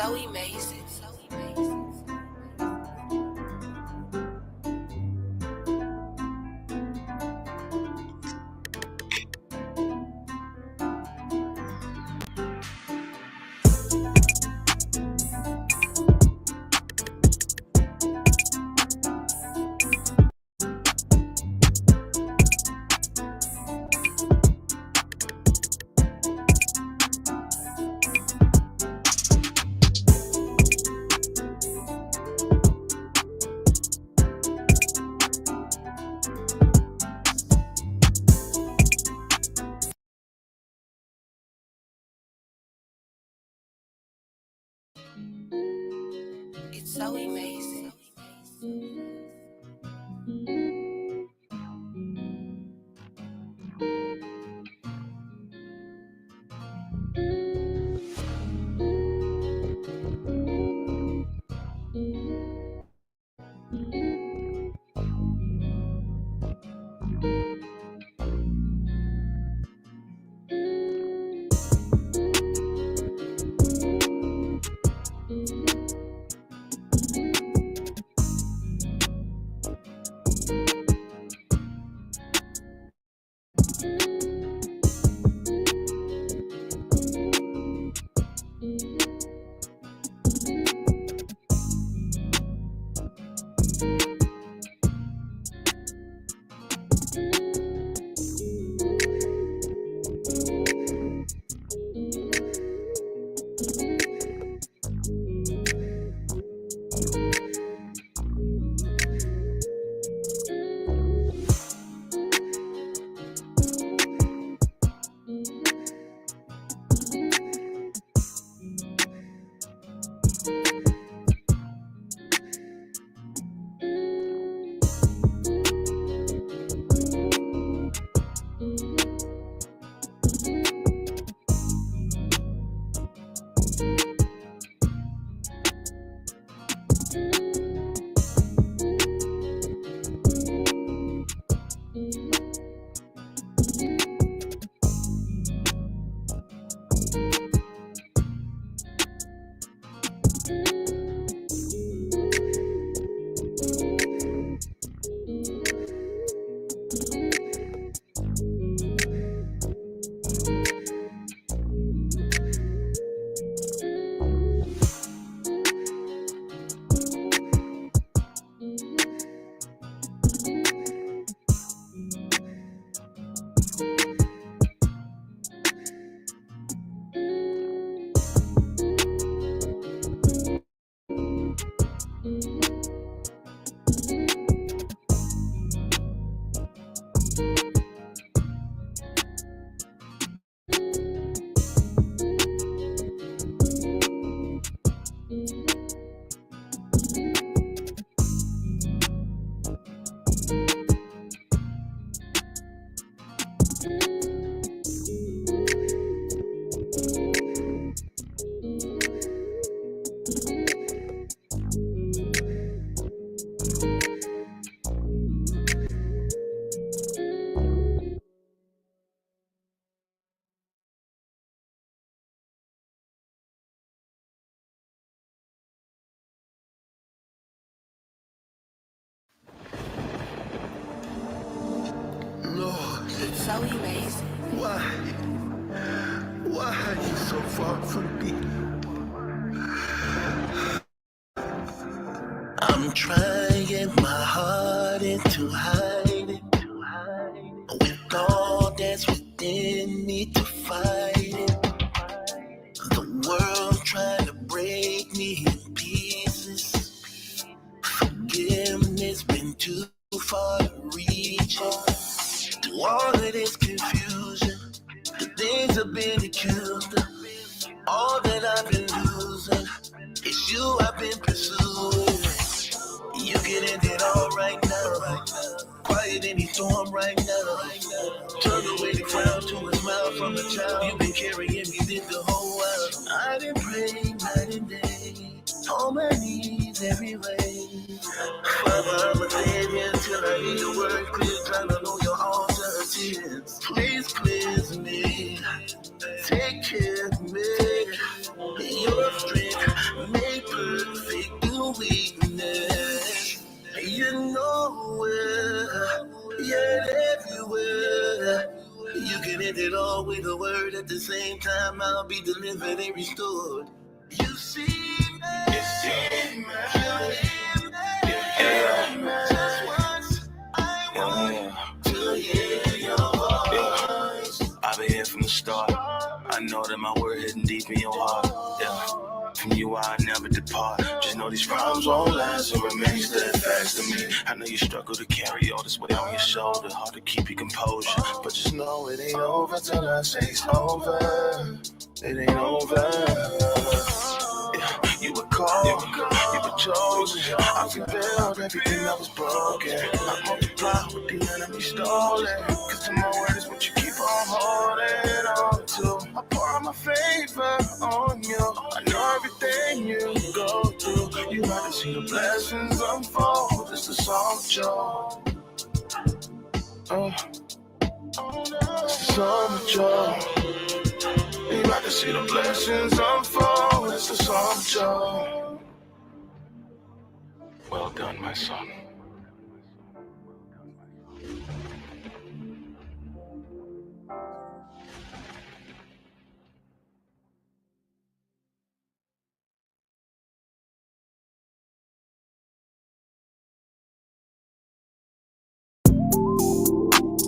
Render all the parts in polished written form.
so amazing. It's so amazing. It's so amazing. Why are you so far from me? I'm trying my hardest to hide it, with all that's within me to fight it. The world trying to break me in pieces. Forgiveness been too far to reach it. Through all of this confusion, the things I've been accused of, all that I've been losing, it's you I've been pursuing. You can end it all right now, quiet in the storm right now. Turn away the frown to a smile from a child. You've been carrying me this the whole while. I done prayed night and day, on my knees every way. Father, I'ma stay here till I hear your word clear, trying to know your all tears. Please cleanse me, take care of me. Your strength yet everywhere. You can end it all with a word. At the same time, I'll be delivered and restored. You see me, just once I want to hear your voice. I've been here from the start. I know that my word hidden deep in your heart. Yeah. From you I never depart. Just know these problems won't last and remain steadfast to me. I know you struggle to carry all this weight on your shoulder. Hard to keep your composure, but just know it ain't over till I say it's over. It ain't over. Yeah, you were called, you were chosen. I rebuild everything that was broken. I multiply what the enemy stolen. Cause to my word is what you keep on holding on to. I pour out my favor on you. I know everything you go through. You gotta see the blessings unfold. It's the song of joy. It's the song of joy. You got to see the blessings unfold. It's the song of joy. Well done, my son.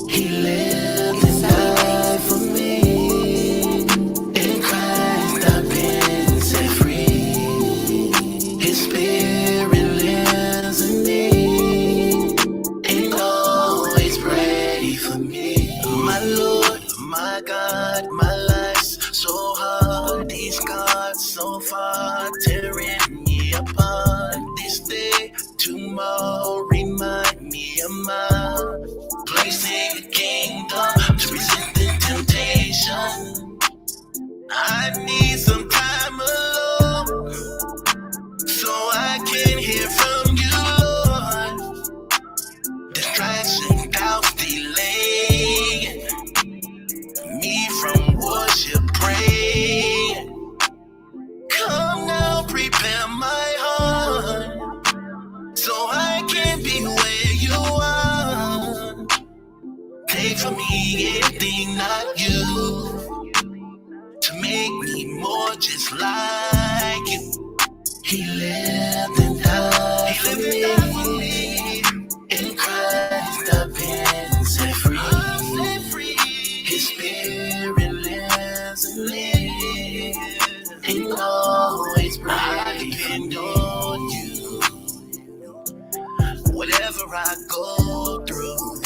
He lived and died for me. In Christ I've been set free. His spirit lives in me and always pray for me. My Lord, my God, my life's so hard. These scars so far tearing me apart. This day, tomorrow, remind me of my place in the kingdom to resist the temptation. I need some time alone so I can hear from you, Lord. Distraction, doubts, delay me from worship, pray. Come now, prepare my heart so I can be where you are. Take from me anything not you to make me more just like you. He lived and died for me. In Christ I've been set free. His spirit lives in me and always I depend on you. Whatever I go through,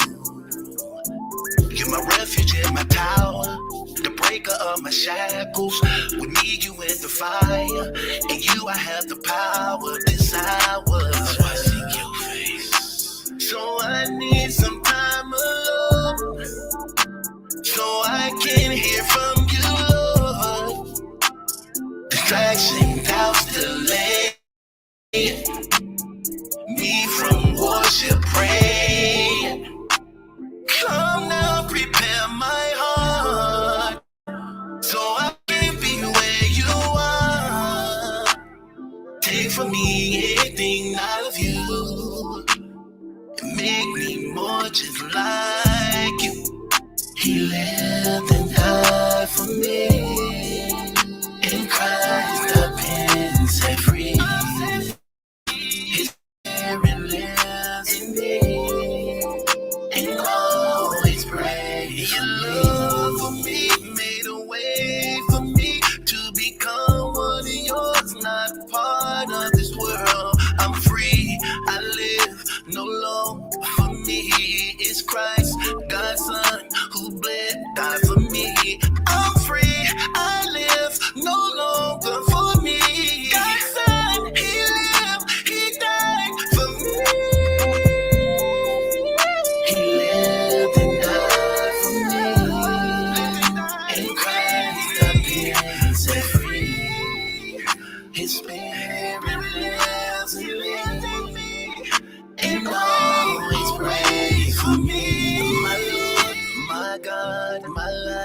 you're my refuge and my tower, the breaker of my shackles. With me, you in the fire, and you, I have the power this hour. So I seek your face. So I need some time alone, so I can hear from you, Lord. Distraction, doubts, delay me from worship, pray. Come now, prepare my heart so I can be where you are. Take from me anything not of you and make me more just like you. He lived and died for me. In Christ I've been set free. His spirit lives in me and always pray. Your love for me made a way for me to become one of yours, not part of this world. I'm free, I live no longer for me. It's Christ, God's Son, who bled, died for me. I'm free, I live no longer for me. God's Son, He lived, He died for me. He lived and died for me. In Christ I've been set free. His spirit lives in me and always pray for me. My Lord, my God, my life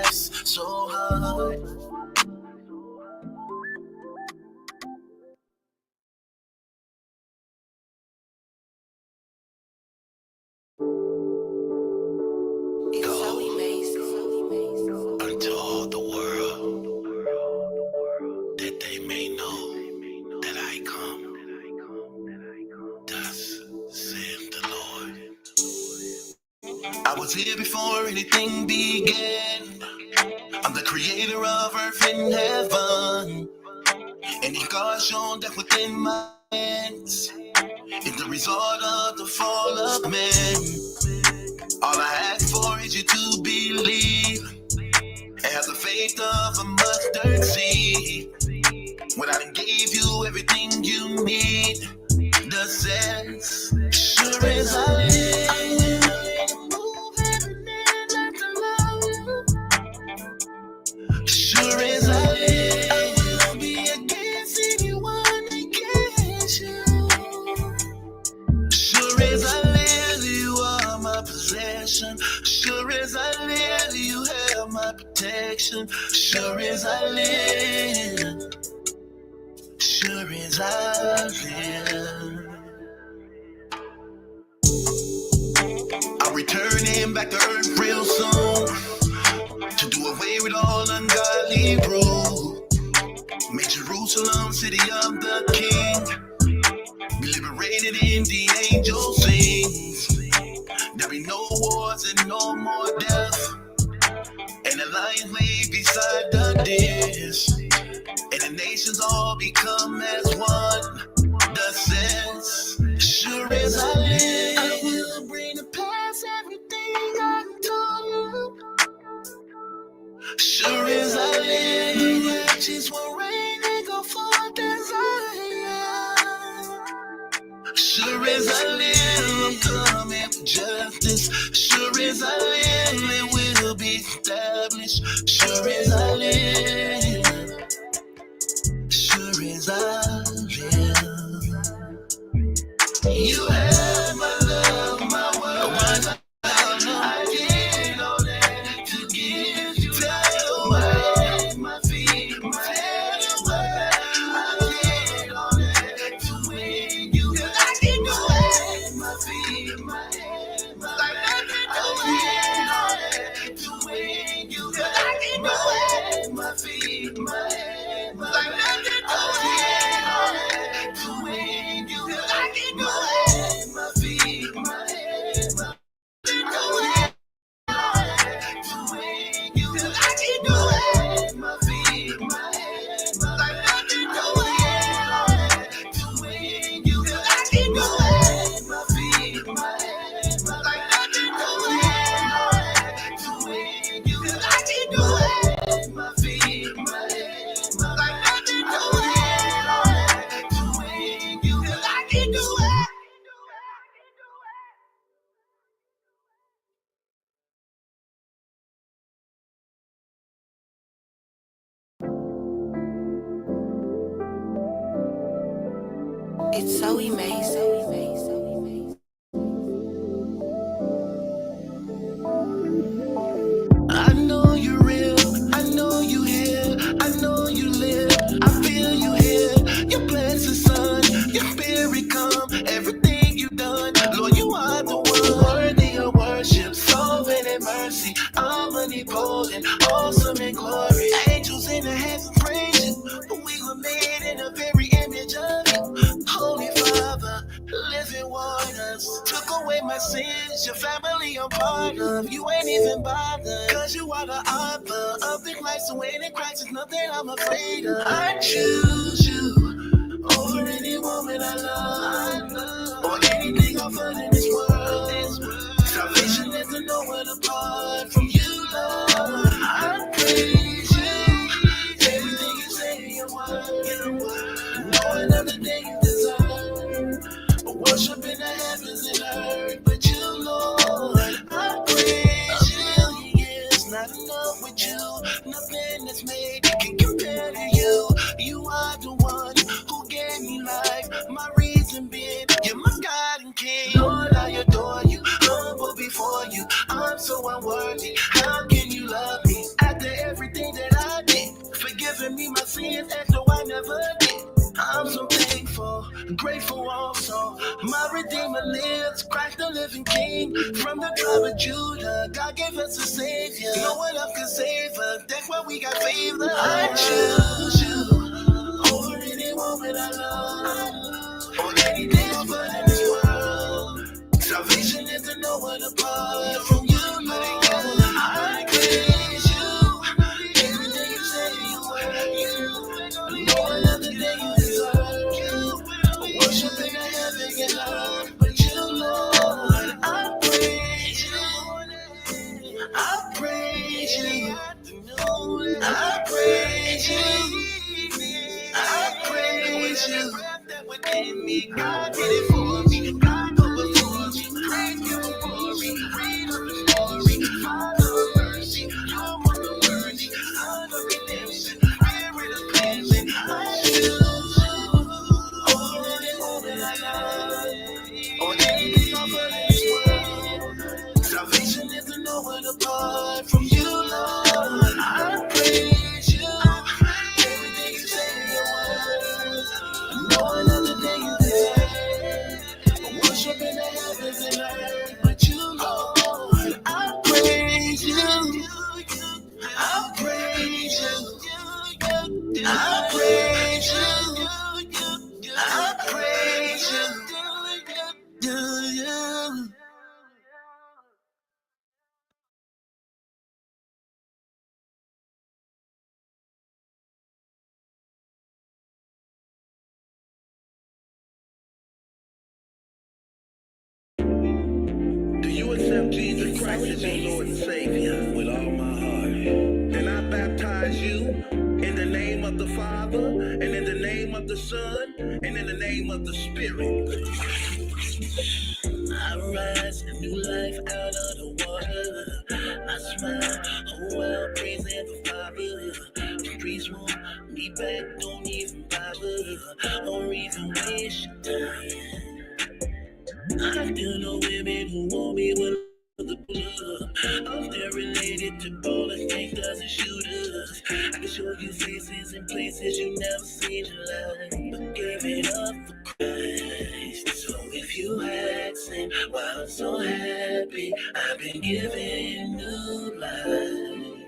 I was here before anything began. I'm the creator of earth and heaven. Any God shown that within my hands is the result of the fall of man. All I ask for is you to believe and have the faith of a mustard seed. When I done gave you everything you need, the sense, sure as I live, I will move every minute like to love you. Sure as I live, I will be against anyone against you. Sure as I live, you are my possession. Sure as I live, you have my protection. Sure as I live. Sure as I live, I'm returning back to earth real soon to do away with all ungodly rule. Make Jerusalem city of the King, be liberated in the angel sings. There be no wars and no more death, and the lion lay beside the deers. And the nations all become as one. The sense, sure as I live, I will bring to pass everything I told you. Sure as I live, the righteous will reign and go forth as I am. Sure as I live, I'm coming for justice. Sure as I live, it will be established. Sure as I live. Sure as I live, you have my love, my word. I did all that to give you away my feet, my head away. I did all that to win you. I did away my feet, my head, my life. I did all that to win you. I did away my feet, my head, my life. It's so amazing. I know you're real, I know you here, I know you live, I feel you here, your blessed son, your spirit come, everything you done, Lord, you are the one, worthy of worship, sovereign in mercy, omnipotent, awesome in glory, angels in the heavens praise you, we were made in the very image of you, Holy Father, living waters, took away my sins, your family I'm part of, you ain't even bothered, cause you are the author of the life, so when in Christ is nothing I'm afraid of. I choose you over any woman I love, or anything I've heard in this world. Salvation is to know it apart from you, Lord. I praise you, everything you say in your word, no another day you deserve, worship in the heavens and earth, but you, Lord, I praise you. It's not enough with you, nothing that's made can compare to you. You are the one who gave me life, my reason being, you're my God and King. Lord, I adore you, humble before you, I'm so unworthy. How can you love me after everything that I did? Forgiving me my sins as though I never did. I'm so thankful, grateful also. My Redeemer lives, Christ the living King. From the tribe of Judah, God gave us a Savior. No one else can save us, that's why we got favor. I choose you over any woman I love, or anything I've heard in this world. Salvation is to know what apart from you. praise you. That within me, God did it for me. God go before me. Praise you for glory. Read of the story. Father of mercy. You're more than worthy. Son of redemption. Spirit of cleansing. I choose you. All that I love. On anything over this world. Salvation is to know it apart from you, Lord. I praise you. Everything you say in your word. No another day you did. Worship in the heavens and earth, but you, Lord. I praise you. I praise you. I praise you. I praise you. Do you? Do you accept Jesus Christ as your Lord and Savior with all my heart? Then I baptize you in the name of the Father, and in the name of the Son, and in the name of the Spirit. I rise a new life out of the water. I smile, whole world praising the Father. The streets want me back, don't even bother. Don't even waste your time. I still know women who want me with the blood. I'm still related to ballers, gangsters, and shooters. I can show you faces and places you never seen in life, but give it up for Christ. So if you asking why I'm so happy, I've been given new life.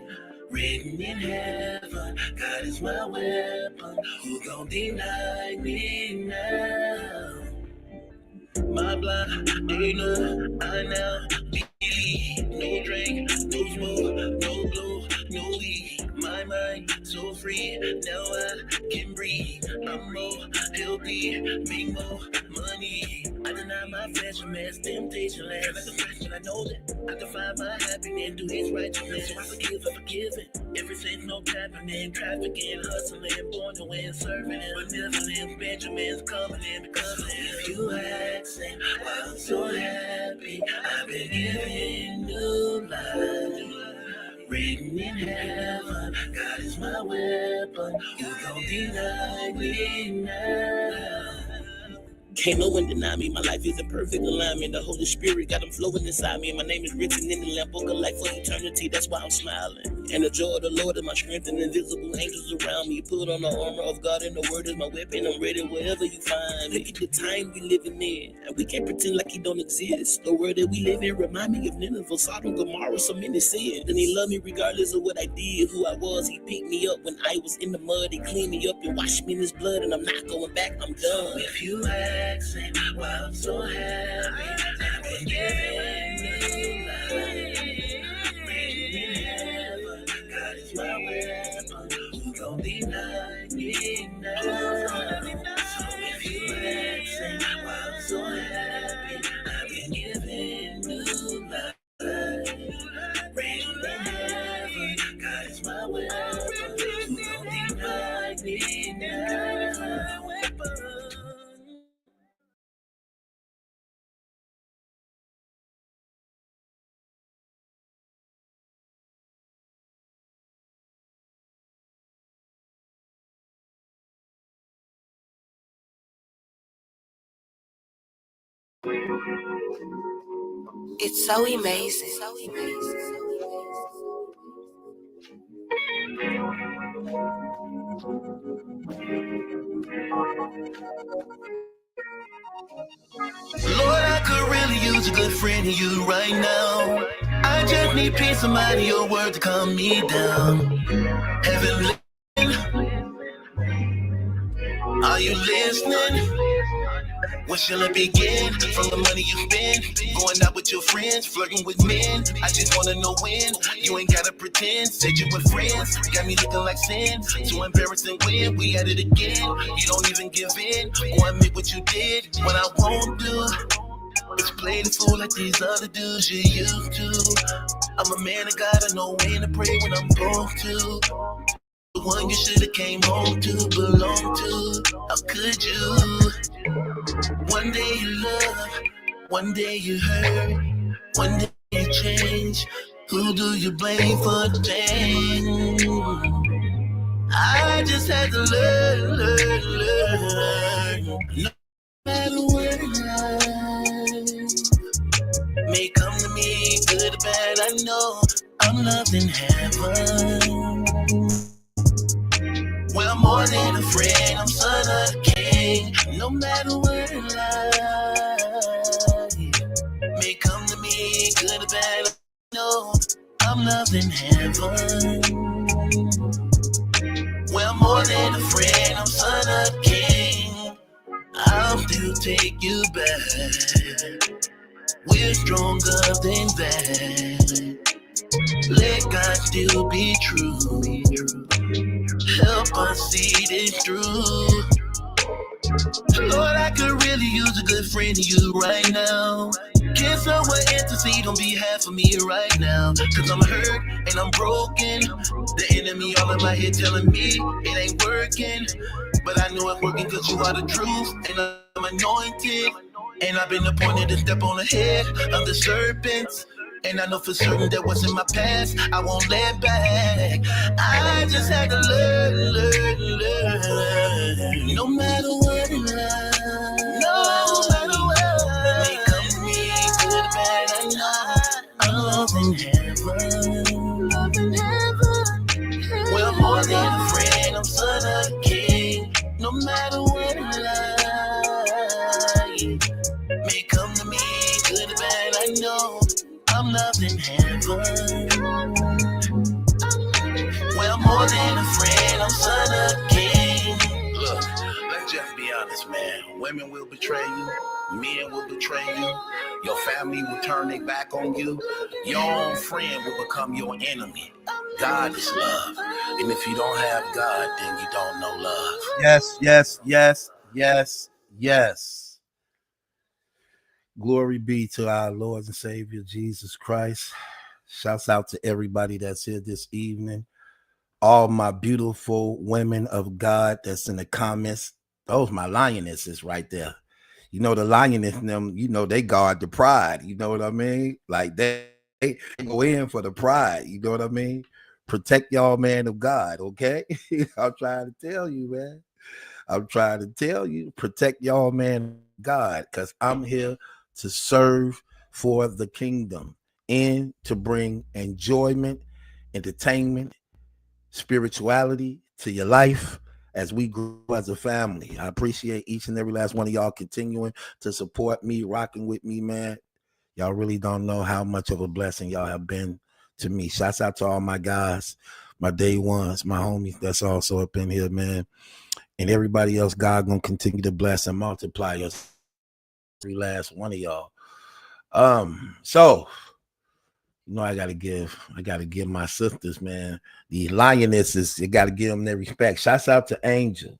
Written in heaven, God is my weapon. Who gon' deny me now? My block, they know I now believe. No drink, no smoke, no blow, no weed. My mind so free, now I can breathe. I'm more healthy, make more money. I deny my flesh and mass temptation last. Like a Christian, I know that I can find my happiness through His righteousness. So I forgive, I'm forgiven. Ever since no tapping, trafficking, hustling, born to win, serving, and benevolent Benjamins coming in because if you asking why I'm so happy, I've been given new life. Written in heaven, God is my weapon. You gon' deny me now? Can't no one deny me, my life is in perfect alignment. The Holy Spirit got them flowing inside me, and my name is written in the Lamb Book of Life for eternity. That's why I'm smiling. And the joy of the Lord is my strength, and invisible angels around me. Put on the armor of God, and the word is my weapon. I'm ready wherever you find. Look at the time we living in, and we can't pretend like He don't exist. The world that we live in remind me of Nineveh, Sodom, Gomorrah, so many sins. And He loved me regardless of what I did, who I was. He picked me up when I was in the mud. He cleaned me up and washed me in His blood, and I'm not going back. I'm done. If you asking why I'm so happy, I've been given new life. Written in heaven, God is my weapon. Who gon' deny me now? So if you asking why I'm so happy, I've been given new life. Written in heaven, God is my weapon. Who gon' deny me now? It's so amazing. Lord, I could really use a good friend of you right now. I just need peace of mind and your word to calm me down. Heaven, are you listening? When shall it begin? From the money you spend, going out with your friends, flirting with men. I just wanna know when. You ain't gotta pretend. Said you with friends, got me looking like sin. So embarrassing when we at it again. You don't even give in or admit what you did. What I won't do is play the fool like these other dudes you used to. I'm a man of God, I know when to pray when I'm supposed to. the one you should have came home to, belong to. How could you? One day you love, one day you hurt, one day you change. Who do you blame for the change? I just had to learn. No matter what life may come to me, good or bad, I know I'm loved in heaven. Well, I'm more than a friend, I'm son of the king. No matter what life may come to me, good or bad, I know I'm loved in heaven. Well, I'm more than a friend, I'm son of the king. I'll still take you back. We're stronger than that. Let God still be true. Help us see this through. Lord, I could really use a good friend of you right now. Can someone intercede on behalf of me right now? Cause I'm hurt and I'm broken. The enemy all in my head telling me it ain't working. But I know it's working cause you are the truth and I'm anointed. And I've been appointed to step on the head of the serpents. And I know for certain that what's in my past, I won't let back. I just had to learn. No matter what in life, no matter what may come to me, good or bad, I know I'm loved in heaven. Well, more than a friend, I'm son of the king. No matter what in life may come to me, good or bad, I know I'm loved in heaven. Well, more than a friend, I'm son of the king. Look, let's just be honest, man. Women will betray you. Men will betray you. Your family will turn their back on you. Your own friend will become your enemy. God is love. And if you don't have God, then you don't know love. Yes. Glory be to our Lord and Savior, Jesus Christ. Shouts out to everybody that's here this evening. All my beautiful women of God that's in the comments. Those my lionesses right there. You know, the lioness, them, you know, they guard the pride. You know what I mean? Like they go in for the pride. You know what I mean? Protect y'all, man of God, okay? I'm trying to tell you, man. I'm trying to tell you, protect y'all, man of God, because I'm here to serve for the kingdom and to bring enjoyment, entertainment, spirituality to your life as we grow as a family. I appreciate each and every last one of y'all continuing to support me, rocking with me, man. Y'all really don't know how much of a blessing y'all have been to me. Shouts out to all my guys, my day ones, my homies that's also up in here, man. And everybody else, God gonna continue to bless and multiply us. Every last one of y'all. So you know, I gotta give my sisters, man, the lionesses, you gotta give them their respect. Shouts out to Angel.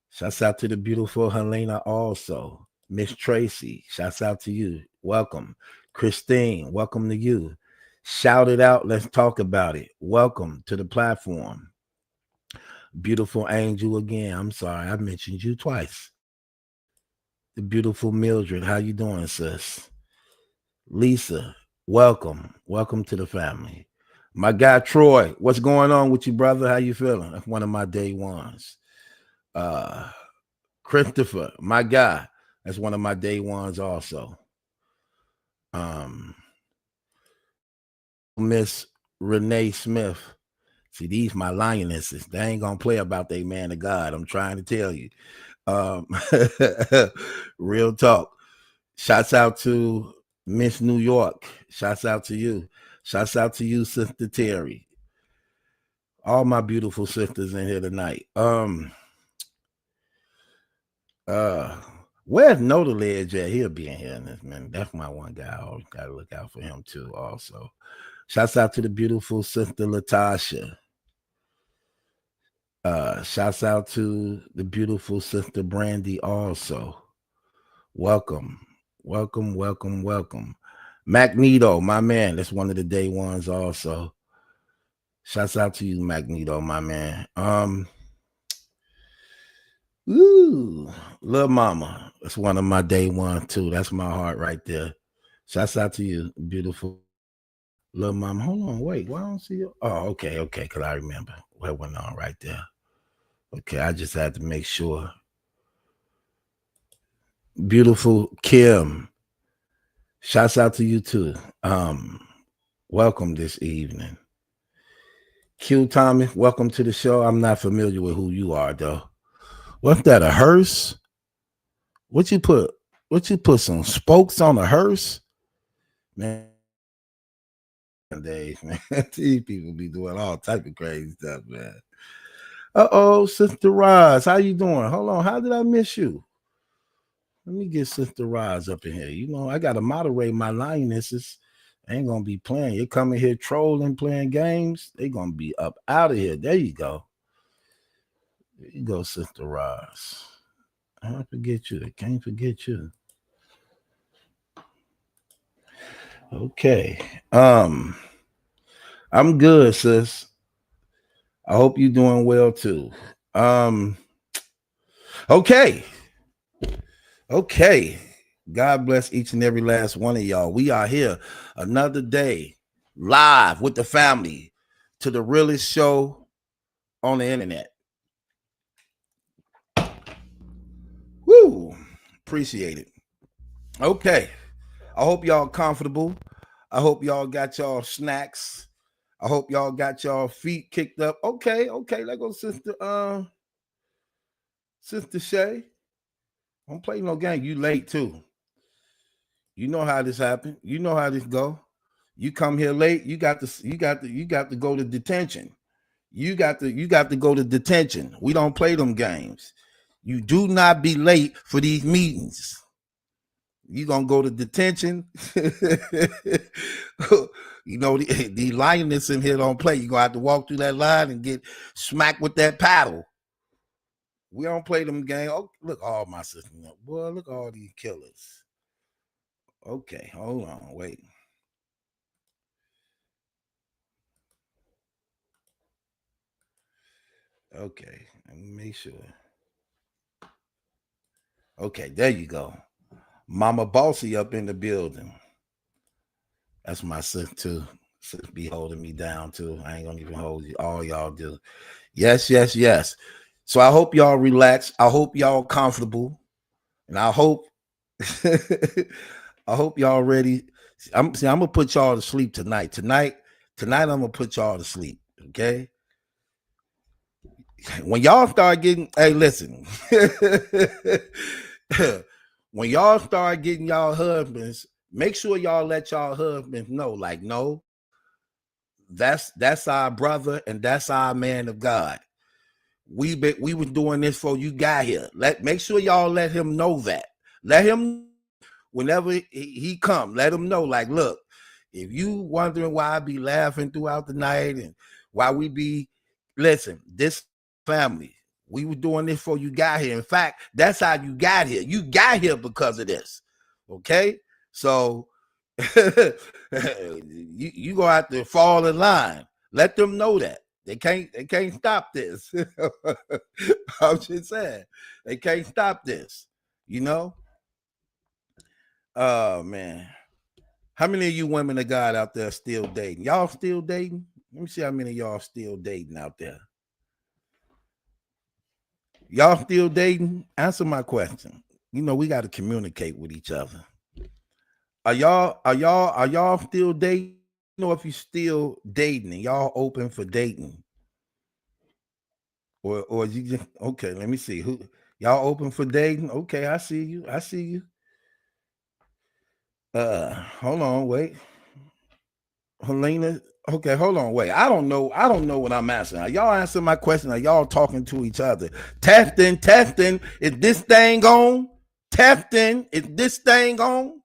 Shouts out to the beautiful Helena also. Miss Tracy, shouts out to you. Welcome. Christine, welcome to you. Shout it out. Let's talk about it. Welcome to the platform. Beautiful Angel again. I'm sorry, I mentioned you twice. The beautiful Mildred, how you doing, sis? Lisa, welcome to the family. My guy Troy, what's going on with you, brother? How you feeling? That's one of my day ones. Christopher, my guy, that's one of my day ones also. Miss Renee Smith, see, these my lionesses, they ain't gonna play about they man of God, I'm trying to tell you. Real talk. Shouts out to Miss New York. Shouts out to you. Shouts out to you, Sister Terry. All my beautiful sisters in here tonight. Where's Noda Ledge at? He'll be in here in this minute. That's my one guy. I always gotta look out for him too. Also, shouts out to the beautiful Sister Latasha. Shouts out to the beautiful Sister Brandy also. Welcome. Magneto, my man, that's one of the day ones also. Shouts out to you, Magneto, my man. Lil Mama. That's one of my day one too. That's my heart right there. Shouts out to you, beautiful Lil Mama. Hold on, wait. Why don't I see you? Oh, okay, because I remember what went on right there. Okay, I just had to make sure. Beautiful Kim. Shouts out to you too. Welcome this evening. Q Tommy, welcome to the show. I'm not familiar with who you are though. What's that, a hearse? What you put some spokes on a hearse? Man, days, man. These people be doing all type of crazy stuff, man. Sister Roz, how you doing? Hold on, how did I miss you? Let me get Sister Roz up in here. You know, I gotta moderate my lionesses. I ain't gonna be playing. You coming here trolling, playing games, they gonna be up out of here. There you go. There you go, Sister Roz. I don't forget you. I can't forget you. Okay. I'm good, sis. I hope you're doing well too. Okay. God bless each and every last one of y'all. We are here another day live with the family to the realest show on the internet. Woo! Appreciate it. Okay. I hope y'all comfortable. I hope y'all got y'all snacks. I hope y'all got y'all feet kicked up. Okay. Let's go, Sister Shay. Don't play no game. You late too. You know how this happened. You know how this go. You come here late. You got to go to detention. You got to go to detention. We don't play them games. You do not be late for these meetings. You gonna go to detention. You know, the Lioness in here don't play. You gonna have to walk through that line and get smacked with that paddle. We don't play them games. Oh, look, all my sisters. Boy, look all these killers. Okay, hold on, wait. Okay, let me make sure. Okay, there you go. Mama Bossy up in the building. That's my sister too. Sis be holding me down too. I ain't gonna even hold you. All y'all do. Yes. So I hope y'all relax. I hope y'all comfortable. And I hope y'all ready. I'm gonna put y'all to sleep tonight. Tonight I'm gonna put y'all to sleep. Okay. When y'all start getting, hey, listen. When y'all start getting y'all husbands, make sure y'all let y'all husbands know, like, no, that's our brother and that's our man of God. We was doing this before you got here. Make sure y'all let him know that. Let him, whenever he come, let him know, like, look, if you wondering why I be laughing throughout the night and why we be, listen, this family, we were doing this before you got here. In fact, that's how you got here. You got here because of this. Okay? So you gonna have to fall in line. Let them know that. They can't stop this. I'm just saying. They can't stop this. You know? Oh man. How many of you women of God out there still dating? Y'all still dating? Let me see how many of y'all still dating out there. Y'all still dating? Answer my question. You know, we got to communicate with each other. Are y'all still dating? You know, if you still dating and y'all open for dating. Or you just, okay, let me see. Who y'all open for dating? Okay, I see you. Hold on, wait. Helena. Okay, hold on, wait. I don't know what I'm asking. Are y'all answering my question? Are y'all talking to each other? Testing. Is this thing on? Testing. Is this thing on?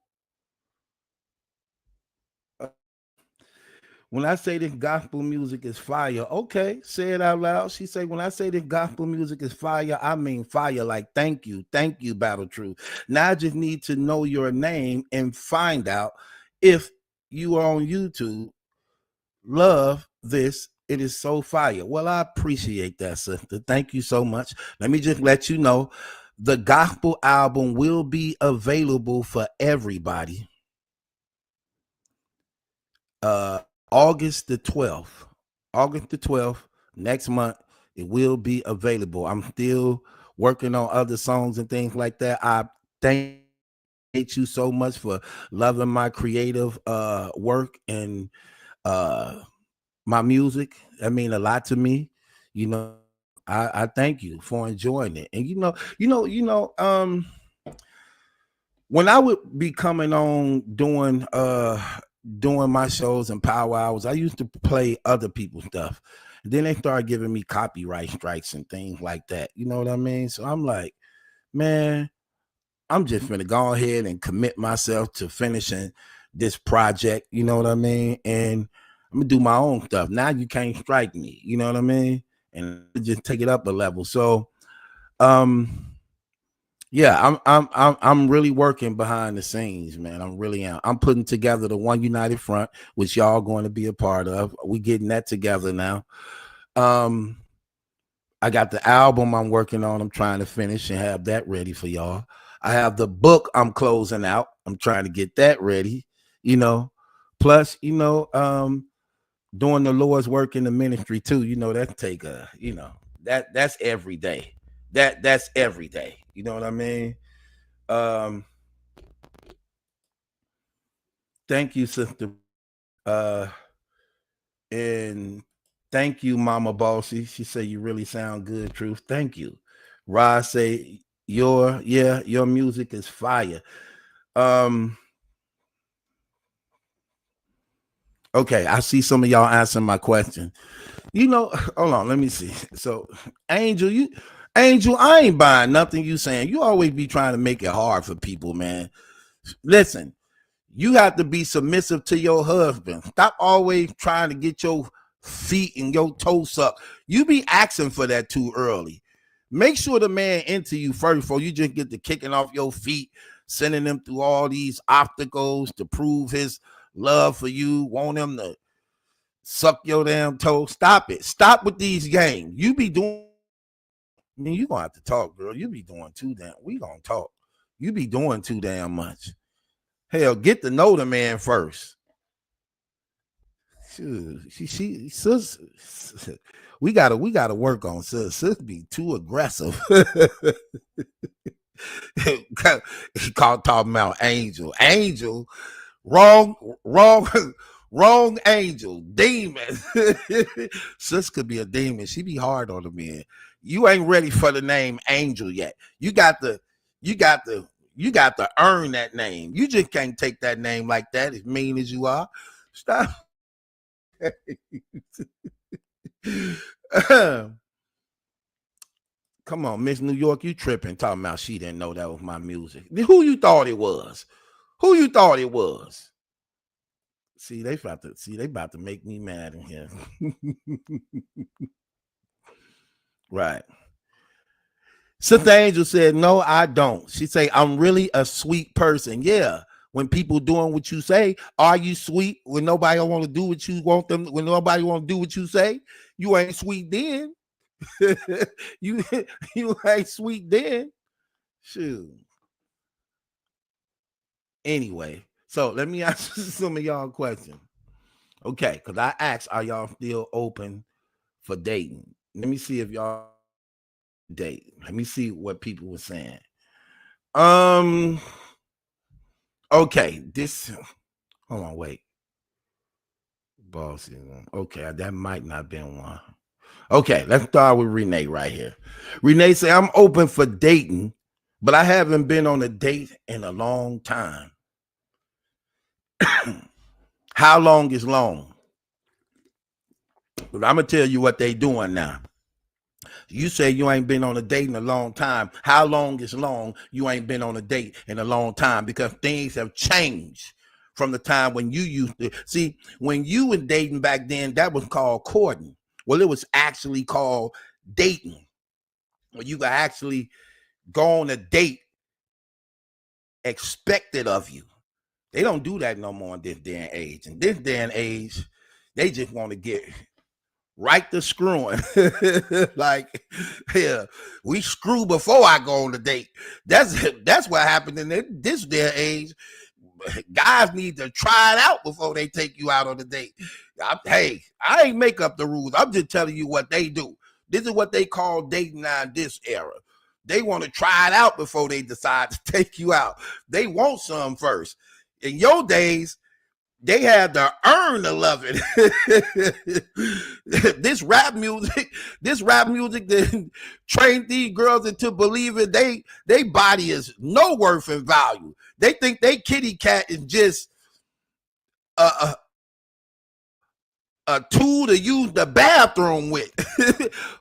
When I say this gospel music is fire, okay, say it out loud. She say, when I say this gospel music is fire, I mean fire, like thank you, Battle Truth. Now I just need to know your name and find out if you are on YouTube. Love this It is so fire. Well, I appreciate that, sister. Thank you so much. Let me just let you know the gospel album will be available for everybody August the 12th. August the 12th, next month, it will be available. I'm still working on other songs and things like that. I thank you so much for loving my creative work and my music. That mean a lot to me. You know, I thank you for enjoying it. And when I would be coming on doing my shows and power hours, I used to play other people's stuff. And then they started giving me copyright strikes and things like that. You know what I mean? So I'm like, man, I'm just gonna go ahead and commit myself to finishing this project. You know what I mean? And I'm gonna do my own stuff. Now you can't strike me. You know what I mean? And just take it up a level. So, yeah, I'm really working behind the scenes, man. I'm really am. I'm putting together the One United Front, which y'all going to be a part of. We getting that together now. I got the album I'm working on. I'm trying to finish and have that ready for y'all. I have the book I'm closing out. I'm trying to get that ready, you know. Plus, doing the Lord's work in the ministry too, that take that's every day. That's every day. You know what I mean? Thank you, sister. And thank you, Mama Bossy. She said you really sound good, Truth. Thank you. Rod say your music is fire. Okay, I see some of y'all answering my question. Hold on, let me see. So, Angel, I ain't buying nothing you saying. You always be trying to make it hard for people, man. Listen, you have to be submissive to your husband. Stop always trying to get your feet and your toes sucked. You be asking for that too early. Make sure the man into you first before you just get to kicking off your feet, sending him through all these obstacles to prove his love for you, want him to suck your damn toes. Stop it. Stop with these games. You be doing, you gonna have to talk, girl. You be doing too damn. We gonna talk. You be doing too damn much. Hell, get to know the man first. She sis, we gotta work on sis be too aggressive. He called talking about angel wrong angel demon. Sis could be a demon. She be hard on the men. You ain't ready for the name angel yet. You got to earn that name. You just can't take that name like that, as mean as you are. Stop. Come on, Miss New York, you tripping, talking about she didn't know that was my music. Who you thought it was? See, they about to make me mad in here. Right. Sister Angel said, no, I don't. She say, I'm really a sweet person. Yeah. When people doing what you say, are you sweet when nobody want to do what you want them? When nobody want to do what you say, you ain't sweet then. you ain't sweet then. Shoot. Anyway, so let me ask some of y'all questions. Okay, because I asked, are y'all still open for dating? Let me see if y'all date. Let me see what people were saying. Okay, hold on, wait. Bossy. Okay, that might not have been one. Okay, let's start with Renee right here. Renee say, I'm open for dating, but I haven't been on a date in a long time. How long is long? But I'm going to tell you what they doing now. You say you ain't been on a date in a long time. How long is long? You ain't been on a date in a long time, because things have changed from the time when you used to. See, when you were dating back then, that was called courting. Well, it was actually called dating. Well, you could actually go on a date expected of you. They don't do that no more in this day and age. In this day and age, they just want to get right to screwing. Like, yeah, we screw before I go on the date. That's what happened in this day and age. Guys need to try it out before they take you out on the date. Hey, I ain't make up the rules. I'm just telling you what they do. This is what they call dating now in this era. They want to try it out before they decide to take you out. They want some first. In your days, they had to earn the loving. This rap music that trained these girls into believing they body is no worth and value. They think they kitty cat is just a tool to use the bathroom with.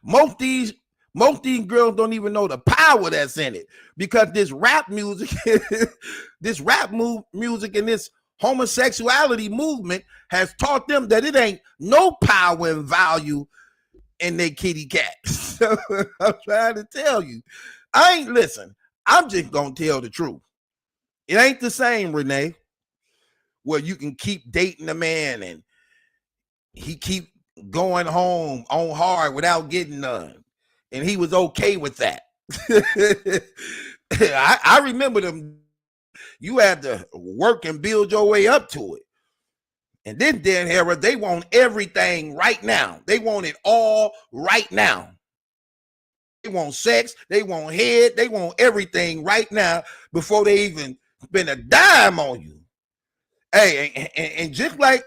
Most these girls don't even know the power that's in it, because this rap music, music and this homosexuality movement has taught them that it ain't no power and value in their kitty cat. So I'm trying to tell you, I'm just gonna tell the truth. It ain't the same, Renee, where you can keep dating a man and he keep going home on hard without getting none, and he was okay with that. I remember them. You had to work and build your way up to it. And this Dan era, they want everything right now. They want it all right now. They want sex, they want head, they want everything right now before they even spend a dime on you. Hey, and just like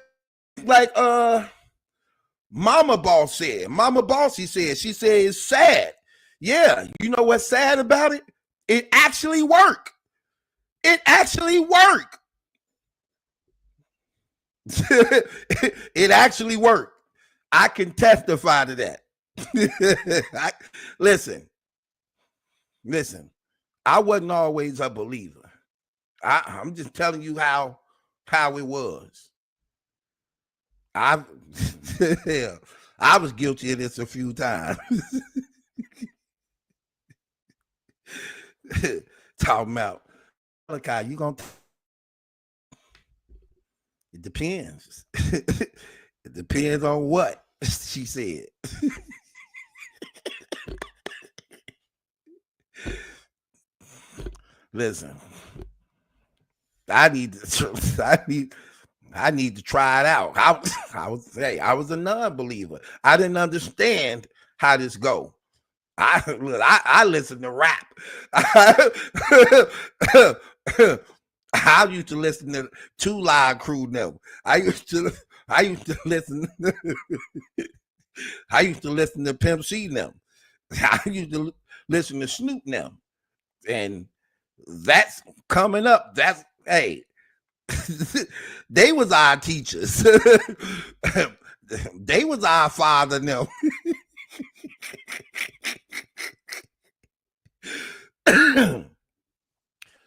Mama Bossy said, she said it's sad. Yeah, you know what's sad about it? It actually worked. It actually worked. It actually worked. I can testify to that. Listen. I wasn't always a believer. I'm just telling you how it was. I was guilty of this a few times. Talking about, okay, you gonna? It depends. It depends on what she said. Listen, I need to try it out. I was a non-believer. I didn't understand how this go. I listen to rap. I used to listen to Two Live Crew now. I used to listen. I used to listen to Pimp C now. I used to listen to Snoop now, and that's coming up. That's hey. They was our teachers. They was our father now.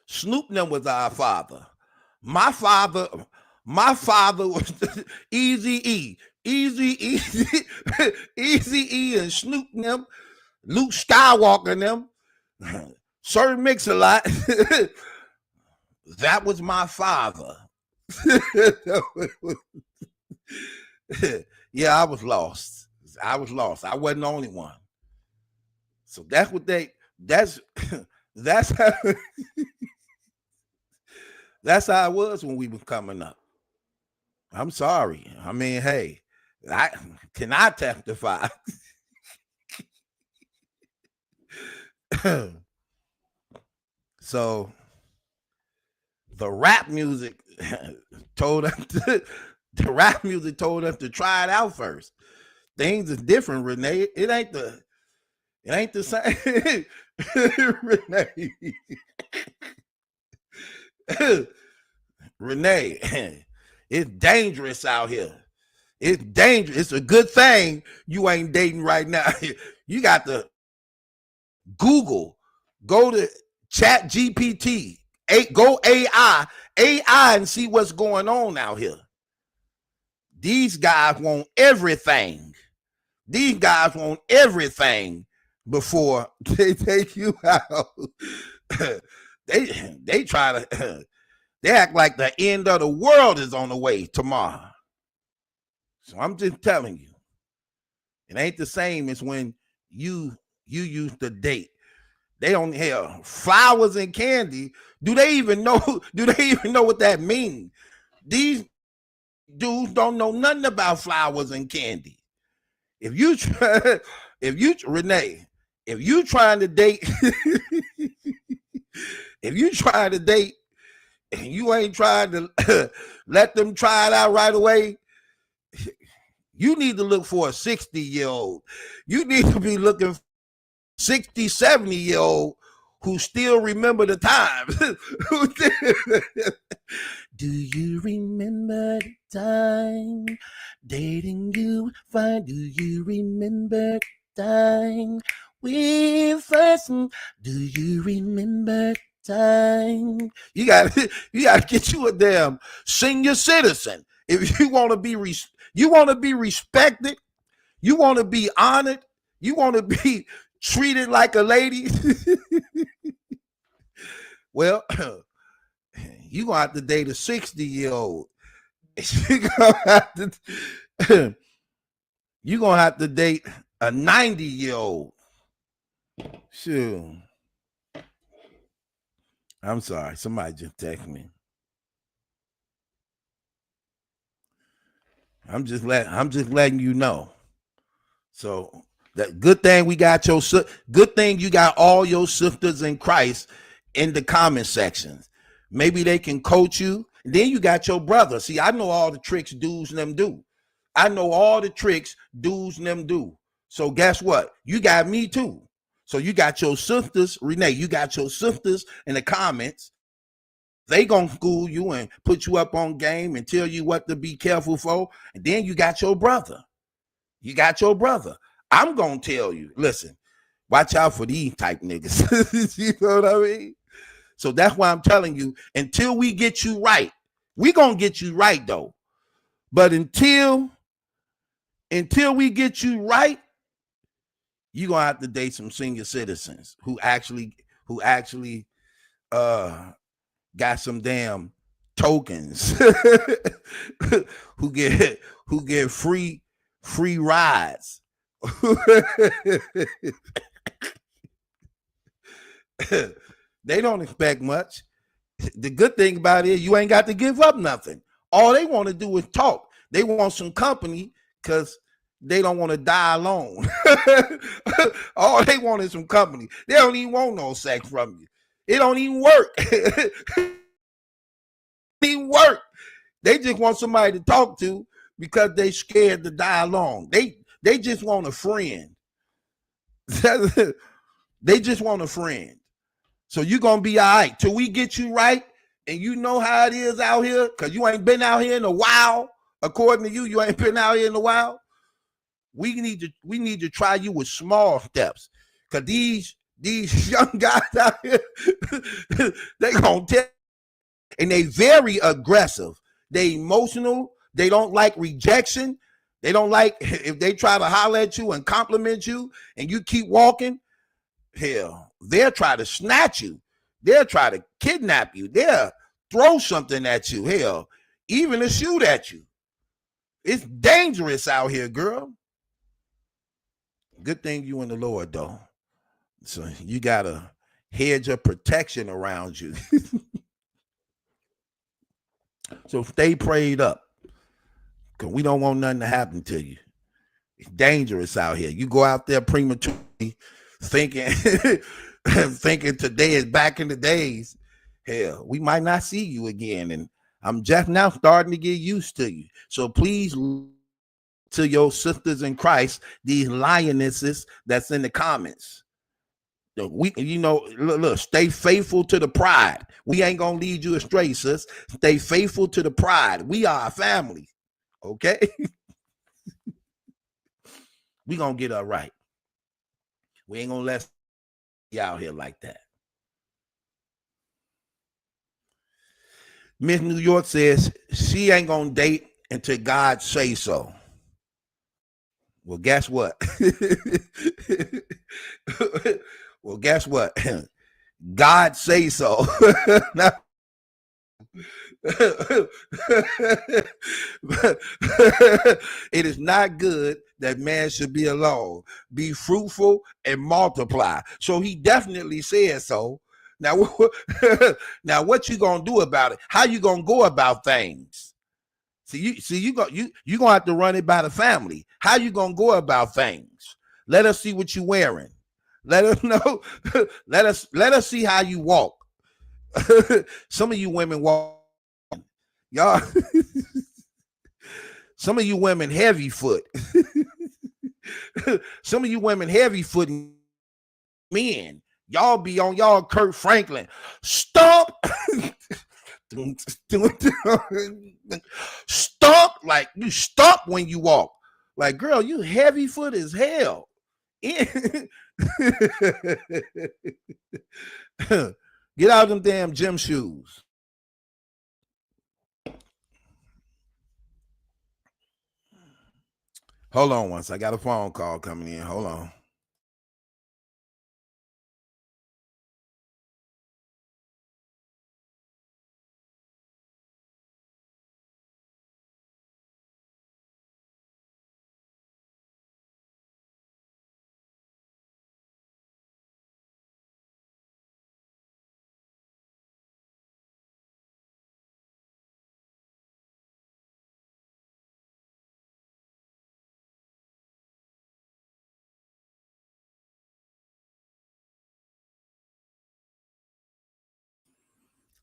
Snoop them was our father. My father was Easy E, and Snoop them, Luke Skywalker them, Sir Mix-a-Lot. That was my father. Yeah, I was lost. I wasn't the only one. So that's how that's how it was when we were coming up. I'm sorry. I mean, hey, I testify? So the rap music told us to try it out first. Things is different, Renee. It ain't the same. Renee, it's dangerous out here. It's dangerous. It's a good thing you ain't dating right now. You got to Google, go to Chat GPT, go AI, and see what's going on out here. These guys want everything. These guys want everything before they take you out. They try to they act like the end of the world is on the way tomorrow. So I'm just telling you, It ain't the same as when you used to date. They don't have flowers and candy. Do they even know what that means? These dudes don't know nothing about flowers and candy. If you Renee, if you trying to date, if you trying to date and you ain't trying to let them try it out right away, you need to look for a 60-year-old. You need to be looking for 60, 70-year-old who still remember the times. Do you remember the time dating you fine? Do you remember the time we first? Do you remember the time? You got to get you a damn senior citizen if you want to be respected, you want to be honored, you want to be treated like a lady. Well, you're going to have to date a 60-year-old. You're going to have to date a 90-year-old. Sure. I'm sorry. Somebody just texted me. I'm just letting you know. So that good thing you got all your sisters in Christ in the comment sections. Maybe they can coach you. And then you got your brother. See, I know all the tricks dudes and them do. So guess what? You got me too. So you got your sisters, Renee, you got your sisters in the comments. They gonna school you and put you up on game and tell you what to be careful for. And then you got your brother. I'm gonna tell you, listen, watch out for these type niggas. You know what I mean? So that's why I'm telling you, until we get you right, we gonna get you right though. But until we get you right, you're gonna have to date some senior citizens who actually got some damn tokens, who get free rides. They don't expect much. The good thing about it is you ain't got to give up nothing. All they want to do is talk. They want some company because they don't want to die alone. All they want is some company. They don't even want no sex from you. It don't even work. They just want somebody to talk to because they scared to die alone. They just want a friend. They just want a friend. So you're going to be all right till we get you right. And you know how it is out here because you ain't been out here in a while. According to you ain't been out here in a while. We need to try you with small steps because these young guys out here, they going to tell. And they very aggressive. They emotional. They don't like rejection. They don't like if they try to holler at you and compliment you and you keep walking. Hell, they'll try to snatch you. They'll try to kidnap you. They'll throw something at you. Hell, even to shoot at you. It's dangerous out here, girl. Good thing you in the Lord, though. So you got a hedge of protection around you. So stay prayed up because we don't want nothing to happen to you. It's dangerous out here. You go out there prematurely thinking today is back in the days. Hell, we might not see you again. And I'm just now starting to get used to you. So please, to your sisters in Christ, these lionesses that's in the comments. Look, stay faithful to the pride. We ain't gonna lead you astray, sis. Stay faithful to the pride. We are a family, okay? We gonna get her right. We ain't gonna let you out here like that. Miss New York says she ain't gonna date until God say so. Well, guess what? Well, guess what? God say so. It is not good that man should be alone. Be fruitful and multiply. So he definitely said so. Now, now what you gonna do about it? How you gonna go about things? You gonna have to run it by the family. How you gonna go about things? Let us see what you're wearing. Let us know. let us see how you walk. Some of you women walk, y'all. Some of you women heavy foot. Some of you women heavy foot men. Y'all be on y'all Kurt Franklin. Stomp. Stomp like you stomp when you walk. Like, girl, you heavy foot as hell. Get out of them damn gym shoes. Hold on once. I got a phone call coming in. Hold on.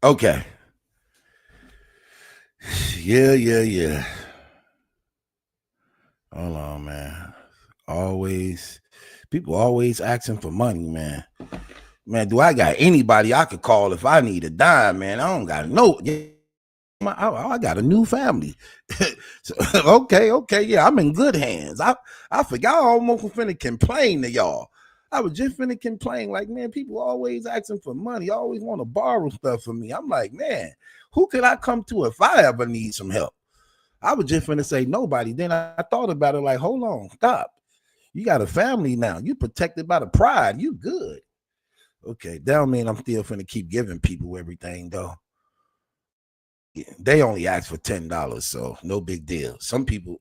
Okay. Yeah. Hold on, man. People always asking for money, man. Man, do I got anybody I could call if I need a dime, man? I don't got I got a new family. So, okay, yeah, I'm in good hands. I forgot. I almost finna complain to y'all. I was just finna complain, like, man, people always asking for money, always want to borrow stuff from me. I'm like, man, who could I come to if I ever need some help? I was just finna say nobody. Then I thought about it, like, hold on, stop. You got a family now. You protected by the pride. You good. Okay, that don't mean I'm still finna keep giving people everything, though. They only ask for $10, so no big deal. Some people,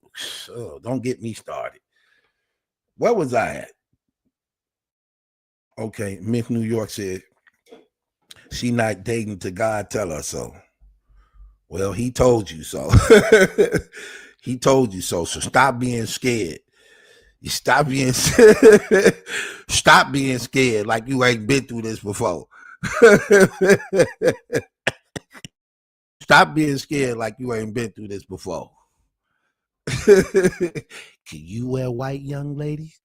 don't get me started. Where was I at? Okay, Miss New York said she not dating to God tell her so. Well, he told you so. He told you so. So stop being scared. You stop being scared like you ain't been through this before. Stop being scared like you ain't been through this before. Can you wear white, young ladies?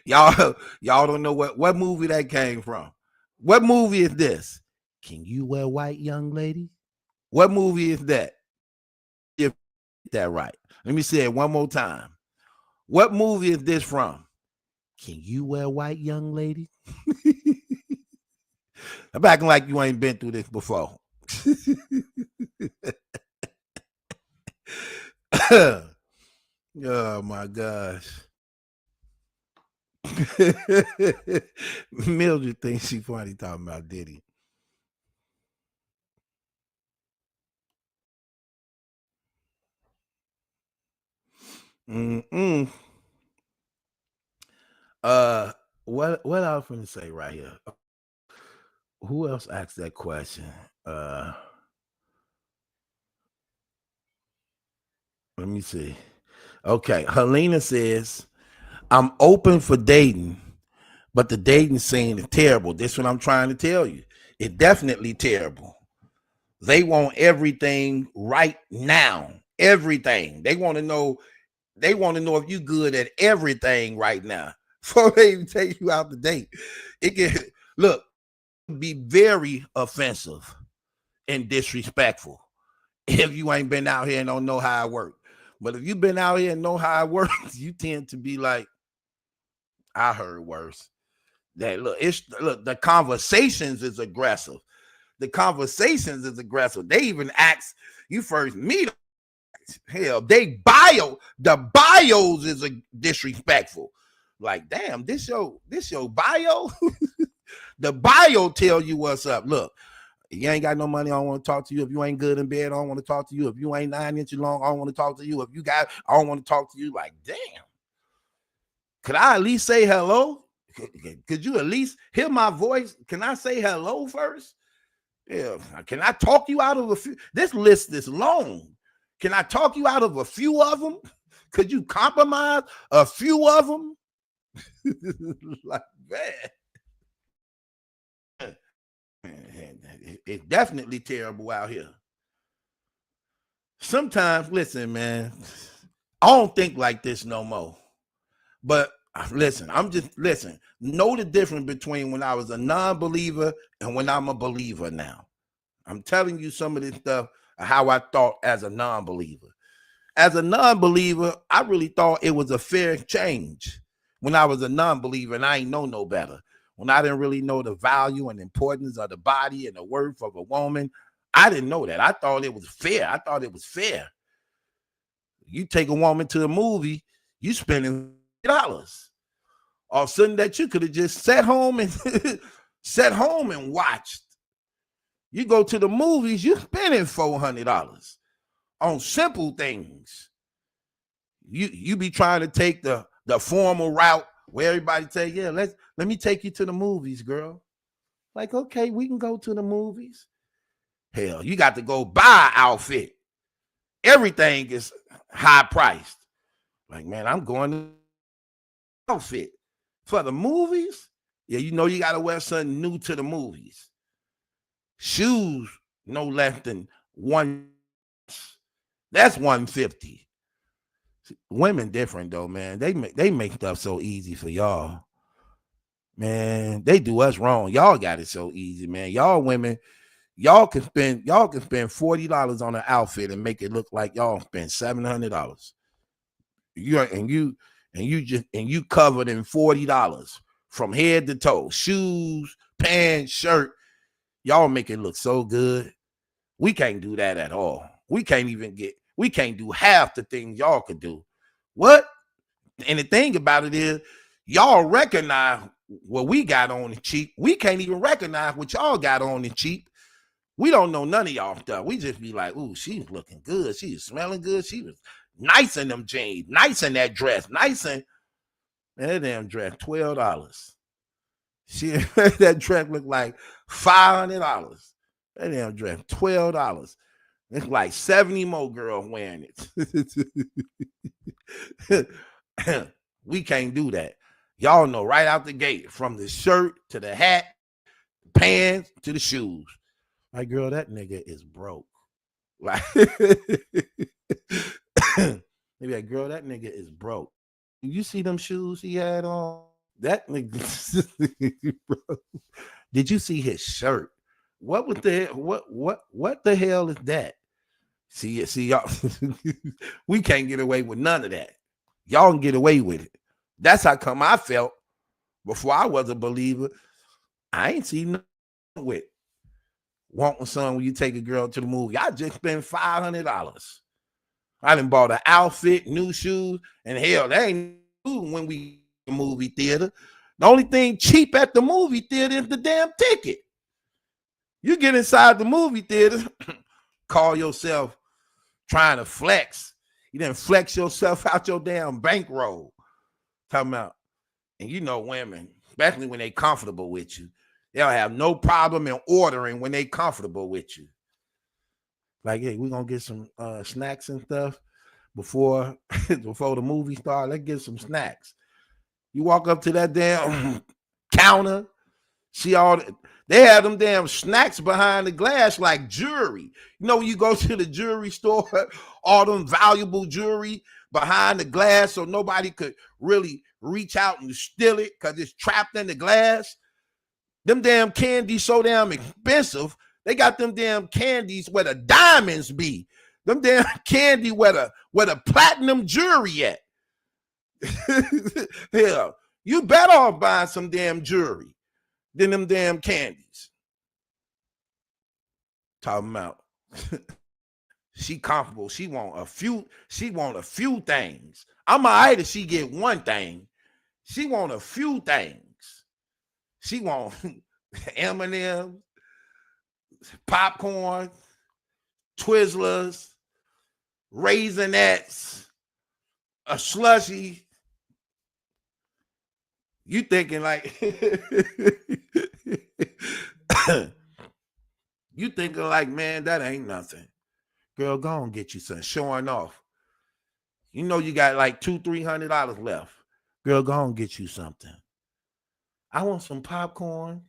Y'all don't know what movie that came from. What movie is this? Can you wear white, young ladies? What movie is that? If that right. Let me say it one more time. What movie is this from? Can you wear white, young ladies? I'm acting like you ain't been through this before. Oh my gosh. Mildred thinks she funny talking about Diddy. What I was going to say right here. Who else asked that question? Let me see. Okay, Helena says, I'm open for dating, but the dating scene is terrible. This is what I'm trying to tell you. It's definitely terrible. They want everything right now. Everything. They want to know if you're good at everything right now before they even take you out to date. It can be very offensive and disrespectful if you ain't been out here and don't know how it works. But if you've been out here and know how it works, you tend to be like, I heard worse. That the conversations is aggressive. The conversations is aggressive. They even ask you first meet. Hell, the bios is a disrespectful. Like, damn, this your bio. The bio tell you what's up. Look, you ain't got no money, I don't want to talk to you. If you ain't good in bed, I don't want to talk to you. If you ain't 9 inches long, I don't want to talk to you. If you got, I don't want to talk to you. Like, damn. Could I at least say hello? Could you at least hear my voice? Can I say hello first? Yeah. Can I talk you out of a few? This list is long. Can I talk you out of a few of them? Could you compromise a few of them? Like, man. It's definitely terrible out here. Sometimes, listen, man, I don't think like this no more. But listen, know the difference between when I was a non-believer and when I'm a believer now. I'm telling you some of this stuff, how I thought as a non-believer. As a non-believer, I really thought it was a fair exchange when I was a non-believer and I ain't know no better. When I didn't really know the value and importance of the body and the worth of a woman, I didn't know that. I thought it was fair. You take a woman to a movie, you spending $50 or something that you could have just sat home and watched. You go to the movies, you're spending $400 on simple things. You be trying to take the formal route where everybody say, yeah, let me take you to the movies, girl. Like, okay, we can go to the movies. Hell, you got to go buy an outfit. Everything is high priced. Like, man, I'm going to outfit for the movies. Yeah, you know you got to wear something new to the movies. Shoes, no less than one. That's $150. Women different though, man. They make stuff so easy for y'all. Man, they do us wrong. Y'all got it so easy, man. Y'all women, y'all can spend $40 on an outfit and make it look like y'all spend $700. You covered in $40 from head to toe. Shoes, pants, shirt. Y'all make it look so good. We can't do that at all. We can't do half the things y'all could do. What? And the thing about it is, y'all recognize what we got on the cheap. We can't even recognize what y'all got on the cheap. We don't know none of y'all stuff. We just be like, ooh, she's looking good. She's smelling good. She was nice in them jeans, nice in that dress, nice in that damn dress, $12. That dress looked like $500. That damn dress, $12. It's like 70 more girls wearing it. We can't do that. Y'all know right out the gate, from the shirt to the hat, pants to the shoes. Like, girl, that nigga is broke. Like, maybe like, girl, that nigga is broke. You see them shoes he had on? That nigga, bro. Did you see his shirt? What the hell is that? See y'all. We can't get away with none of that. Y'all can get away with it. That's how come I felt before I was a believer. I ain't seen nothing with wanting something when you take a girl to the movie. I just spent $500. I done bought an outfit, new shoes, and hell, that ain't new when we the movie theater. The only thing cheap at the movie theater is the damn ticket. You get inside the movie theater, call yourself trying to flex. You didn't flex yourself out your damn bankroll. Talking about, and you know women, especially when they comfortable with you, they'll have no problem in ordering when they comfortable with you. Like, hey, we're gonna get some snacks and stuff before the movie starts. Let's get some snacks. You walk up to that damn counter, see they have them damn snacks behind the glass like jewelry. You know, when you go to the jewelry store, all them valuable jewelry behind the glass so nobody could really reach out and steal it because it's trapped in the glass. Them damn candies so damn expensive. They got them damn candies where the diamonds be. Them damn candy where the platinum jewelry at. Hell, you better off buying some damn jewelry than them damn candies. Talking about she comfortable. She want a few things. I'm all right if she get one thing. She want a few things. She want M&M's, popcorn, Twizzlers, Raisinets, a slushie. You thinking like you thinking like, man, that ain't nothing. Girl, go on get you some. Showing off. You know you got like $200-$300 left. Girl, go on get you something. I want some popcorn.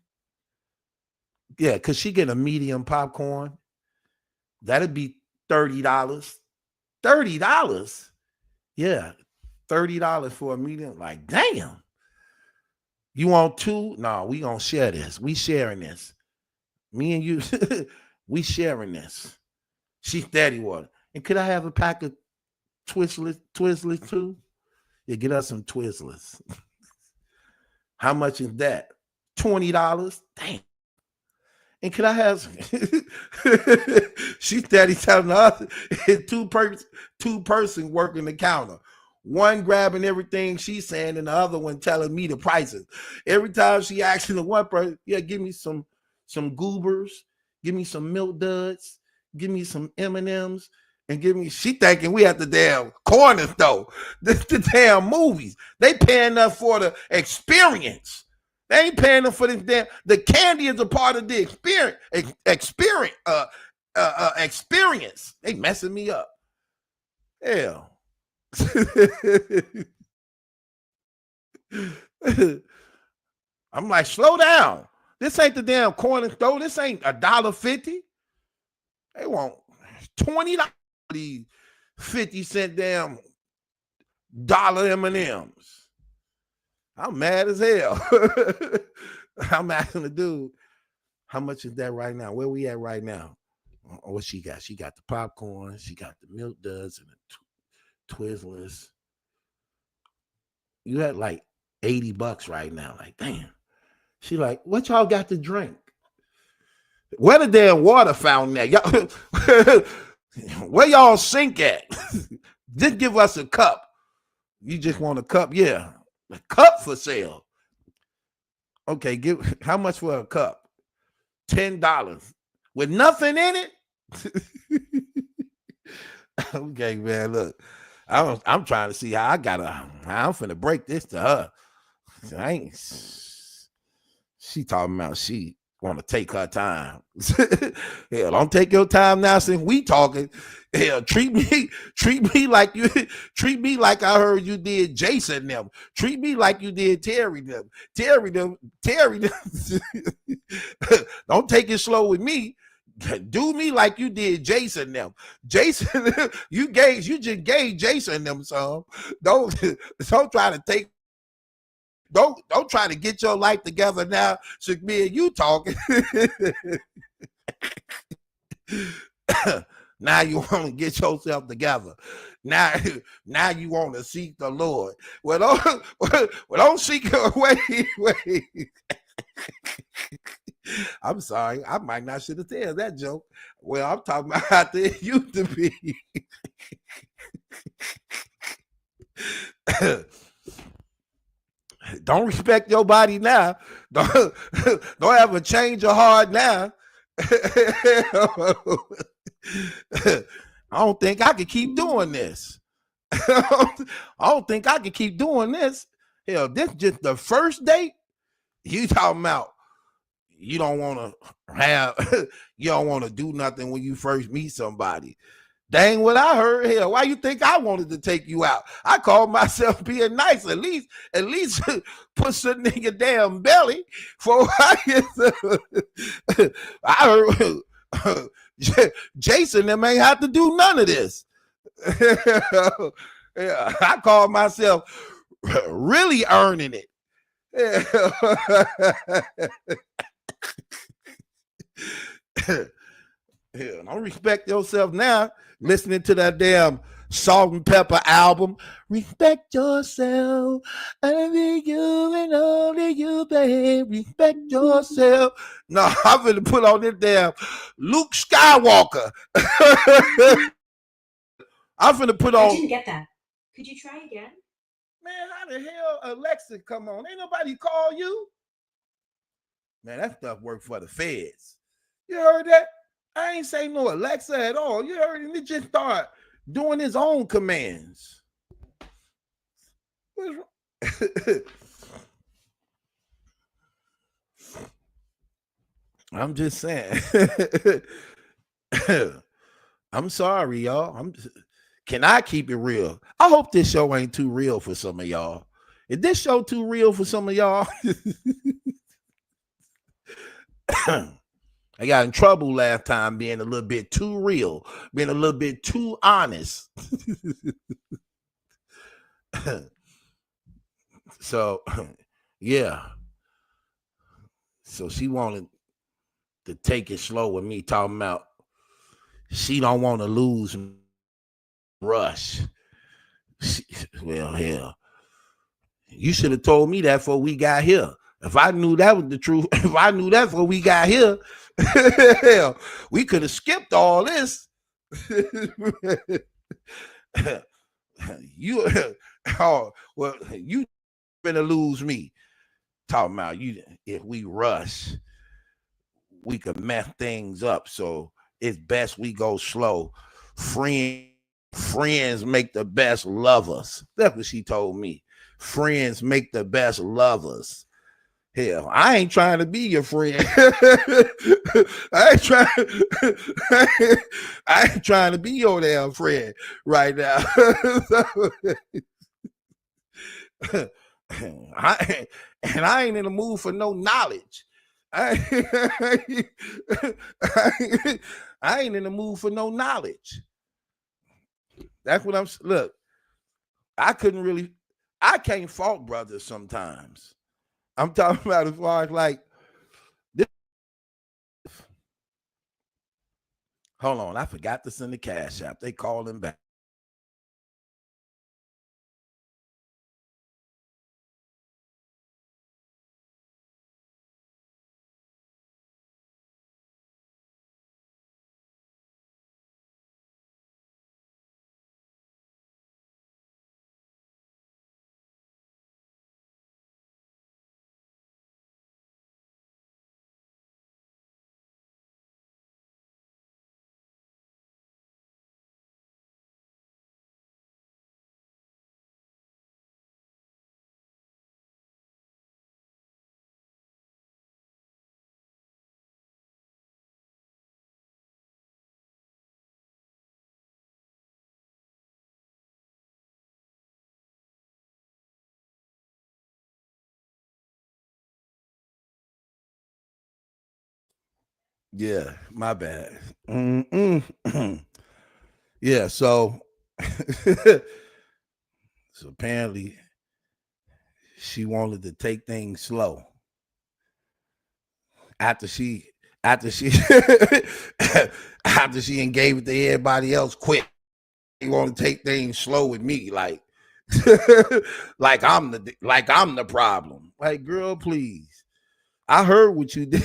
Yeah, because she get a medium popcorn. That'd be $30. $30? Yeah, $30 for a medium. Like, damn. You want two? No, we gonna share this. We sharing this. Me and you, we sharing this. She's steady water. And could I have a pack of Twizzlers too? Yeah, get us some Twizzlers. How much is that? $20? Damn. And could I have she's steady telling us two person working the counter. One grabbing everything she's saying and the other one telling me the prices. Every time she asking the one person, yeah, give me some goobers, give me some milk duds, give me some M&Ms, and give me, she thinking we at the damn corner store. The damn movies. They paying us for the experience. They ain't paying them for this damn, the candy is a part of the experience. They messing me up. Hell. I'm like, slow down. This ain't the damn corner store. This ain't $1.50. They want $20. These 50-cent damn dollar M&Ms. I'm mad as hell. I'm asking the dude, how much is that right now? Where we at right now? What she got? She got the popcorn. She got the milk duds and the Twizzlers. You had like $80 right now. Like, damn. She like, what y'all got to drink? Where the damn water fountain at? Y'all, where y'all sink at? Just give us a cup. You just want a cup? Yeah. A cup for sale. Okay, give how much for a cup? $10. With nothing in it? Okay, man, look. I'm trying to see how I'm finna break this to her. She talking about she want to take her time. Hell, don't take your time now since we talking. Hell, treat me like I heard you did Jason them. Treat me like you did Terry them. Terry them. Don't take it slow with me. Do me like you did Jason them. Jason, you just gave Jason them some. Don't try to take. Don't try to get your life together now. So me and you talking. Now you want to get yourself together. Now you want to seek the Lord. Well, don't seek her. Wait. I'm sorry. I might not should have told that joke. Well, I'm talking about how they used to be. Don't respect your body now. Don't ever change your heart now. I don't think I can keep doing this. I don't think I can keep doing this. Hell, this just the first date. You talking about you don't want to do nothing when you first meet somebody. Dang what I heard. Hell, why you think I wanted to take you out? I called myself being nice. At least put something in your damn belly. For I heard Jason them ain't have to do none of this. Yeah, I called myself really earning it. Yeah, don't respect yourself now. Listening to that damn Salt and Pepper album. Respect yourself. Only you and only you, babe. Respect yourself. No, I'm gonna put on this damn Luke Skywalker. I'm gonna put on. I didn't get that. Could you try again? Man, how the hell Alexa come on? Ain't nobody call you. Man, that stuff worked for the feds. You heard that? I ain't say no Alexa at all. You heard him? It just start doing his own commands. What's wrong? I'm just saying. I'm sorry, y'all. Can I keep it real? I hope this show ain't too real for some of y'all. Is this show too real for some of y'all? I got in trouble last time being a little bit too real, being a little bit too honest. So, yeah. So she wanted to take it slow with me talking about she don't want to lose Rush. Well, hell, you should have told me that before we got here. If I knew that was the truth, if I knew that before we got here, hell, we could have skipped all this. You, oh, well, you gonna lose me. Talking about you, if we rush, we could mess things up. So it's best we go slow. Friends make the best lovers. That's what she told me. Friends make the best lovers. Hell, I ain't trying to be your friend. I ain't trying to be your damn friend right now. I ain't in the mood for no knowledge. I ain't in the mood for no knowledge. That's what I'm. Look, I can't fault brothers sometimes. I'm talking about as far as like this. Hold on, I forgot to send the cash app. They called him back. Yeah, my bad. Yeah, so so apparently she wanted to take things slow after she after she engaged with everybody else quick. You want to take things slow with me, like like I'm the problem. Like, girl, please. I heard what you did.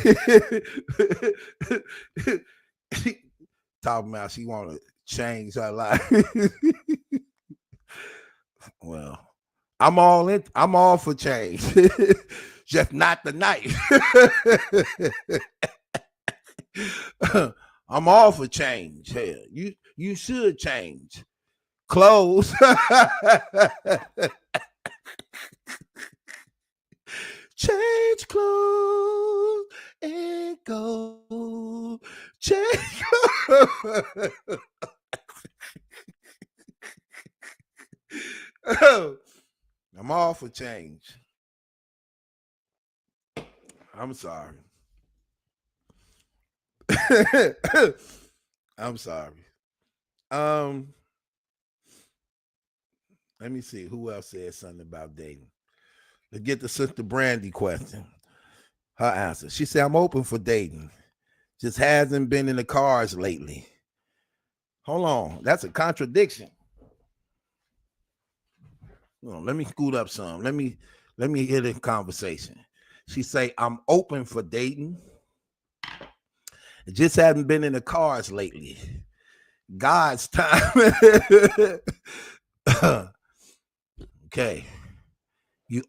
Talking about she want to change her life. Well, I'm all for change. Just not the knife. I'm all for change. Hell, you should change. Clothes. Change clothes and go. Change clothes. I'm all for change. I'm sorry. I'm sorry. Let me see who else said something about dating. To get the Sister Brandy question, her answer. She said, I'm open for dating. Just hasn't been in the cars lately. Hold on. That's a contradiction. Hold on, let me scoot up some. Let me hear the conversation. She say, I'm open for dating. It just hasn't been in the cars lately. God's time. Okay. You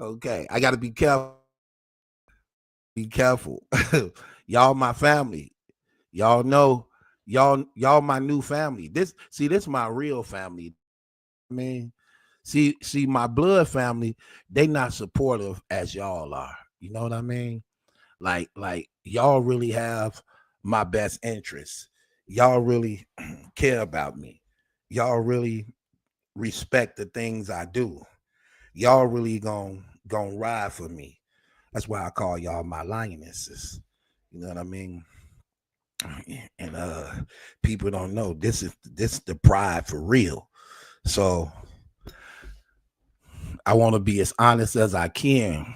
Okay, I got to be careful. Be careful. Y'all my family. Y'all know y'all my new family. This my real family. I mean, see my blood family, they not supportive as y'all are. You know what I mean? Like y'all really have my best interests. Y'all really care about me. Y'all really respect the things I do. Y'all really gon' ride for me. That's why I call y'all my lionesses. You know what I mean? And people don't know this is the pride for real. So I want to be as honest as I can.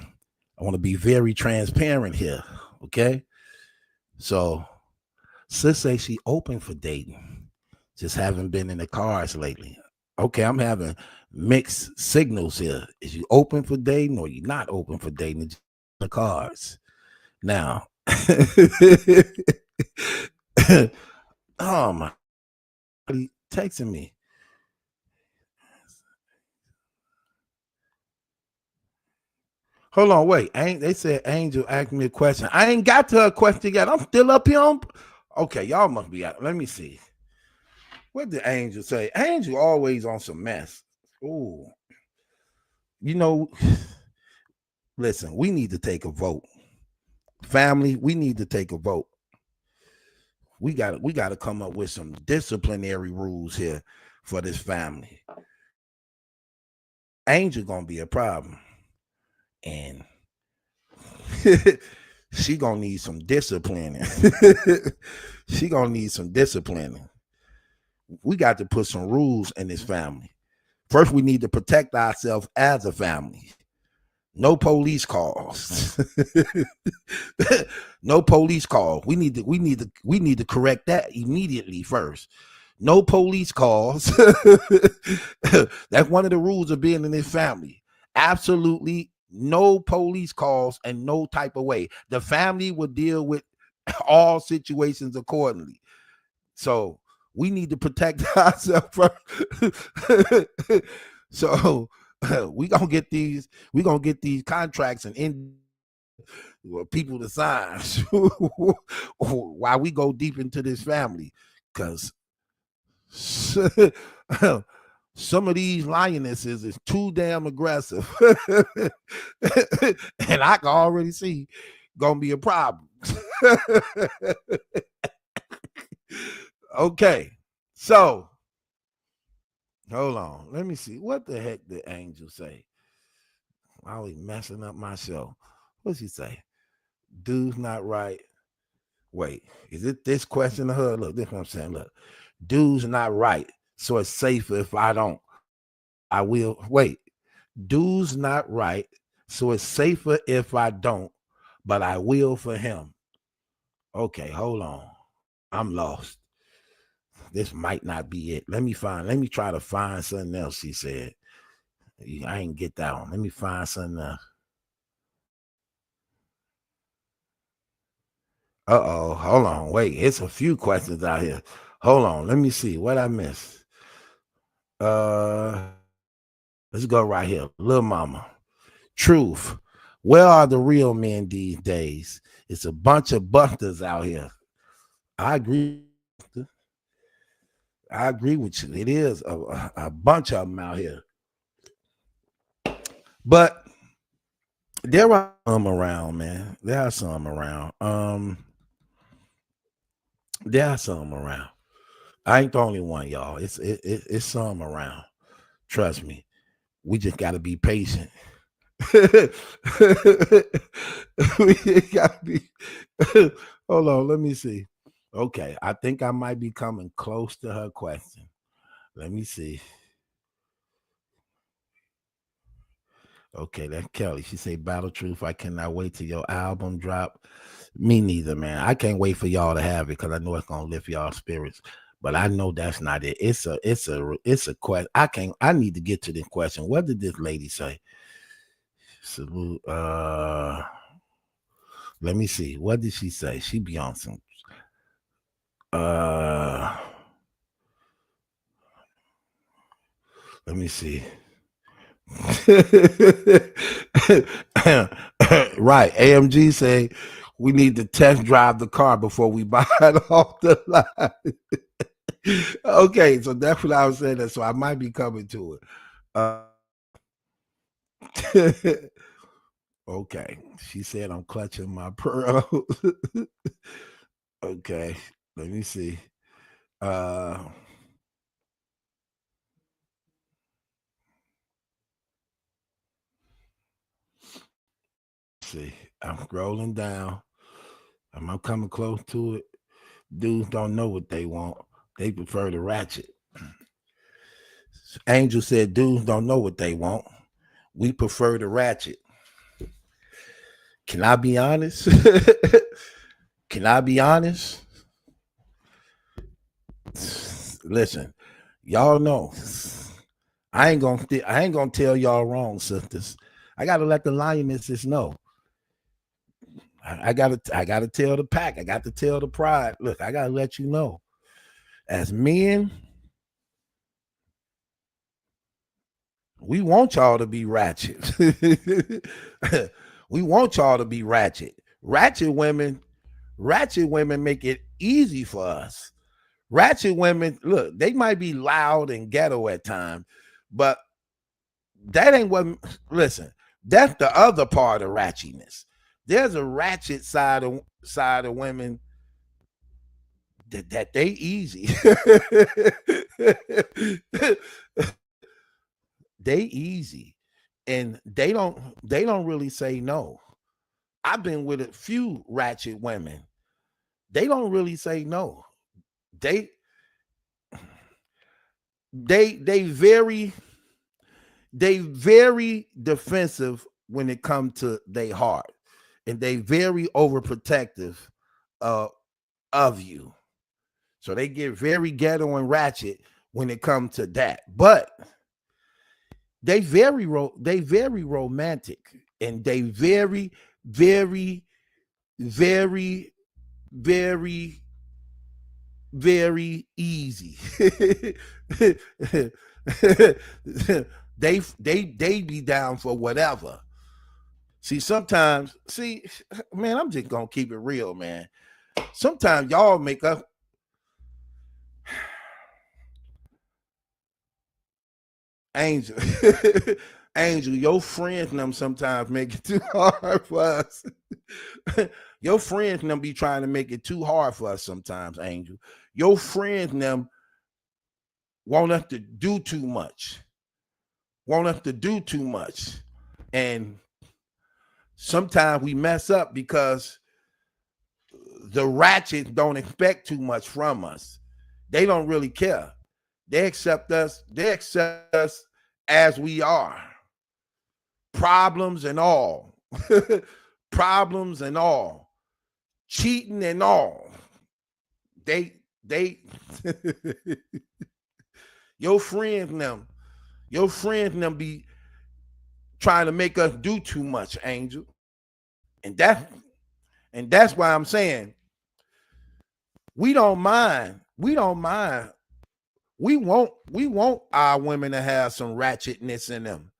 I want to be very transparent here. Okay. So sis say she open for dating. Just haven't been in the cards lately. Okay, I'm having mixed signals here. Is you open for dating or you not open for dating? It's the cards. Now oh my, he texting me. Hold on, wait. They said Angel asked me a question. I ain't got to her question yet. I'm still up here on. Okay, y'all must be out. Let me see. What did Angel say? Angel always on some mess. Ooh. You know, listen, we need to take a vote. Family, we need to take a vote. We got to come up with some disciplinary rules here for this family. Angel gonna be a problem. And she gonna need some disciplining. She gonna need some disciplining. We got to put some rules in this family. First, we need to protect ourselves as a family. No police calls. No police calls. We need to correct that immediately first. No police calls. That's one of the rules of being in this family. Absolutely no police calls and no type of way. The family will deal with all situations accordingly. So we need to protect ourselves first. So we gonna get these contracts and people to sign while we go deep into this family, because some of these lionesses is too damn aggressive. And I can already see gonna be a problem. Okay, so hold on. Let me see. What the heck did Angel say? I always messing up my show. What's he say? Dude's not right. Wait, is it this question to her? Look, this is what I'm saying. Look, dude's not right. So it's safer if I don't. I will. Wait, dude's not right. So it's safer if I don't, but I will for him. Okay, hold on. I'm lost. This might not be it. Let me try to find something else, she said. I ain't get that one. Let me find something else. Uh-oh. Hold on. Wait. It's a few questions out here. Hold on. Let me see what I missed. Let's go right here. Little mama. Truth. Where are the real men these days? It's a bunch of busters out here. I agree. I agree with you. It is a bunch of them out here. But there are some around, man. There are some around. There are some around. I ain't the only one, y'all. It's some around. Trust me. We just gotta be patient. We gotta be. Hold on, let me see. Okay, I think I might be coming close to her question. Let me see. Okay, that's Kelly. She say, Battle Truth, I cannot wait till your album drop. Me neither, man. I can't wait for y'all to have it because I know it's gonna lift y'all spirits. But I know that's not it. It's a question. I need to get to this question. What did this lady say? Salute. Let me see. What did she say? She be on some let me see. Right. AMG say we need to test drive the car before we buy it off the line. Okay, so that's what I was saying. That so I might be coming to it. Okay, she said I'm clutching my pearls. Okay, let me see. See, I'm scrolling down. I'm coming close to it. Dudes don't know what they want. They prefer the ratchet. Angel said dudes don't know what they want. We prefer the ratchet. Can I be honest? Can I be honest? Listen, y'all know I ain't gonna tell y'all wrong, sisters. I gotta let the Lionesses know. I gotta tell the pack. I got to tell the pride. Look, I gotta let you know. As men, we want y'all to be ratchet. We want y'all to be ratchet. Ratchet women make it easy for us. Ratchet women, look, they might be loud and ghetto at times, but that ain't what. Listen, that's the other part of ratchetness. There's a ratchet side of women that they easy. They easy, and they don't really say no. I've been with a few ratchet women. They don't really say no. They very defensive when it comes to their heart, and they very overprotective of you. So they get very ghetto and ratchet when it comes to that. But they very romantic, and they very easy. They be down for whatever. Sometimes, man, I'm just gonna keep it real, man. Sometimes y'all make up. Angel, Angel, your friends and them sometimes make it too hard for us. Your friends and them be trying to make it too hard for us sometimes, Angel. Your friends and them want us to do too much. And sometimes we mess up because the ratchets don't expect too much from us. They don't really care. They accept us as we are. Problems and all. Problems and all. Cheating and all. They your friends and them be trying to make us do too much, Angel. And that's why I'm saying we don't mind. We want our women to have some ratchetness in them.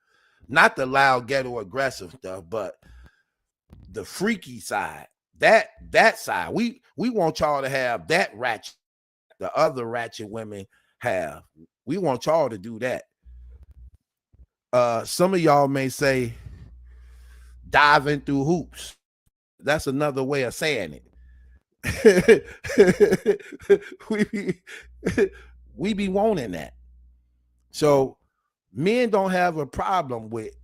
Not the loud, ghetto, aggressive stuff, but the freaky side. That side. We want y'all to have that ratchet the other ratchet women have. We want y'all to do that. Some of y'all may say diving through hoops. That's another way of saying it. we be wanting that. So men don't have a problem with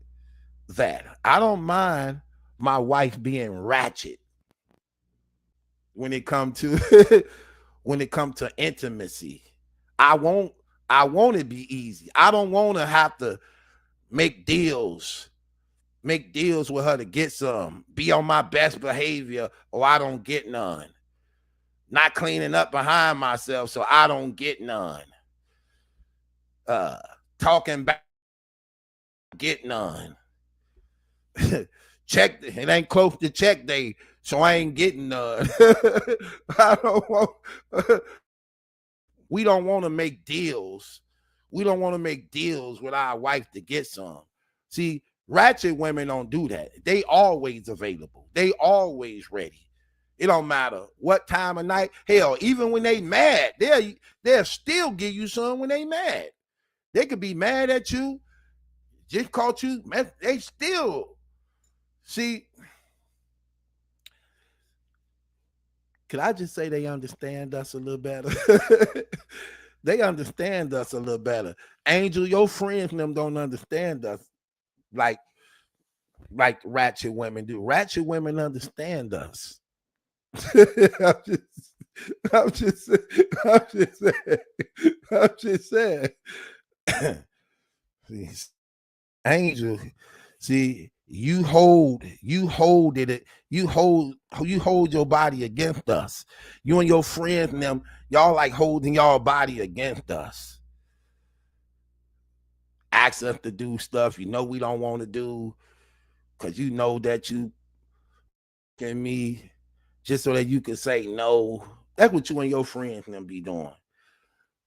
that. I don't mind my wife being ratchet when it comes to intimacy. I want it to be easy. I don't want to have to make deals with her to get some, be on my best behavior or I don't get none. Not cleaning up behind myself so I don't get none. Talking back, get none. Check, it ain't close to check day, so I ain't getting none. We don't want to make deals. We don't want to make deals with our wife to get some. See, ratchet women don't do that. They always available. They always ready. It don't matter what time of night. Hell, even when they mad, they'll still give you some when they mad. They could be mad at you, just caught you. Man, they still see. Could I just say they understand us a little better? They understand us a little better. Angel, your friends and them don't understand us like ratchet women do. Ratchet women understand us. I'm just saying. Angel, see, you hold your body against us. You and your friends and them, y'all like holding y'all body against us. Ask us to do stuff you know we don't want to do, because you know that you and me just so that you can say no. That's what you and your friends and them be doing.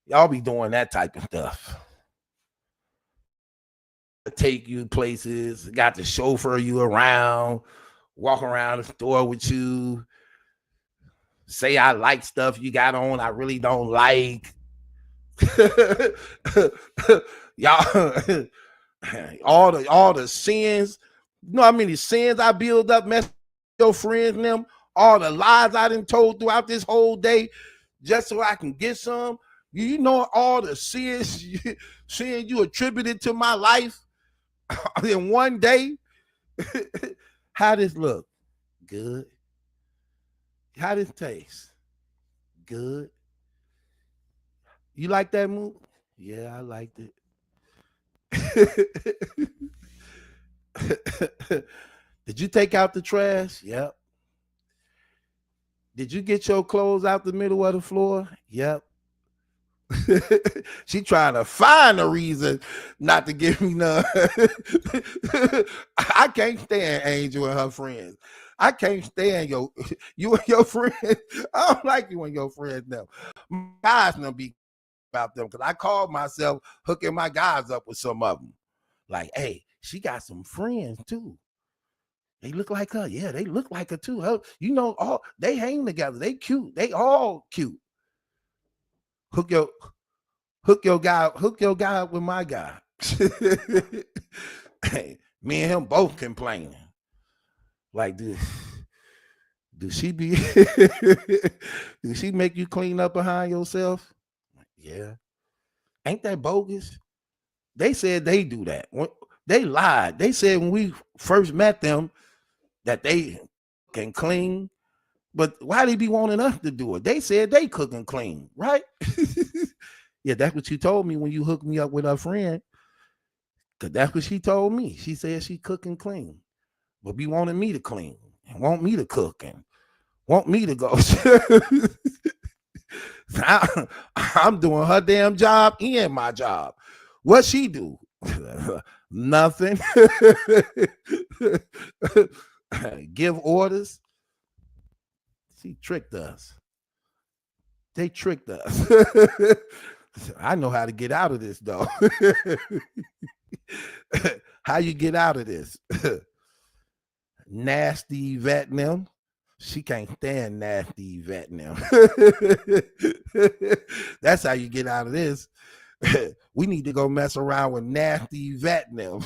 Y'all be doing that type of stuff. Take you places, got to chauffeur you around, walk around the store with you, say I like stuff you got on I really don't like. Y'all, all the sins, you know how many sins I build up, mess with your friends and them, all the lies I done told throughout this whole day just so I can get some. You know all the sins you attributed to my life in one day. How this look? Good. How this taste? Good. You like that movie? Yeah, I liked it. Did you take out the trash? Yep. Did you get your clothes out the middle of the floor? Yep. She trying to find a reason not to give me none. I can't stand Angel and her friends. I can't stand you and your friends. I don't like you and your friends now. My guys don't be about them because I called myself hooking my guys up with some of them. Like, hey, she got some friends too. They look like her. Yeah, they look like her too. You know, all they hang together. They cute. They all cute. Hook your guy up with my guy. Hey, me and him both complaining. Like, do she make you clean up behind yourself? Yeah. Ain't that bogus? They said they do that. They lied. They said when we first met them that they can clean. But why they be wanting us to do it? They said they cook and clean, right? Yeah, that's what you told me when you hooked me up with her friend. Because that's what she told me. She said she cook and clean. But be wanting me to clean and want me to cook and want me to go. I'm doing her damn job and my job. What she do? Nothing. Give orders. She tricked us. They tricked us. I know how to get out of this, though. How you get out of this? Nasty vet them. She can't stand nasty vet them. That's how you get out of this. We need to go mess around with nasty vet them.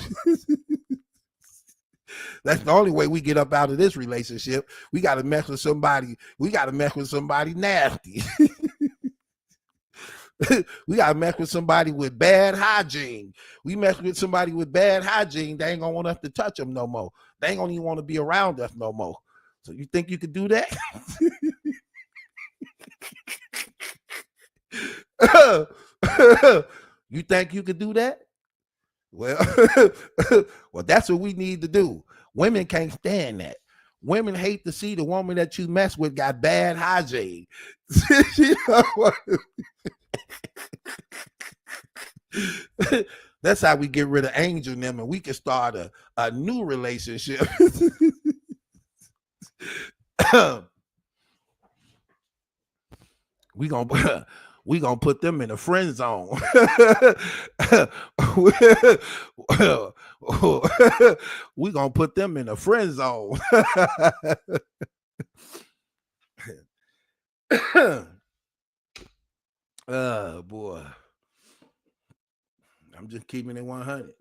That's the only way we get up out of this relationship. We got to mess with somebody. We got to mess with somebody nasty. We got to mess with somebody with bad hygiene. We mess with somebody with bad hygiene. They ain't going to want us to touch them no more. They ain't going to even want to be around us no more. So you think you could do that? You think you could do that? Well, well, that's what we need to do. Women can't stand that. Women hate to see the woman that you mess with got bad hygiene. That's how we get rid of Angel and them, and we can start a new relationship. we we gonna put them in the friend zone. We gonna put them in the friend zone. Boy, I'm just keeping it 100.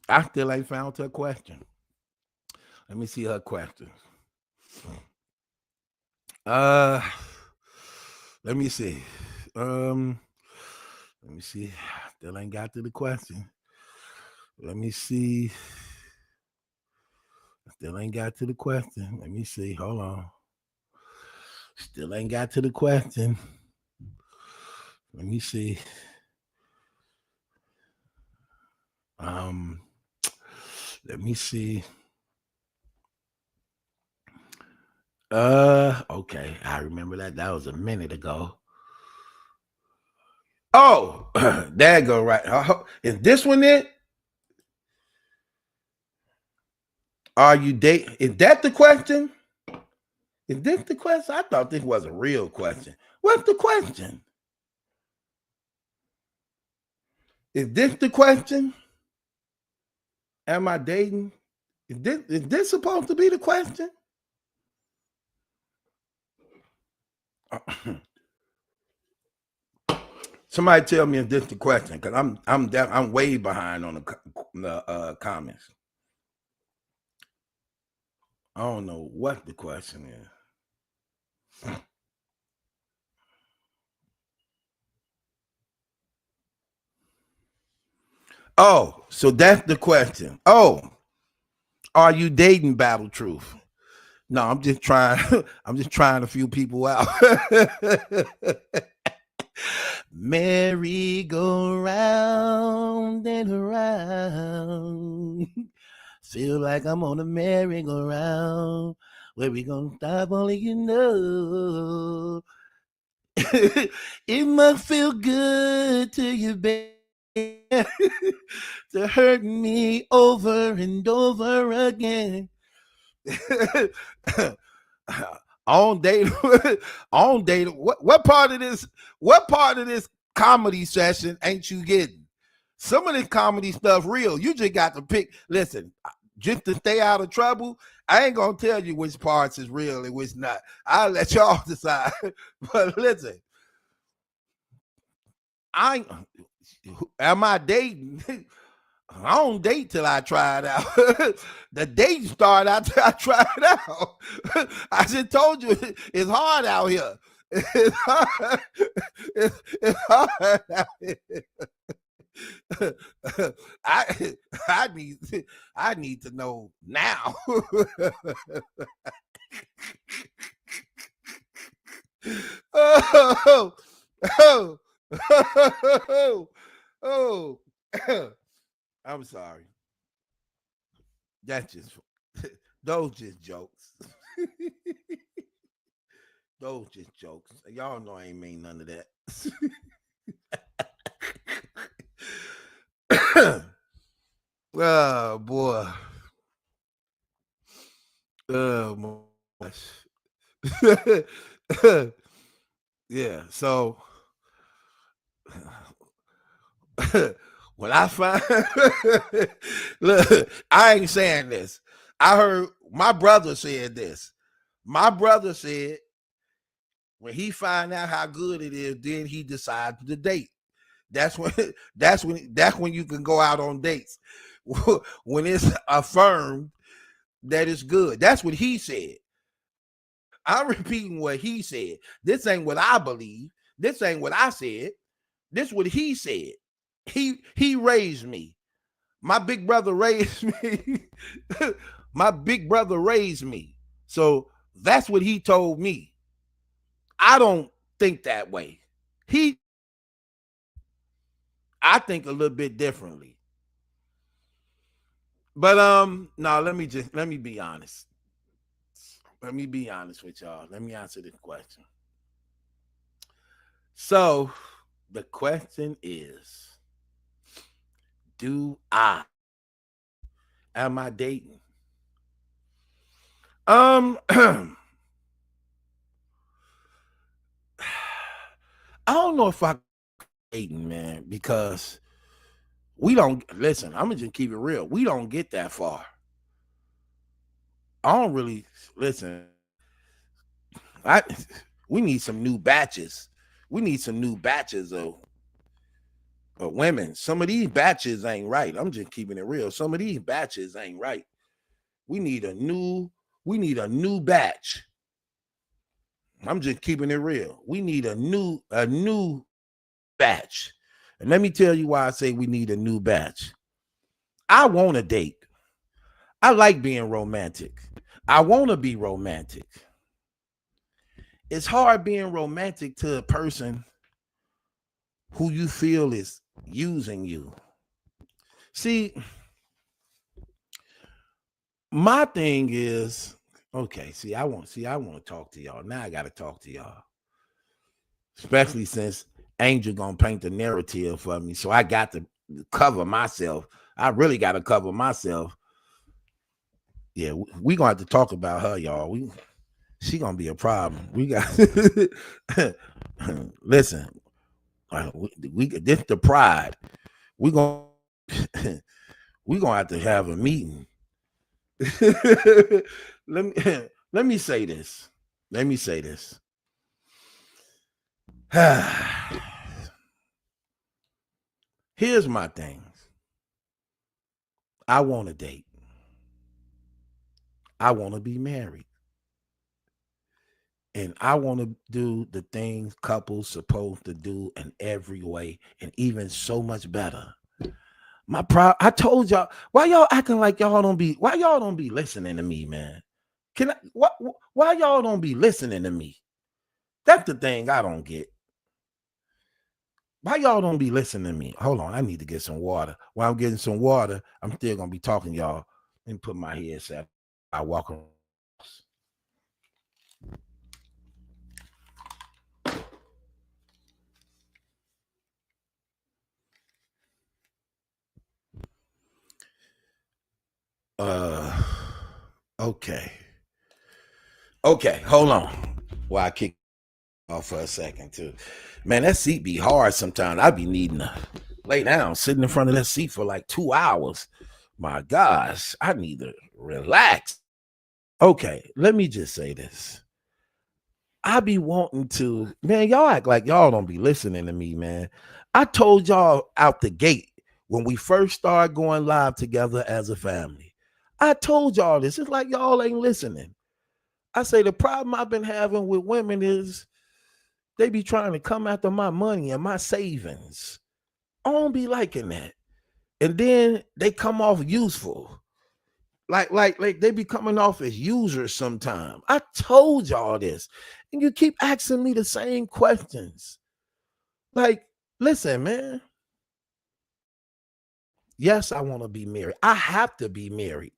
I still ain't found her question. Let me see her question. Let me see. Let me see. Still ain't got to the question. Let me see. Still ain't got to the question. Let me see. Hold on. Still ain't got to the question. Let me see. Let me see. Okay. I remember that. That was a minute ago. Oh, there go right. Is this one it? Are you dating? Is that the question? Is this the question? I thought this was a real question. What's the question? Is this the question? Am I dating? Is this supposed to be the question? Somebody tell me if this the question, because I'm way behind on the comments. I don't know what the question is. Oh, so that's the question. Oh, are you dating Battle Truth? No, I'm just trying. I'm just trying a few people out. Merry go round and around. Feel like I'm on a merry-go-round. Where we gonna stop? Only you know. It must feel good to you, baby, to hurt me over and over again. On date. What part of this comedy session ain't you getting? Some of this comedy stuff real. You just got to pick. Listen, just to stay out of trouble, I ain't gonna tell you which parts is real and which not. I'll let y'all decide. But listen, am I dating? I don't date till I try it out. The date start after I try it out. I just told you it's hard out here. It's hard, it's hard out here. I need to know now. Oh, oh, oh, oh. I'm sorry. That's just those just jokes. Those just jokes. Y'all know I ain't mean none of that. Oh boy. Oh my gosh. Yeah, so when I find look, I ain't saying this. I heard my brother said this. My brother said when he find out how good it is, then he decides to date. That's when you can go out on dates. When it's affirmed that it's good. That's what he said. I'm repeating what he said. This ain't what I believe. This ain't what I said. This is what he said. He raised me. My big brother raised me. My big brother raised me. So that's what he told me. I don't think that way. I think a little bit differently. But no, let me be honest. Let me be honest with y'all. Let me answer this question. So the question is, am I dating? I don't know if I dating, man, because we don't listen. I'm gonna just keep it real. We don't get that far. I don't really listen. We need some new batches. We need some new batches of women. Some of these batches ain't right. I'm just keeping it real. Some of these batches ain't right. We need a new batch. I'm just keeping it real. We need a new batch. And let me tell you why I say we need a new batch. I want to date. I like being romantic. I want to be romantic. It's hard being romantic to a person who you feel is using you. See, my thing is, okay, I want to talk to y'all. Now I got to talk to y'all. Especially since Angel gonna paint the narrative for me. So I got to cover myself. I really got to cover myself. Yeah, we gonna have to talk about her, y'all. She gonna be a problem. We got listen. We this the pride. We gonna have to have a meeting. let me say this. Here's my thing. I want to date. I want to be married. And I want to do the things couples supposed to do in every way, and even so much better. I told y'all, why y'all acting like y'all don't be listening to me, man? Why y'all don't be listening to me? That's the thing I don't get. Why y'all don't be listening to me? Hold on, I need to get some water. While I'm getting some water, I'm still gonna be talking, y'all. Let me put my headset. I walk around. Okay, hold on. While I kick off for a second too. Man, that seat be hard sometimes. I be needing to lay down, sitting in front of that seat for like 2 hours. My gosh, I need to relax. Okay, let me just say this. I be wanting to, man, y'all act like y'all don't be listening to me, man. I told y'all out the gate when we first started going live together as a family. I told y'all this. It's like y'all ain't listening. I say the problem I've been having with women is they be trying to come after my money and my savings. I don't be liking that. And then they come off useful. Like they be coming off as users sometimes. I told y'all this. And you keep asking me the same questions. Like, listen, man. Yes, I want to be married. I have to be married.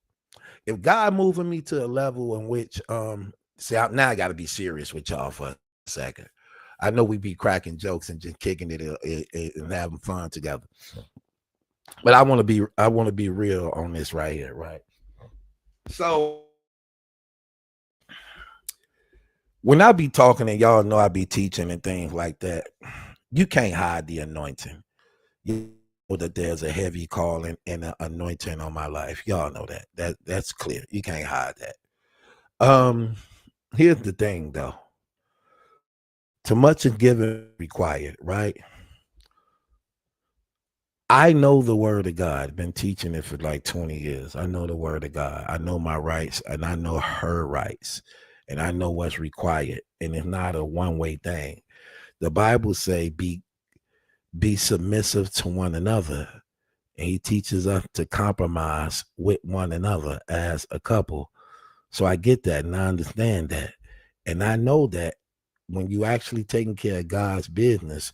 If God moving me to a level in which, now I got to be serious with y'all for a second. I know we be cracking jokes and just kicking it and having fun together. But I want to be real on this right here, right? So when I be talking and y'all know I be teaching and things like that, you can't hide the anointing. You know that there's a heavy calling and an anointing on my life. Y'all know that. That's clear. You can't hide that. Here's the thing though. Too much is given required, right? I know the word of God. I've been teaching it for like 20 years. I know the word of God. I know my rights and I know her rights and I know what's required. And it's not a one-way thing. The Bible say be submissive to one another. And he teaches us to compromise with one another as a couple. So I get that and I understand that. And I know that when you actually taking care of God's business,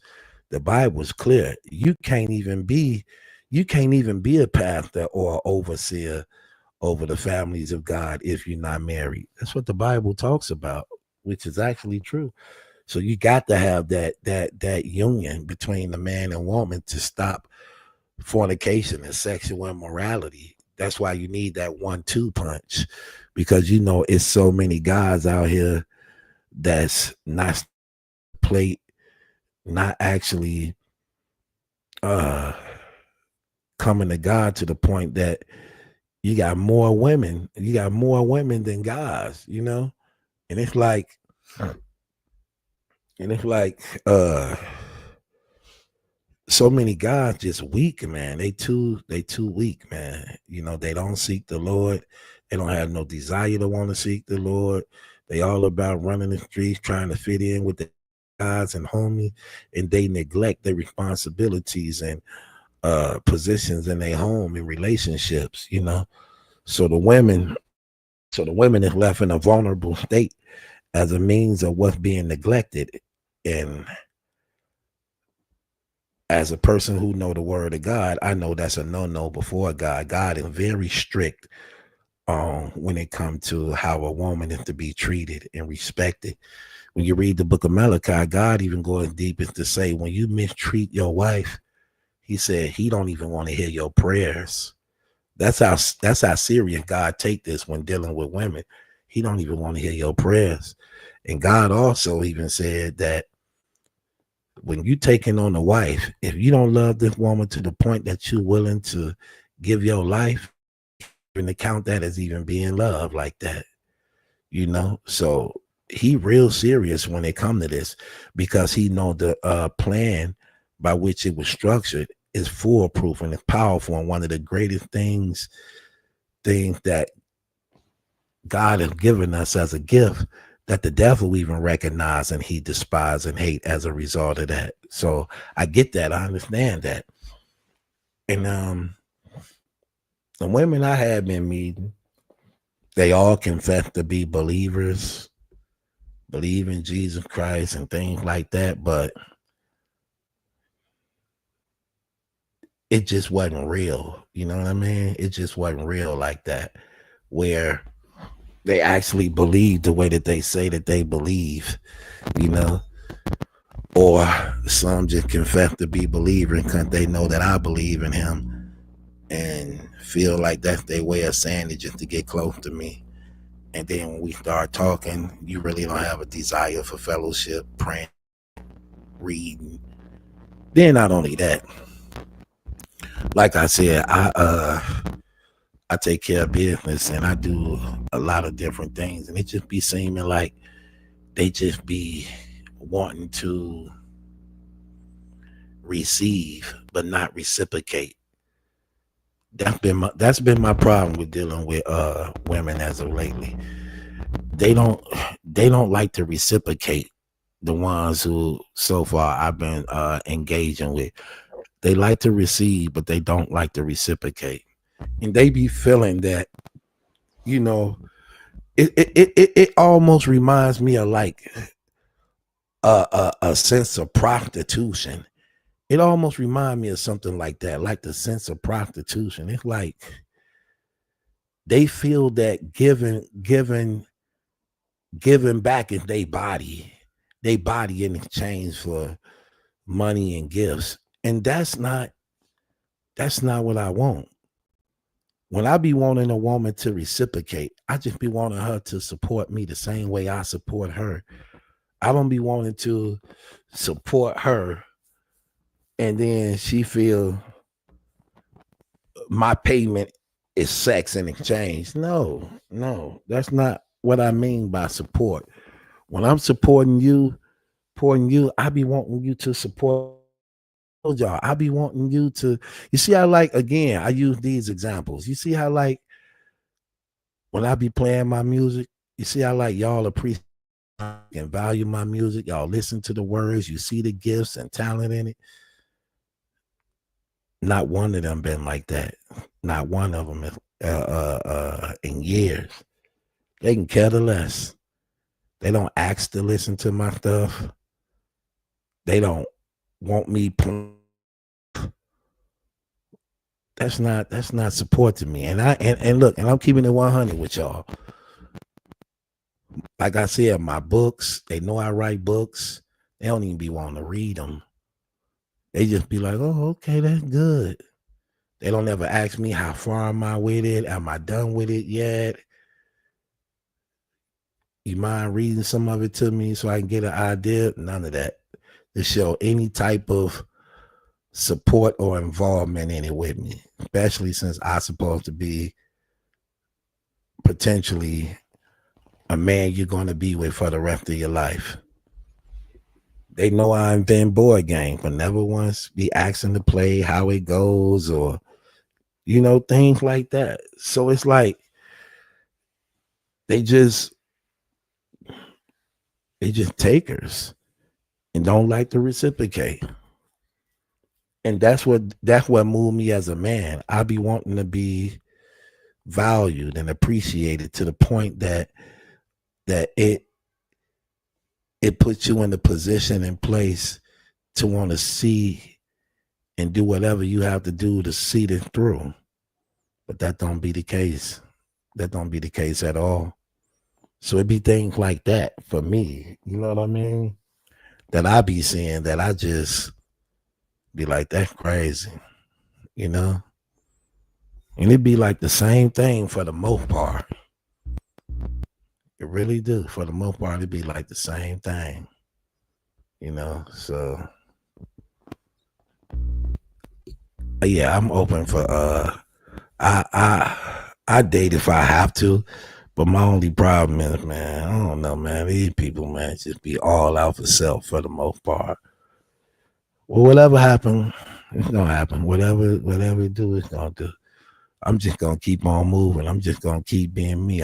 the Bible is clear. You can't even be a pastor or overseer over the families of God if you're not married. That's what the Bible talks about, which is actually true. So you got to have that union between the man and woman to stop fornication and sexual immorality. That's why you need that 1-2 punch, because you know it's so many guys out here that's not plate not actually coming to God to the point that you got more women than guys, you know? And it's like so many guys just weak, man. They too weak, man. You know, they don't seek the Lord. They don't have no desire to want to seek the Lord. They all about running the streets, trying to fit in with the guys and homies, and they neglect their responsibilities and positions in their home and relationships, you know. So the women is left in a vulnerable state as a means of what's being neglected. And as a person who know the word of God, I know that's a no before God. God is very strict when it comes to how a woman is to be treated and respected. When you read the book of Malachi, God even going deep is to say, when you mistreat your wife, he said he don't even want to hear your prayers. That's how serious God take this when dealing with women. He don't even want to hear your prayers. And God also even said that when you taking on a wife, if you don't love this woman to the point that you're willing to give your life, even to count that as even being loved like that, you know. So he real serious when it come to this, because he know the plan by which it was structured is foolproof and it's powerful, and one of the greatest things that God has given us as a gift that the devil even recognize and he despise and hate as a result of that. So I get that. I understand that. And the women I have been meeting, they all confess to be believers, believe in Jesus Christ and things like that, but it just wasn't real. You know what I mean? It just wasn't real like that, where they actually believe the way that they say that they believe, you know, or some just confess to be believers because they know that I believe in him and feel like that's their way of saying it just to get close to me. And then when we start talking, you really don't have a desire for fellowship, praying, reading. Then not only that, like I said, I take care of business and I do a lot of different things, and it just be seeming like they just be wanting to receive but not reciprocate. That's been my problem with dealing with women as of lately. They don't like to reciprocate. The ones who so far I've been engaging with, they like to receive, but they don't like to reciprocate. And they be feeling that, you know, it almost reminds me of like a sense of prostitution. It almost reminds me of something like that, like the sense of prostitution. It's like they feel that giving back is their body in exchange for money and gifts. And that's not what I want. When I be wanting a woman to reciprocate, I just be wanting her to support me the same way I support her. I don't be wanting to support her and then she feel my payment is sex in exchange. No, that's not what I mean by support. When I'm supporting you, I be wanting you to support y'all. I be wanting you to, you see, I use these examples. You see how like when I be playing my music, you see how like y'all appreciate and value my music. Y'all listen to the words, you see the gifts and talent in it. Not one of them been like that. Not one of them in years. They can care less. They don't ask to listen to my stuff. They don't want me. That's not support to me. And look, and I'm keeping it 100 with y'all. Like I said, my books, they know I write books. They don't even be wanting to read them. They just be like, oh, okay, that's good. They don't ever ask me how far am I with it? Am I done with it yet? You mind reading some of it to me so I can get an idea? None of that. to show any type of support or involvement in it with me, especially since I'm supposed to be potentially a man you're going to be with for the rest of your life. They know I invent board game, but never once be asking to play how it goes or, things like that. So it's like they just takers and don't like to reciprocate. And that's what moved me as a man. I be wanting to be valued and appreciated to the point that it puts you in the position and place to want to see and do whatever you have to do to see it through. But that don't be the case. That don't be the case at all. So it be things like that for me. You know what I mean? That I be seeing that I just be like, that's crazy. And it be like the same thing for the most part. It really do. For the most part, it be like the same thing. So yeah, I'm open for I date if I have to, but my only problem is, man, I don't know, man. These people, man, just be all out for self for the most part. Well, whatever happen, it's gonna happen. Whatever it do, it's gonna do. I'm just gonna keep on moving. I'm just gonna keep being me.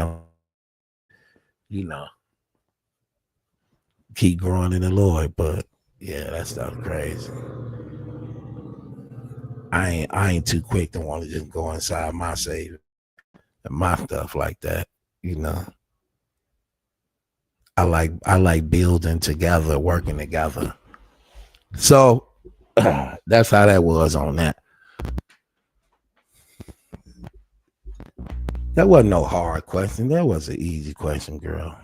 Keep growing in the Lord. But yeah, that stuff crazy. I ain't too quick to want to just go inside my savior and my stuff like that. I like building together, working together. So that's how that was on that. That wasn't no hard question. That was an easy question, girl.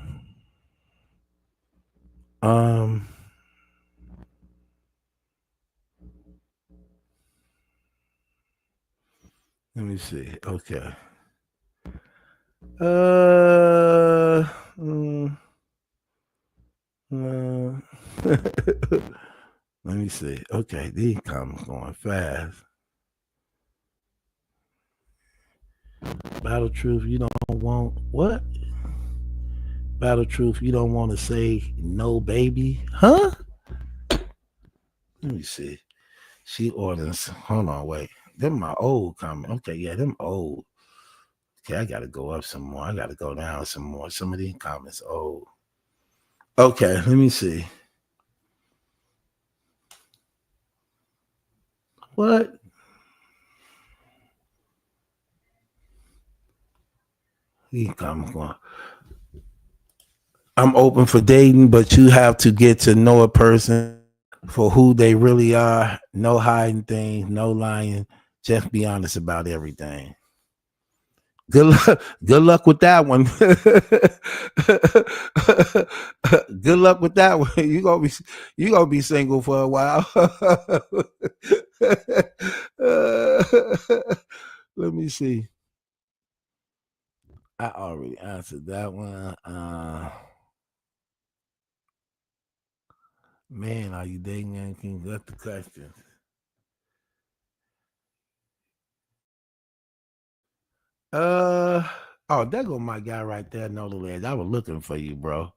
Let me see. Okay. Let me see. Okay, these comments going fast. Battle Truth, you don't want what? Battle Truth, you don't want to say no, baby, huh? Let me see. She orders. Hold on, wait. Them my old comment. Okay, yeah, them old. Okay, I gotta go up some more. I gotta go down some more. Some of these comments old. Okay, let me see. What? These comments going. I'm open for dating, but you have to get to know a person for who they really are. No hiding things, no lying. Just be honest about everything. Good luck with that one. Good luck with that one. You gonna be single for a while. Let me see. I already answered that one. Man, are you dating anything? That's the question. There go my guy right there, no ledge. I was looking for you, bro.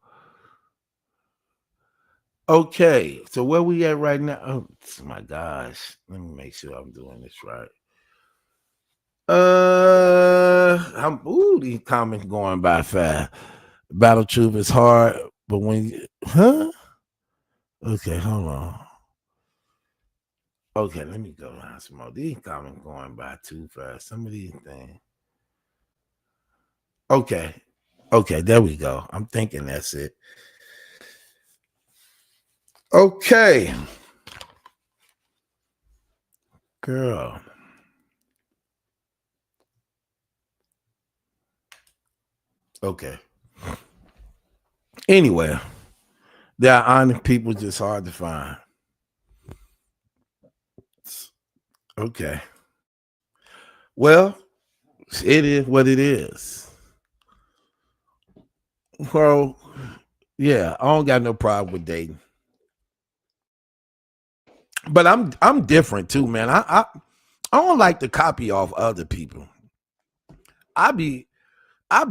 Okay, so where we at right now? Oh my gosh. Let me make sure I'm doing this right. These comments going by fast. Battle Truth is hard, but when okay, hold on. Okay, let me go down some more. These comments going by too fast. Some of these things. Okay, there we go. I'm thinking that's it. Okay. Girl. Okay. Anyway, there are honest people just hard to find. Okay. Well, it is what it is. Well, yeah, I don't got no problem with dating. But I'm different too, man. I don't like to copy off other people. I be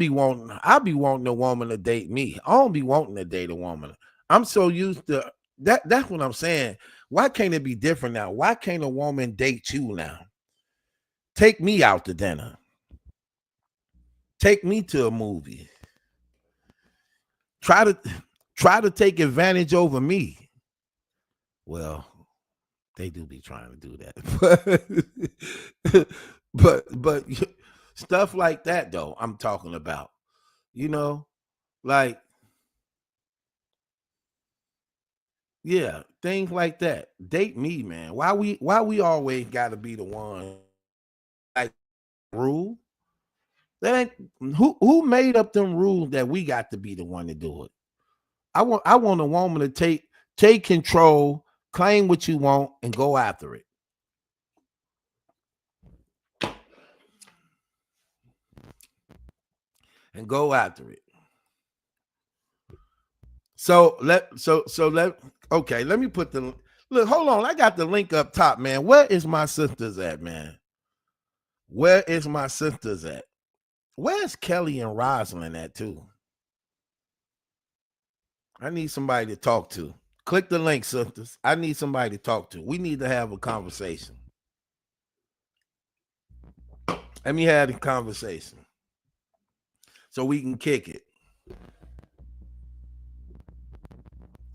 wanting a woman to date me. I don't be wanting to date a woman. I'm so used to that. That's what I'm saying. Why can't it be different now? Why can't a woman date you now? Take me out to dinner. Take me to a movie. Try to take advantage over me. Well, they do be trying to do that. but stuff like that though, I'm talking about. You know, like yeah, things like that. Date me, man. Why we always gotta be the one like rule? That ain't who made up them rules that we got to be the one to do it. I want a woman to take control, claim what you want, and go after it. And go after it. So let okay, let me put the look, hold on. I got the link up top, man. Where is my sisters at, man? Where is my sisters at? Where's Kelly and Rosalind at too? I need somebody to talk to. Click the link, sisters. I need somebody to talk to. We need to have a conversation. Let me have a conversation so we can kick it.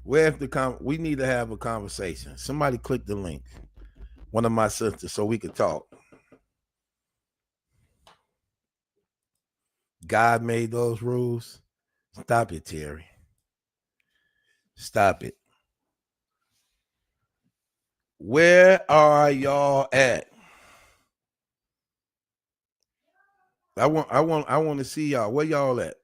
Where's the we need to have a conversation. Somebody click the link. One of my sisters so we can talk. God made those rules. Stop it, Terry. Stop it. Where are y'all at? I want to see y'all. Where y'all at?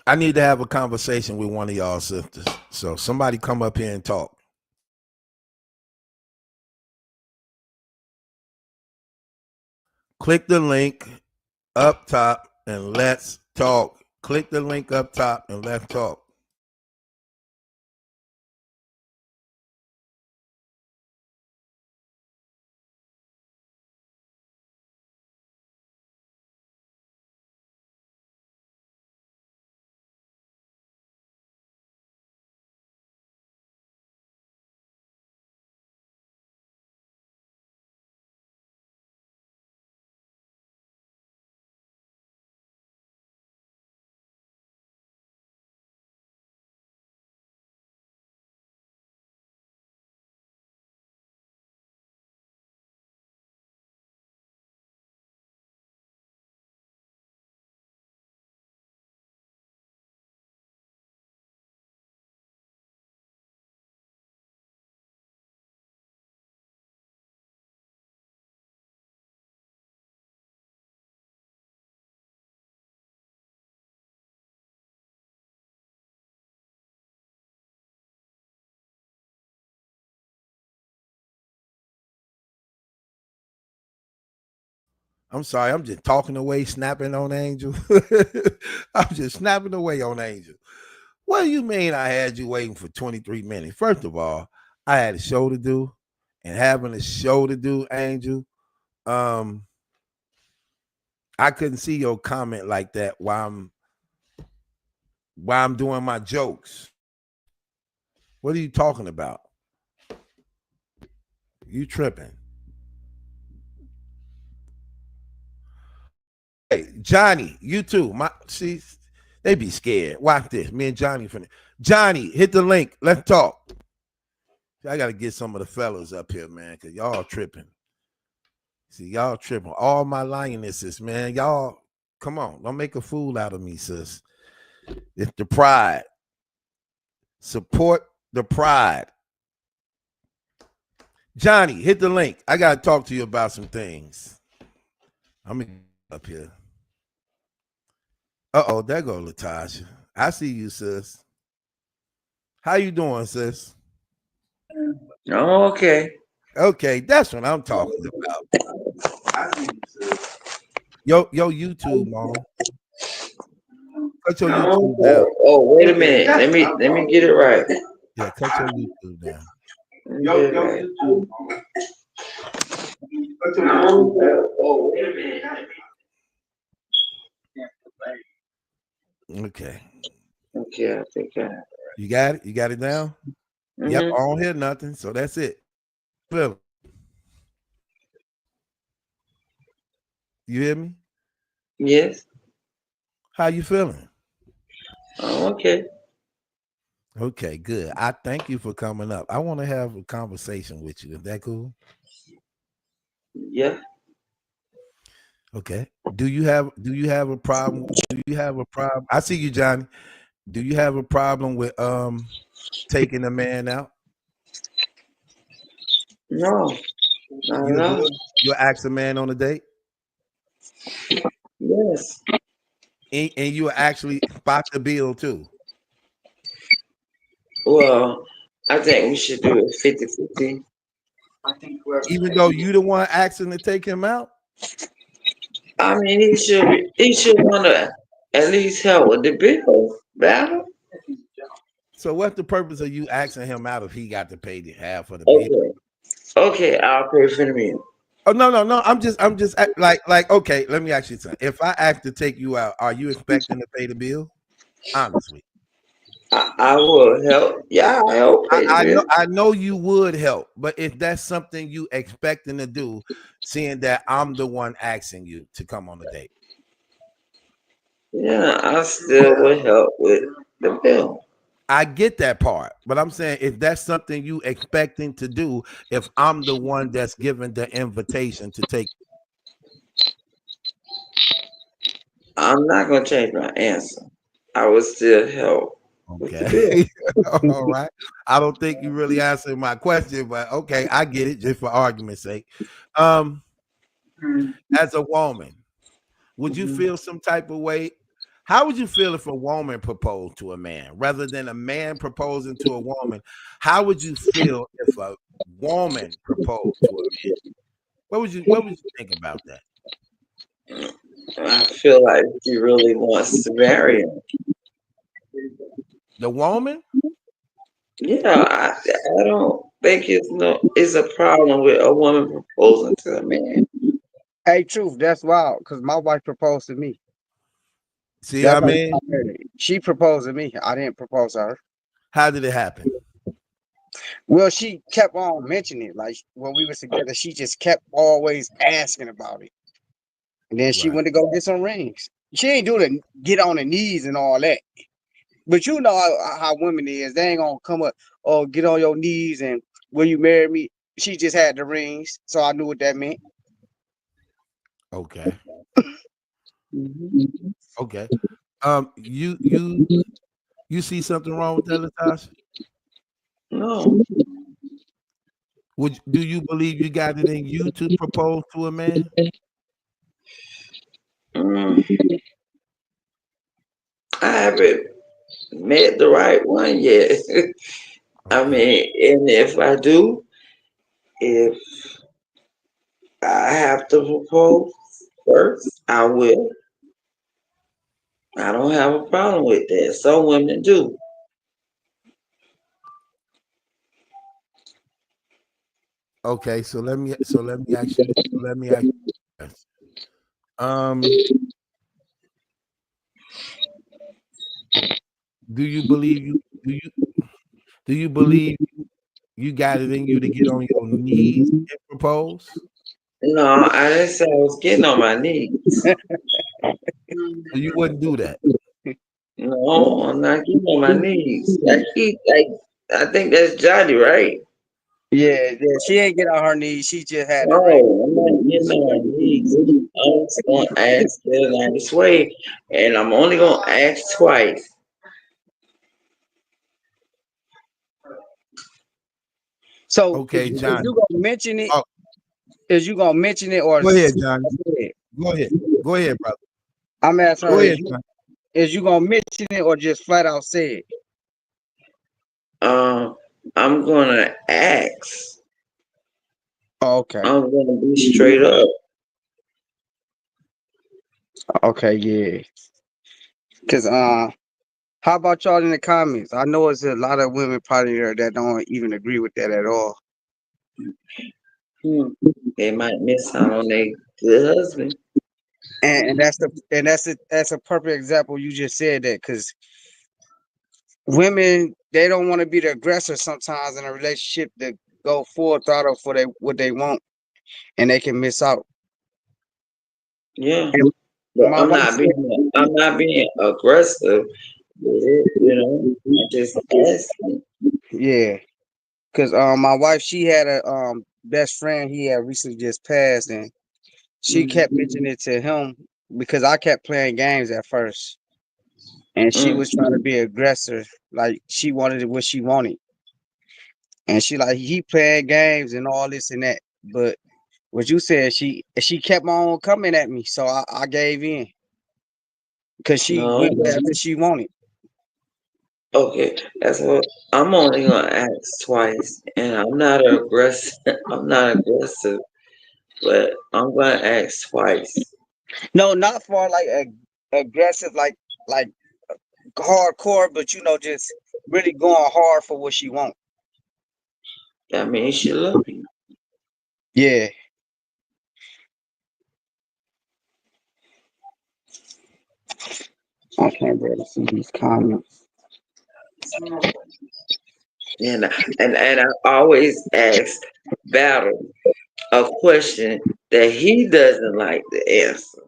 I need to have a conversation with one of y'all sisters. So somebody come up here and talk. Click the link up top and let's talk. Click the link up top and let's talk. I'm sorry, I'm just talking away, snapping on Angel. I'm just snapping away on Angel. What do you mean I had you waiting for 23 minutes? First of all, I had a show to do, and having a show to do, Angel, I couldn't see your comment like that while I'm doing my jokes. What are you talking about? You tripping. Hey, Johnny, you too. See, they be scared. Watch this. Me and Johnny Johnny, hit the link. Let's talk. I gotta get some of the fellas up here, man, because y'all tripping. See, y'all tripping. All my lionesses, man. Y'all, come on. Don't make a fool out of me, sis. It's the pride. Support the pride. Johnny, hit the link. I gotta talk to you about some things. I'm up here. Uh-oh, there go Latasha. I see you, sis. How you doing, sis? Oh, okay. Okay, that's what I'm talking about. I see you, sis. Yo, YouTube, mom. Cut your YouTube down. Oh, wait a minute. Let me get it right. Yeah, cut your YouTube down. Okay. Okay, I think You got it? You got it down? Yep, I don't hear nothing. So that's it. Feel. You hear me? Yes. How you feeling? Oh, okay. Okay, good. I thank you for coming up. I want to have a conversation with you. Is that cool? Yeah. Okay. Do you have a problem? Do you have a problem? I see you, Johnny. Do you have a problem with taking a man out? No. Not at all. You ask a man on a date? Yes. And you actually spot the bill too. Well, I think we should do it 50-50. Even though you the one asking to take him out? I mean, he should want to at least help with the bill battle. So what's the purpose of you asking him out if he got to pay the half of the bill? Okay, I'll pay for the meal. Oh no. I'm just like okay, let me ask you something. If I ask to take you out, are you expecting to pay the bill? Honestly. I will help. Yeah, I'll help pay the bill. I know you would help, but if that's something you expecting to do, seeing that I'm the one asking you to come on the date. Yeah, I still would help with the bill. I get that part, but I'm saying if that's something you expecting to do, if I'm the one that's given the invitation to take, I'm not gonna change my answer. I would still help. okay. All right. I don't think you really answered my question, but okay, I get it just for argument's sake. As a woman, would you feel some type of way? How would you feel if a woman proposed to a man rather than a man proposing to a woman? How would you feel if a woman proposed to a man? What would you think about that? I feel like she really wants to marry him. The woman? Yeah, I don't think it's a problem with a woman proposing to a man. Hey, truth, that's wild because my wife proposed to me. See, That's I mean, she proposed to me. I didn't propose to her. How did it happen? Well, she kept on mentioning it. Like when we was together, she just kept always asking about it. And then she went to go get some rings. She ain't do the get on the knees and all that. But you know how women is. They ain't gonna come up, oh, get on your knees and will you marry me? She just had the rings, so I knew what that meant. Okay. Okay. You see something wrong with that, Latasha? No. Do you believe you got it in you to propose to a man? I haven't met the right one yet. I mean, and if I do, if I have to propose first, I will. I don't have a problem with that. Some women do. Okay, so let me ask you this. Do you believe you got it in you to get on your knees and propose? No, I didn't say I was getting on my knees. So you wouldn't do that. No, I'm not getting on my knees. I think that's Johnny, right? Yeah, she ain't get on her knees. She just had the No, ring. I'm not getting on my knees. I'm just gonna ask in a nice way, and I'm only gonna ask twice. So okay, John, you gonna mention it? Is you gonna mention it or go ahead, John? Go ahead, brother. I'm asking go her, ahead, is you gonna mention it or just flat out say it? I'm gonna ask. Oh, okay. I'm gonna be straight up. Okay, yeah. Cause How about y'all in the comments? I know it's a lot of women probably there that don't even agree with that at all. They might miss out on their good husband. And that's a perfect example. You just said that because women, they don't want to be the aggressor sometimes in a relationship to go full throttle for what they want, and they can miss out. Yeah, And but my wife said, I'm not being aggressive with it. You know, I just asking. yeah, because my wife, she had a best friend, he had recently just passed, and she kept mentioning it to him because I kept playing games at first, and she was trying to be aggressor, like she wanted what she wanted, and she like he playing games and all this and that, but what you said, she kept on coming at me, so I gave in because she No, went after she wanted. okay, that's what I'm only gonna ask twice, and I'm not aggressive. I'm not aggressive, but I'm gonna ask twice. No, not for like aggressive, like hardcore, but just really going hard for what she want. That means she love you. Yeah. I can't bear to see these comments. And I always ask Battle a question that he doesn't like to answer.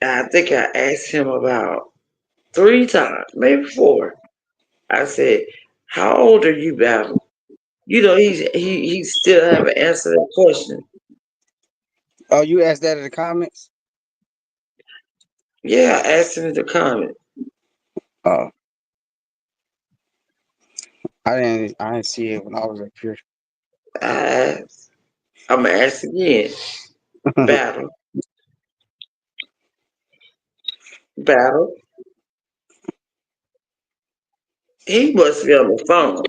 I think I asked him about 3 times, maybe 4. I said, "How old are you, Battle?" You know, he still haven't answered that question. Oh, you asked that in the comments? Yeah, I asked him in the comment. Oh, I didn't see it when I was up here. I asked. I'm gonna ask again. Battle, Battle. He must be on the phone.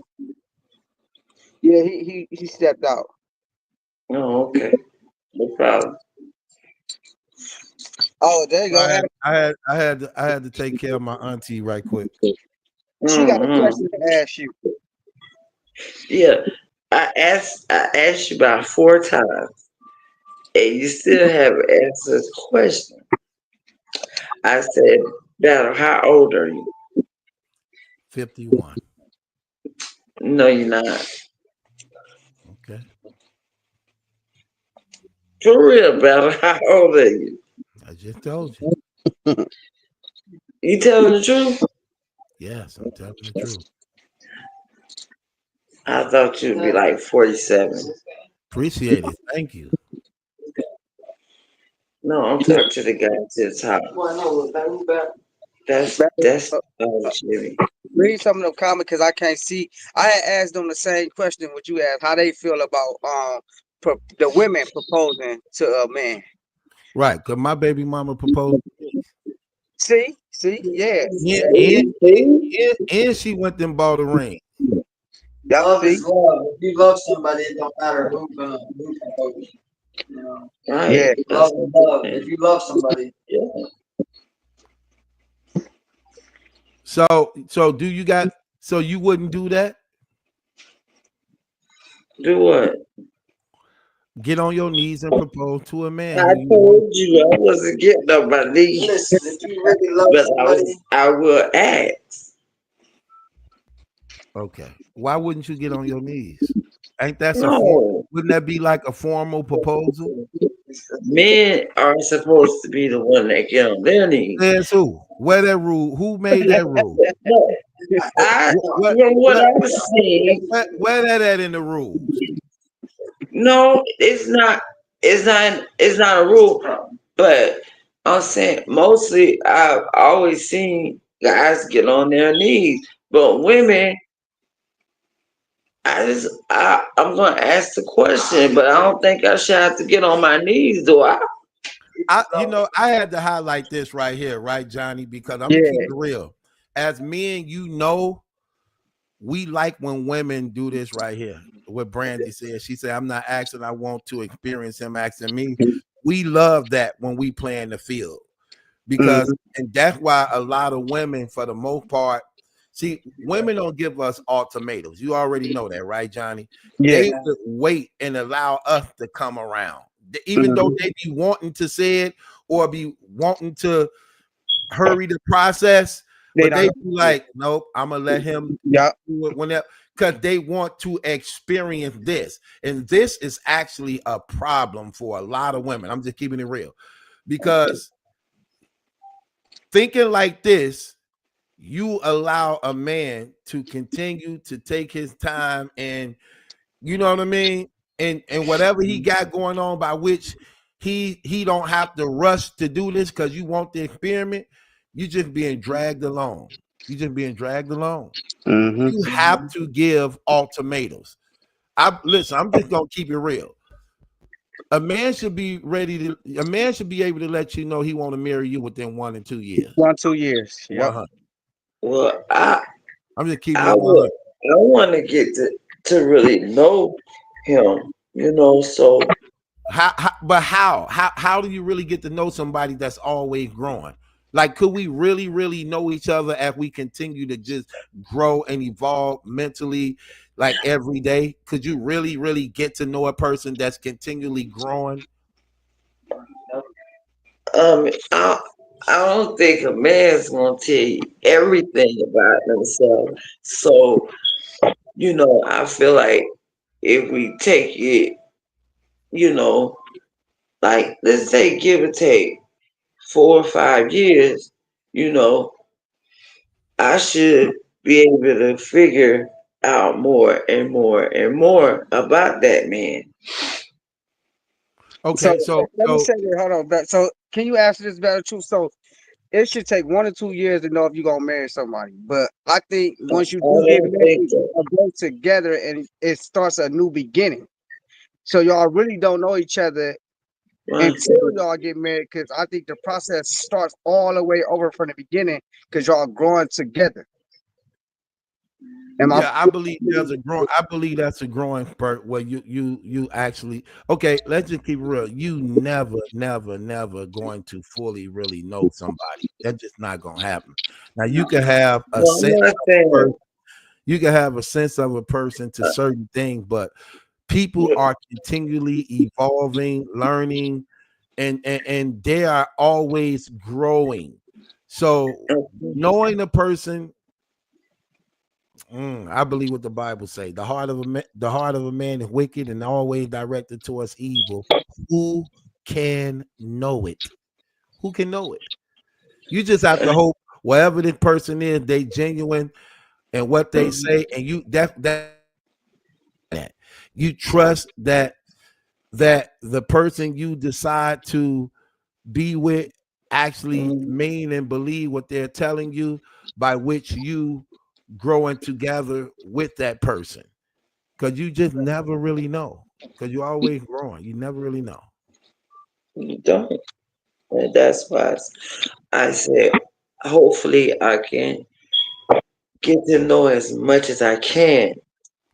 Yeah, he stepped out. Oh, okay, no problem. Oh, there you go. I had to take care of my auntie right quick. She got a Hmm. question to ask you. Yeah, I asked you about 4 times, and you still haven't answered the question. I said, Battle, how old are you? 51. No, you're not. Okay. For real, Battle, how old are you? I just told you. You telling the truth? Yes, I'm telling the truth. I thought you'd be like 47. Appreciate it. Thank you. No, I'm talking to the guy to the top. That's Jimmy. Read some of the comments because I can't see. I had asked them the same question what you asked, how they feel about the women proposing to a man. Right, because my baby mama proposed. See, yeah. Yeah, and she went and bought a ring. Love is love. If you love somebody, it don't matter who proposes. You know, Right. Yeah. love is love. If you love somebody, Yeah. So do you got? So you wouldn't do that? Do what? Get on your knees and propose to a man. I told you I wasn't getting on my knees. listen, if you really love But somebody, I will ask. Okay. Why wouldn't you get on your knees? Ain't that No. wouldn't that be like a formal proposal? Men are supposed to be the one that get on their knees. Says who? Where that rule? Who made that rule? No, from what I was seeing, where that at in the rules? no, it's not. It's not a rule. But I'm saying mostly I've always seen guys get on their knees, but women. I'm gonna ask the question, but I don't think I should have to get on my knees, do I? I had to highlight this right here, right, Johnny, because I'm gonna keep it real. As men, we like when women do this right here. What Brandy said, she said, "I'm not asking, I want to experience him asking me." We love that when we play in the field. because and that's why a lot of women, for the most part, see, women don't give us ultimatums. You already know that, right, Johnny? Yeah. They would wait and allow us to come around, even though they be wanting to say it or be wanting to hurry the process, but they be like, nope, I'm gonna let him do it whenever, because they want to experience this. And this is actually a problem for a lot of women. I'm just keeping it real, because thinking like this, you allow a man to continue to take his time, and you know what I mean, and whatever he got going on, by which he don't have to rush to do this because you want the experiment. You just being dragged along. You just being dragged along. You have to give ultimatums. Listen, I'm just gonna keep it real. A man should be ready to. A man should be able to let you know he want to marry you within 1 and 2 years. 1-2 years. Yep. 100. Well, I'm just keeping I it 100. want to get to really know him, so How do you really get to know somebody that's always growing? Like, could we really know each other as we continue to just grow and evolve mentally, like every day? Could you really get to know a person that's continually growing? I don't think a man's gonna tell you everything about themselves. So, I feel like if we take it, like let's say give or take 4 or 5 years, you know, I should be able to figure out more and more and more about that man. So Okay, let me say that. Hold on. So can you answer this better too? So it should take 1 or 2 years to know if you're gonna marry somebody. But I think once you I do get don't married, think so. you go together and it starts a new beginning. So y'all really don't know each other Right. until y'all get married, because I think the process starts all the way over from the beginning because y'all growing together. Yeah, I believe that's a growing spurt where you actually, okay, let's just keep it real. You never going to fully really know somebody. That's just not gonna happen. Now you can have a No, I'm sense not of a saying person, you can have a sense of a person to certain things, but people are continually evolving, learning, and they are always growing. So knowing a person, I believe what the Bible say. The heart of a man is wicked and always directed towards evil. Who can know it? Who can know it? You just have to hope wherever this person is, they genuine and what they say, and you that you trust that the person you decide to be with actually mean and believe what they're telling you, by which you growing together with that person, because you just never really know, because you're always growing. You never really know. you don't. And that's why I said, hopefully, I can get to know as much as I can.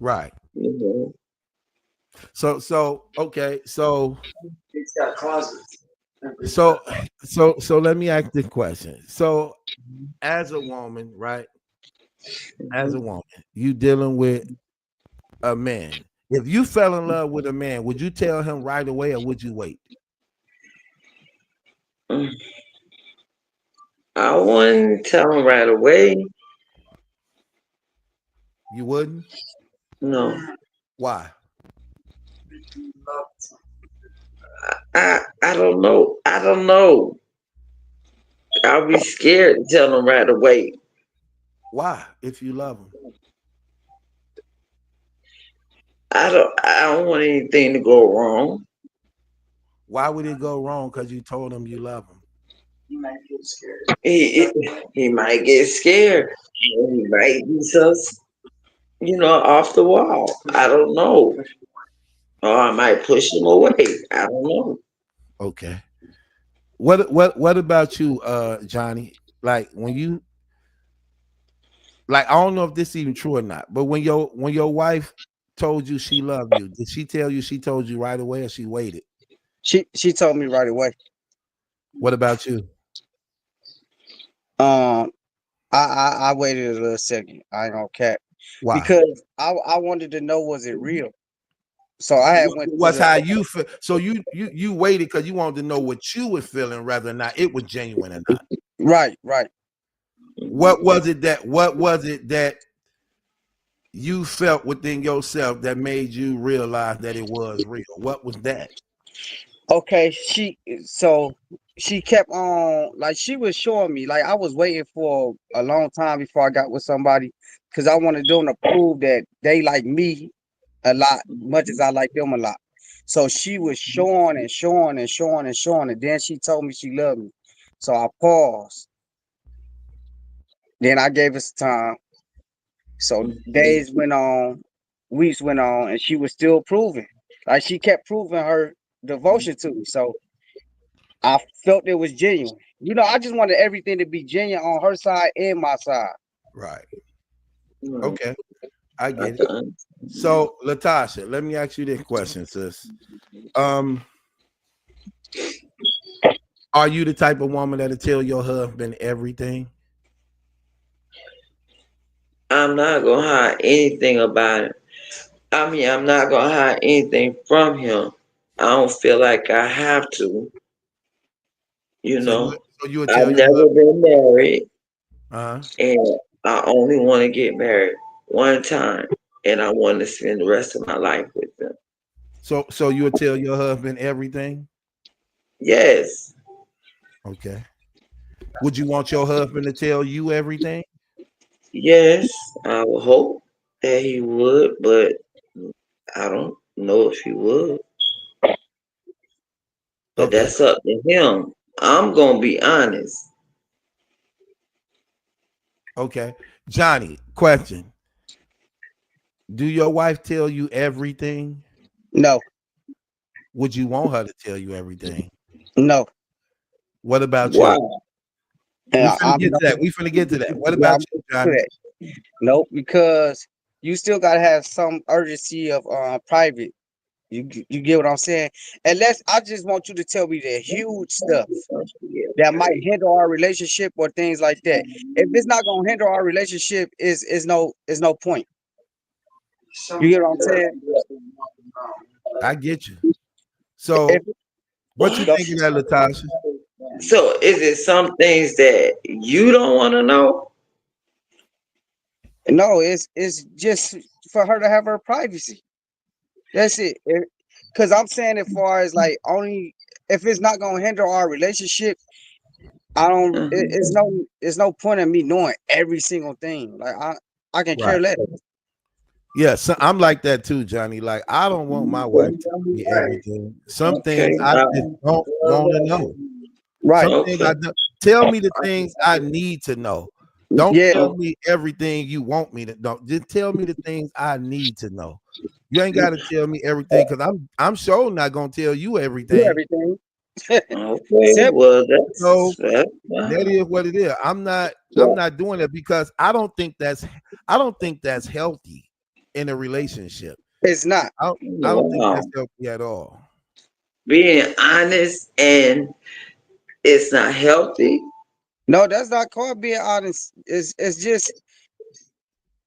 Right. You know, So okay. It's got closets. So let me ask this question. So as a woman, right? As a woman, you dealing with a man. If you fell in love with a man, would you tell him right away or would you wait? Mm. I wouldn't tell him right away. You wouldn't? No, Why? I don't know. I don't know. I'll be scared to tell him right away. Why? If you love him. I don't want anything to go wrong. Why would it go wrong? Because you told him you love him. He might get scared. He might get scared. He might do something, off the wall. I don't know. Or I might push him away. I don't know. Okay. What about you, Johnny? Like when you, like, I don't know if this is even true or not, but when your wife told you she loved you, did she tell you she told you right away or she waited? She told me right away. What about you? Um, I waited a little second. I ain't gonna cap Why? because I wanted to know, was it real? So I had went to What's how the you feel? So you waited because you wanted to know what you were feeling rather than not it was genuine or not. right. What was it that you felt within yourself that made you realize that it was real? What was that? Okay, she kept on, like, she was showing me, like, I was waiting for a long time before I got with somebody because I wanted them to prove that they like me a lot, much as I like them a lot. So she was showing and showing and showing and showing, and then she told me she loved me. So I paused. Then I gave her some time. So days went on, weeks went on, and she was still proving. Like, she kept proving her devotion to me. So I felt it was genuine. You know, I just wanted everything to be genuine on her side and my side. Right. Right. Okay. I I get it. can understand. So Latasha, let me ask you this question, sis. Are you the type of woman that'll tell your husband everything? I'm not gonna hide anything about it. I mean, I'm not gonna hide anything from him. I don't feel like I have to. You So you know, so you would I've tell your never been married, husband, and I only want to get married one time, and I want to spend the rest of my life with them. so you would tell your husband everything? Yes, Okay. Would you want your husband to tell you everything? yes, I would hope that he would, but I don't know if he would. But Okay. that's up to him. I'm gonna be honest. Okay. Johnny, question. Do your wife tell you everything? No, Would you want her to tell you everything? no. What about Why? you? We Yeah, finna get to that. We finna get to that. What about I'm you, to Johnny? that. Nope, because you still gotta have some urgency of private. You get what I'm saying? Unless I just want you to tell me the huge stuff that might hinder our relationship or things like that. If it's not gonna hinder our relationship, is no point. You get what I'm saying? I get you. So If what you no, think of that, Latasha? So is it some things that you don't want to know? no, it's just for her to have her privacy. That's it. Because I'm saying, as far as like, only if it's not gonna hinder our relationship, I don't. Uh-huh. It's no point in me knowing every single thing. Like, I can care Right. less. Yeah, so I'm like that too, Johnny. Like I don't want my wife telling me everything. Some Okay. things I just don't want to know. Right. Some things Okay. I don't tell me the things I need to know. Don't Yeah. tell me everything you want me to know. Just tell me the things I need to know. You ain't got to tell me everything because I'm sure not gonna tell you Do everything. everything. Okay. Simple. Well, So that's that fine. is what it is. I'm not doing it because I don't think that's healthy in a relationship. It's not. I don't think that's Wow. healthy at all. Being honest and it's not healthy. No, that's not called being honest. It's just,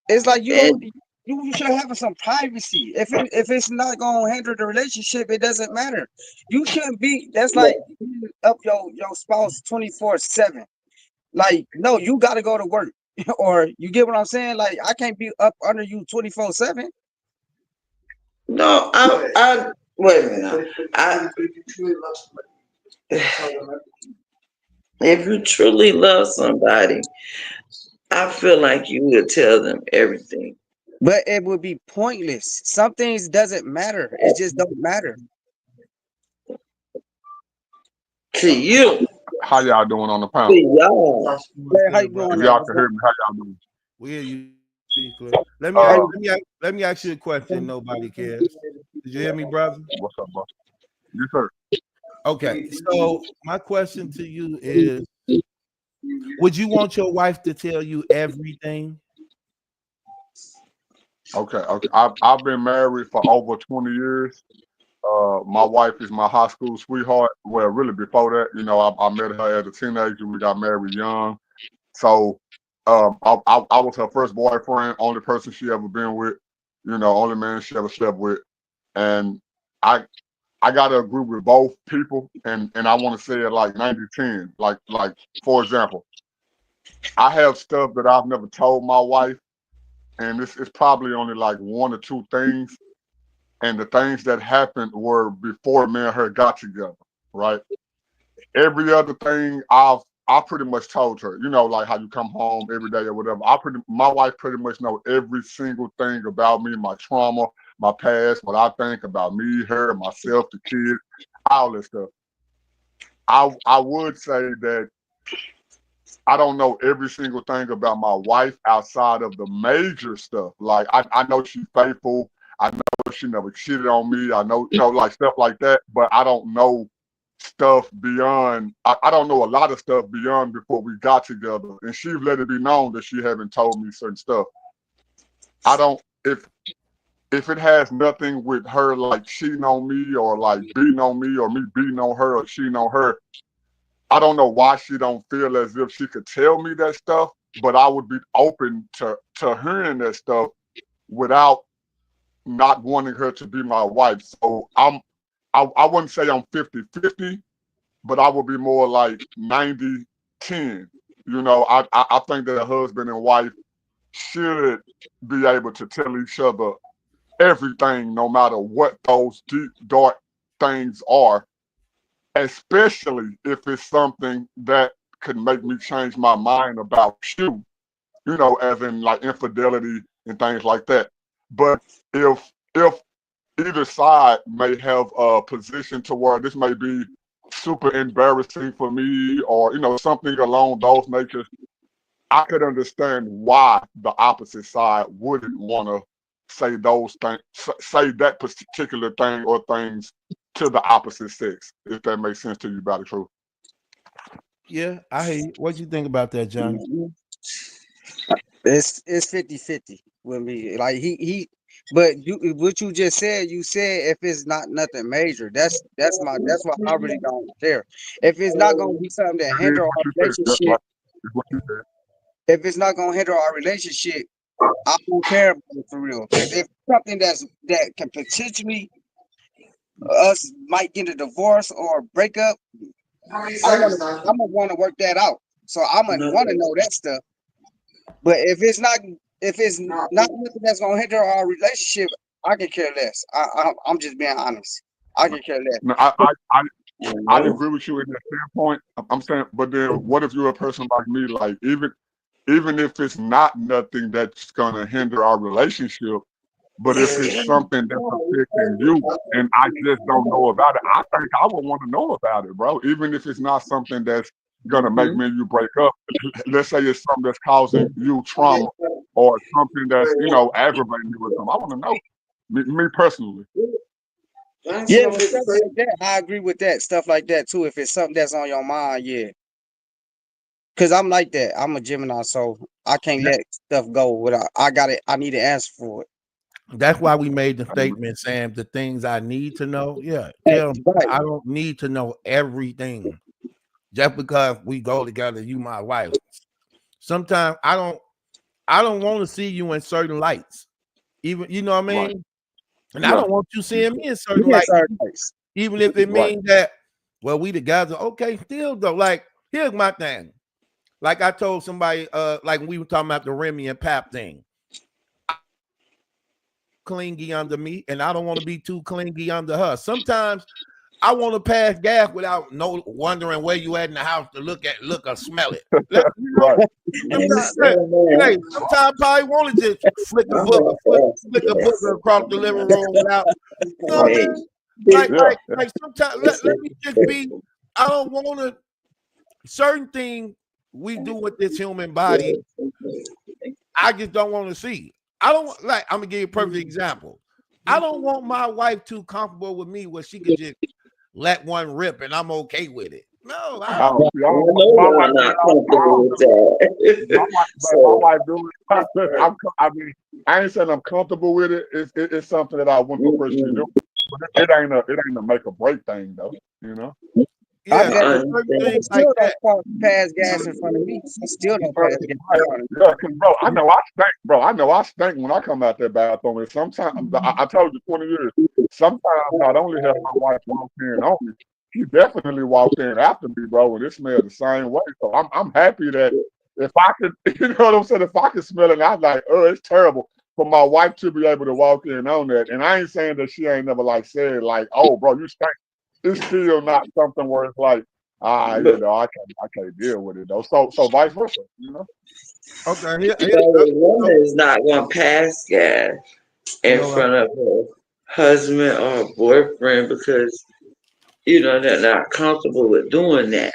it's like you don't, And you should have some privacy. If it's not gonna hinder the relationship, it doesn't matter. You shouldn't be. That's like up your spouse 24/7. Like, no, you got to go to work, or you get what I'm saying. Like, I can't be up under you 24/7. no, I wait a minute. I if you truly love somebody, I feel like you would tell them everything. But it would be pointless. Some things doesn't matter. It just don't matter. To you, How y'all doing on the to panel? y'all. Hey, how you Good, If doing brother. there? y'all What's can up? hear me, how y'all doing? We hear you. Clear. Let me How ask, Uh, you let me ask you a question. Nobody cares. Did you hear me, brother? what's up, boss? Yes, sir. Okay. So my question to you is: would you want your wife to tell you everything? Okay. I've been married for over 20 years. My wife is my high school sweetheart. Well, really before that, I met her as a teenager. We got married young. So I was her first boyfriend, only person she ever been with, only man she ever slept with. And I got to agree with both people, and I want to say it like 90-10. Like for example, I have stuff that I've never told my wife, and it's probably only like one or two things. And the things that happened were before me and her got together, right? Every other thing I pretty much told her, like how you come home every day or whatever. My wife pretty much know every single thing about me, my trauma, my past, what I think about me, her, myself, the kids, all that stuff. I would say that I don't know every single thing about my wife outside of the major stuff. Like I know she's faithful. I know she never cheated on me. I know, like stuff like that, but I don't know stuff beyond, I don't know a lot of stuff beyond before we got together. And she's let it be known that she haven't told me certain stuff. I don't, if it has nothing with her like cheating on me or like beating on me or me beating on her or cheating on her, I don't know why she don't feel as if she could tell me that stuff, but I would be open to hearing that stuff without not wanting her to be my wife. So I wouldn't say I'm 50-50, but I would be more like 90-10. I think that a husband and wife should be able to tell each other everything, no matter what those deep, dark things are, especially if it's something that could make me change my mind about you, as in like infidelity and things like that. But if either side may have a position to where this may be super embarrassing for me or, something along those natures, I could understand why the opposite side wouldn't want to say those things, say that particular thing or things to the opposite sex, if that makes sense to you, about the truth. Yeah, I hear you. What you think about that, Johnny? It's 50-50 with me. Like but what you just said, you said if it's not nothing major, that's what I really don't care. If it's not gonna be something that hinder our relationship, if it's not gonna hinder our relationship, I don't care about it for real. Because if something that can potentially us might get a divorce or break up, I'm gonna want to work that out. So I'm gonna want to know that stuff. But if it's not nothing that's gonna hinder our relationship, I can care less. I'm just being honest. I can care less. No, I agree with you in that standpoint. I'm saying, but then what if you're a person like me? Like even if it's not nothing that's gonna hinder our relationship, but if it's something that's affecting you and I just don't know about it, I think I would want to know about it, bro. Even if it's not something that's gonna make me and you break up. Let's say it's something that's causing you trauma or something that's aggravating you with something. I want to know. Me personally. Yeah, but stuff like that, I agree with that. Stuff like that too. If it's something that's on your mind, yeah. Cause I'm like that. I'm a Gemini, so I can't let stuff go without. I need an answer for it. That's why we made the statement, Sam. The things I need to know. Yeah, tell them I don't need to know everything. Just because we go together, you my wife. Sometimes I don't want to see you in certain lights. Even you know what I mean? Right. And I don't want you seeing me in certain lights. Even if it means that, well, we together, okay, still though. Like, here's my thing. Like I told somebody, like when we were talking about the Remy and Pap thing. Clingy under me, and I don't want to be too clingy under her. Sometimes I want to pass gas without wondering where you at in the house to look or smell it. Sometimes I probably want to just flick a book across the living room without, you know what I mean? Like sometimes let me just be. I don't want to. Certain thing we do with this human body, I just don't want to see. I don't like. I'm gonna give you a perfect example. I don't want my wife too comfortable with me where she could just let one rip and I'm okay with it. No, my wife do it. I ain't saying I'm comfortable with it. It's something that I want to pursue. But it ain't a make or break thing though. I Yeah, bet so I certain she things like still that. don't pass gas in front of me. She still don't pass gas in front of me. Yeah, cause bro, I know I stink, bro. I know I stink when I come out that bathroom. And sometimes I told you 20 years. Sometimes not only has my wife walked in on me, she definitely walked in after me, bro, and it smelled the same way. So I'm happy that if I could, you know what I'm saying, if I could smell it, I'm like, oh, it's terrible for my wife to be able to walk in on that. And I ain't saying that she ain't never like said like, oh, bro, you stink. It's still not something where it's like, you know, I can't deal with it though. So vice versa, you know. Okay, So a woman is not going to pass gas in no, front of her husband or boyfriend because they're not comfortable with doing that.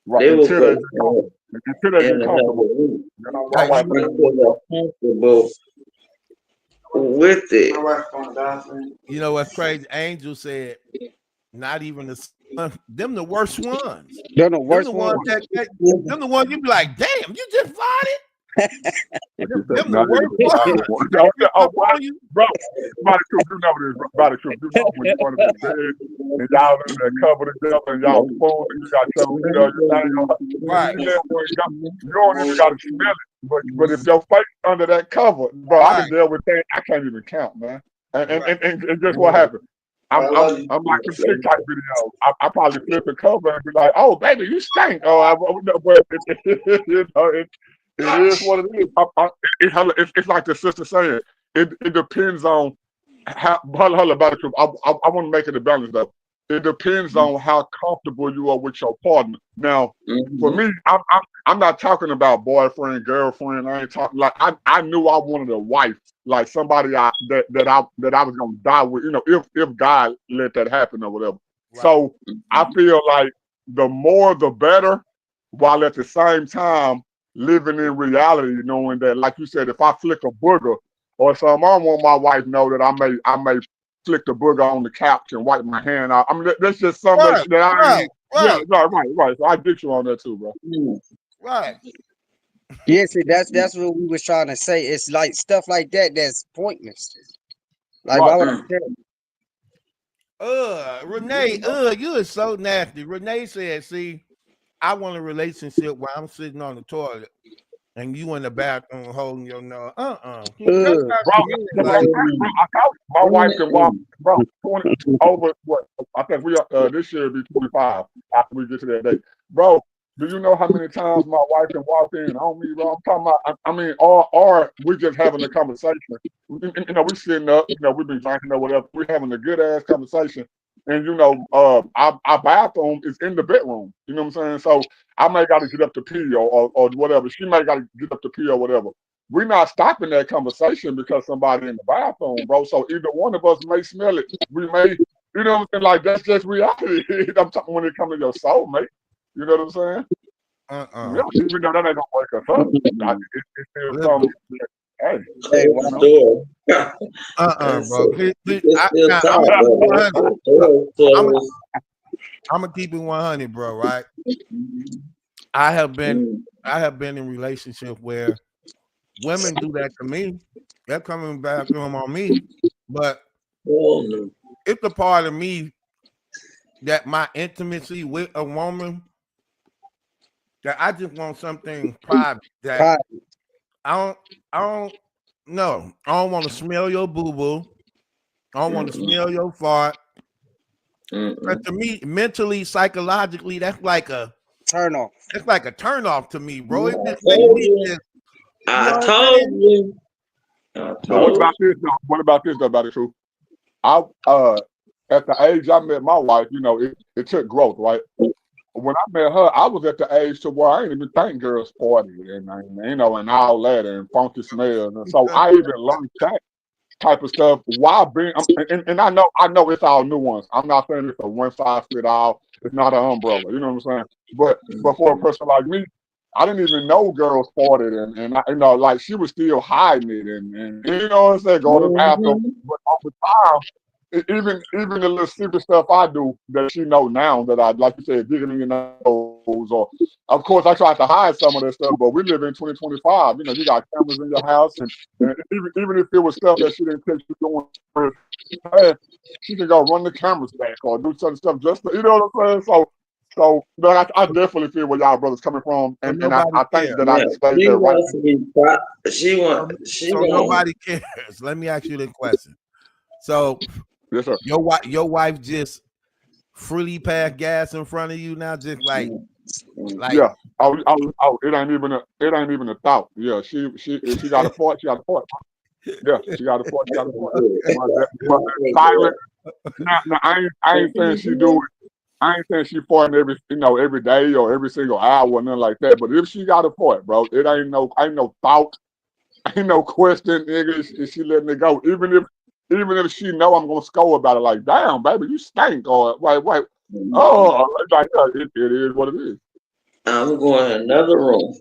Right, They will until they go get comfortable. Until they in get another comfortable. room You know, my hey, wife until ain't one, bro. they're comfortable with it. My wife going to the bathroom. you know what's crazy? Angel said, not even them the worst ones. They're the Them the worst ones one. them the ones you be like, damn, you just farted. Like you Them said, the not even worst the ones. worst one. They Oh, creep up bro, on you. bro, by the truth, you know this, bro. By the truth, you know when you want to be bed and y'all in there covered together and y'all spoon and you got your feet on your thing on. Right, You don't even got to smell it. But if your face under that cover, bro, I can right. deal with things. I can't even count, man. And guess what happened? I'm like some TikTok videos. I probably flip the cover and be like, "Oh, baby, you stink." Oh, but it is what it is. It's like the sister saying. It depends on how. Hold about the truth. I want to make it a balance though. It depends on how comfortable you are with your partner. Now, for me, I'm not talking about boyfriend, girlfriend. I ain't talking like I knew I wanted a wife, like somebody that I was gonna die with. You know, if God let that happen or whatever. Right. So I feel like the more the better, while at the same time living in reality, knowing that, like you said, if I flick a booger or something, I don't want my wife to know that I may flick the booger on the couch and wipe my hand out. I mean, that's just something Right, that I ain't. right, Yeah, right. So I get you on that too, bro. right. Yeah, see, that's what we was trying to say. It's like stuff like that that's pointless. Like, why Right. would I care? Renee, you are so nasty. Renee said, see, I want a relationship where I'm sitting on the toilet and you in the bathroom holding your nose. That's not Bro, me. that's what Like, I'm saying, bro. I thought my wife can walk, bro, 20 over what? I think we this year will be 25 after we get to that date. Bro, do you know how many times my wife can walk in on me, bro? I'm talking about, I mean, or we just having a conversation. You know, we sitting up, you know, we been drinking or whatever. We having a good ass conversation. And you know, our bathroom is in the bedroom. You know what I'm saying? So I may gotta get up to pee or whatever. She may gotta get up to pee or whatever. We're not stopping that conversation because somebody in the bathroom, bro. So either one of us may smell it. We may, you know what I'm saying? Like, that's just reality. I'm talking when it comes to your soul, mate. You know what I'm saying? Yeah, even though that ain't gonna wake us up. It's still something. Hey, Hey, you know? bro. I'm gonna keep it 100, bro. Right? I have been in relationship where women do that to me. They're coming back home on me, but it's the part of me that my intimacy with a woman that I just want something private. That I don't know. I don't want to smell your boo boo. I don't want to smell your fart. But to me, mentally, psychologically, that's like a turn off. It's like a turn off to me, bro. It just makes me just, I told you. But what about this though? What about this though, about the truth? I at the age I met my wife, you know, it took growth, right? When I met her, I was at the age to where I ain't even think girls party and you know, and all that and funky smells. And so I even learned that type of stuff while being and I know it's all nuance. I'm not saying it's a one size fit all, it's not an umbrella, you know what I'm saying? But for a person like me, I didn't even know girls farted and I, you know, like she was still hiding it and you know what I'm saying, going to the bathroom. But over time, even the little stupid stuff I do that she know now that I, like you said, digging in your nose, or of course I tried to hide some of that stuff, but we live in 2025. You know, you got cameras in your house, and even if it was stuff that she didn't catch you doing, she can go run the cameras back or do certain stuff just to, you know what I'm saying? So So, but I definitely feel where y'all brothers coming from, So and nobody I think cares. that I Yeah, displayed she that right. wants to be. She So want. nobody cares. Let me ask you the question. So Yes, sir. your wife just freely pass gas in front of you now, just like Yeah. It ain't even a thought. Yeah, if she got a fort, she got a fort. Yeah, she got a fort, she got a fort. But silent. Now, I ain't saying she do it. I ain't saying she farting every day or every single hour or nothing like that. But if she got a fort, bro, it ain't no thought, ain't no question, nigga. Is she letting it go? Even if she know I'm gonna scold about it, like, damn, baby, you stink, or wait, oh, like it is what it is. I'm going in another room.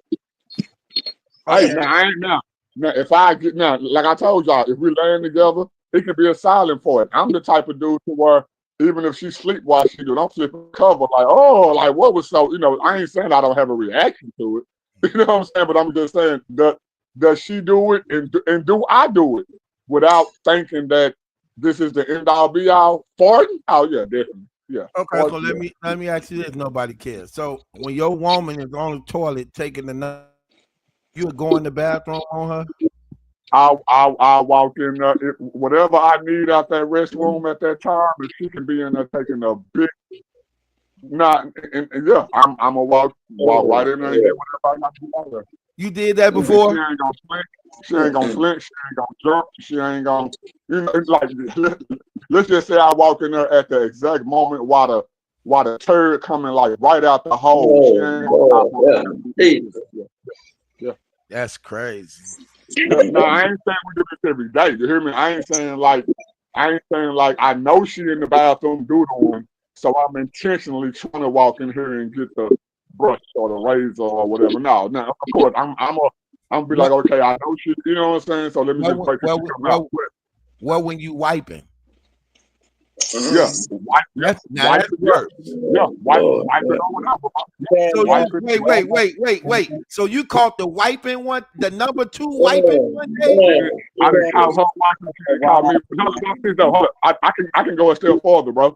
Hey, now I ain't now. Now, if I get now, like I told y'all, if we laying together, it could be a silent for it. I'm the type of dude to where even if she sleep while she do, I'm flipping cover like, oh, like what was so? I ain't saying I don't have a reaction to it. You know what I'm saying? But I'm just saying that does she do it and do I do it without thinking that this is the end all be all? Farting? Oh yeah, definitely. Yeah. okay. So Farting, let me ask you this: nobody cares. So when your woman is on the toilet taking the you go in the bathroom on her? I'll walk in there. Whatever I need out that restroom at that time, if she can be in there taking a big, and yeah, I'm gonna walk right in there and get whatever I got to do out there. You did that before? She ain't gonna flinch. She ain't gonna flinch. She ain't gonna jump. She ain't gonna, it's like let's just say I walk in there at the exact moment while the turd coming like right out the hole. She ain't gonna stop. Yeah. That's crazy. Yeah, no, I ain't saying we do this every day. You hear me? I ain't saying like I know she in the bathroom doodling, so I'm intentionally trying to walk in here and get the brush or the razor or whatever. No, of course I'm be like, okay, I know she, you know what I'm saying? So let me just wait till she come out. Well, when you wiping. Yeah, wipe it up. Yeah, wipe it on up. So wait. So you caught the wiping one, the number 2 wiping one day? I didn't call her wiping. She didn't call me. No, hold up. I can go a step farther, bro.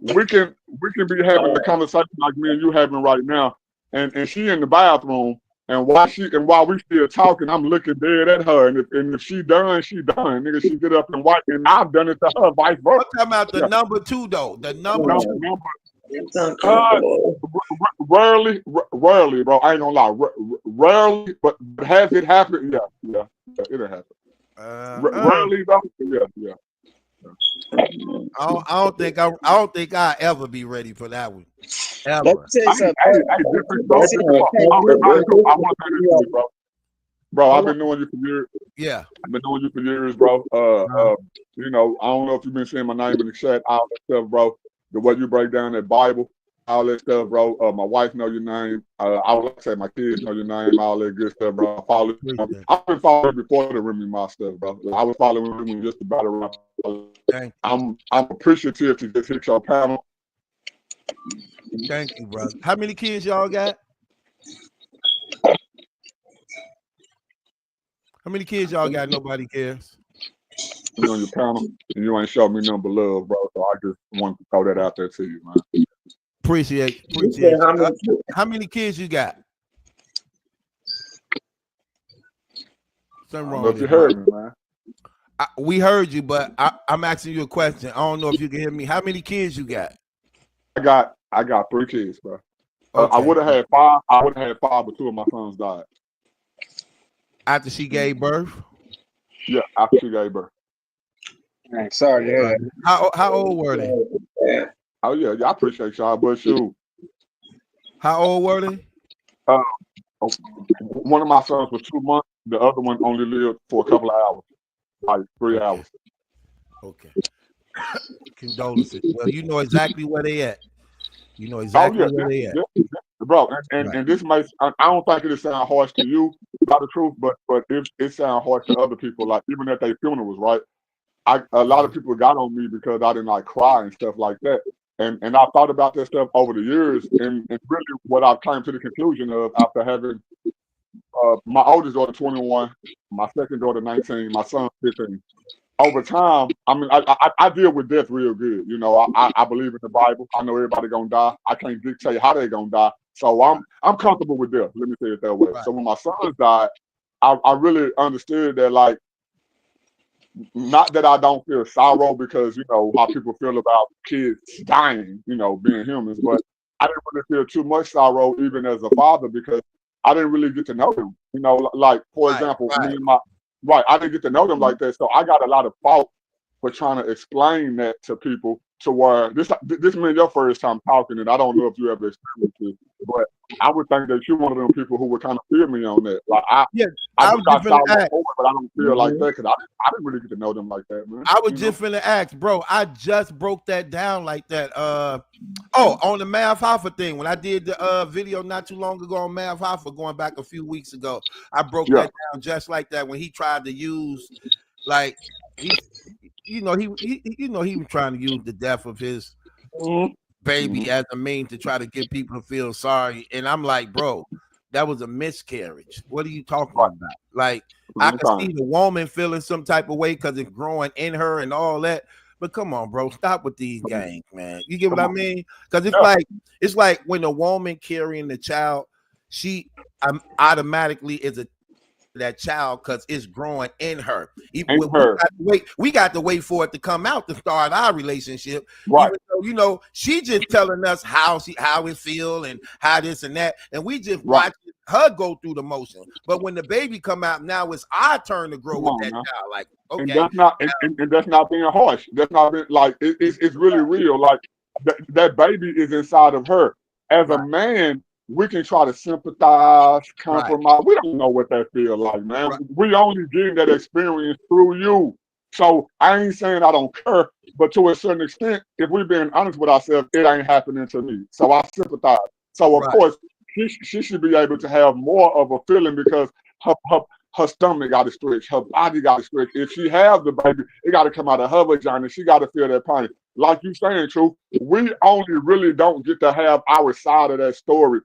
We can be having the conversation like me and you having right now, and she in the bathroom, and while we still talking, I'm looking dead at her, and if she done, nigga, she get up and wipe, and I've done it to her, vice versa. I'm talking about the number 2 though. The number 2. Rarely, bro. I ain't gonna lie. Rarely, but has it happened? Yeah, it'll happen. Rarely, though. Yeah. I don't think I'll ever be ready for that one. Ever. Let me tell you something. Bro, I've been knowing you for years. Yeah. I've been knowing you for years, bro. I don't know if you've been seeing my name in the chat, all that stuff, bro. The way you break down that Bible, all that stuff, bro. My wife know your name. I would like to say my kids know your name, all that good stuff, bro. I've been following before the Remy Ma stuff, bro. I was following Remy just about around. I'm appreciative to just hit your panel. Thank you, brother. How many kids y'all got? How many kids y'all got? Nobody cares. You on your panel, and you ain't showed me none but love, bro. So I just want to throw that out there to you, man. Appreciate you. How many kids you got? Something wrong with you heard me, man. We heard you, but I'm asking you a question. I don't know if you can hear me. How many kids you got? I got 3 kids, bro. Okay. I would have had 5. But 2 of my sons died. After she gave birth? Yeah, after she gave birth. Sorry to hear that. How old were they? Oh yeah, I appreciate y'all, but shoot. How old were they? One of my sons was 2 months. The other one only lived for a couple of hours, like 3 hours. Okay. Condolences. Well, you know exactly where they at. You know exactly where they at. Bro, and this might, I don't think it'll sound harsh to you, about the truth, but it sound harsh to other people, like even at their funerals, right? A lot of people got on me because I didn't like cry and stuff like that. And I thought about that stuff over the years, and really what I've come to the conclusion of after having my oldest daughter 21, my second daughter 19, my son 15. over time, I mean, I deal with death real good. You know, I believe in the Bible. I know everybody gonna die. I can't dictate how they gonna die. So I'm comfortable with death. Let me say it that way. Right. So when my sons died, I really understood that, like, not that I don't feel sorrow, because you know how people feel about kids dying, you know, being humans, but I didn't really feel too much sorrow even as a father, because I didn't really get to know them. You know, like, for example, me and my I didn't get to know them like that, so I got a lot of fault for trying to explain that to people, to where this means your first time talking, and I don't know if you ever experienced this, but I would think that you're one of them people who would kind of feel me on that. Like, I was do got just finna sorrow ask. for it, but I don't feel like that, because I didn't really get to know them like that, man. I was just finna ask, bro. I just broke that down like that. On the Math Hoffa thing, when I did the video not too long ago on Math Hoffa, going back a few weeks ago, I broke that down just like that, when he tried to use, like, he was trying to use the death of his baby as a means to try to get people to feel sorry. And I'm like, bro, that was a miscarriage. What are you talking about? Like, I can see the woman feeling some type of way because it's growing in her and all that. But come on, bro, stop with these games, man. You get what I mean? Because it's like when a woman carrying the child, she automatically is that child because it's growing in her. We got to wait for it to come out to start our relationship. Even though, you know, she just telling us how it feel and how this and that, and we just watch her go through the motion. But when the baby come out, now it's our turn to grow with that child. Like, okay, and that's not and that's not being harsh. That's not being, like, it's really real. Like, that baby is inside of her. As a man, we can try to sympathize, compromise. We don't know what that feels like, man. We only getting that experience through you. So I ain't saying I don't care, but to a certain extent, if we're being honest with ourselves, it ain't happening to me. So I sympathize. So of course, she should be able to have more of a feeling, because her stomach got to stretch, her body got to stretch. If she has the baby, it got to come out of her vagina. She got to feel that pain. Like you saying, Truth, we only really don't get to have our side of that story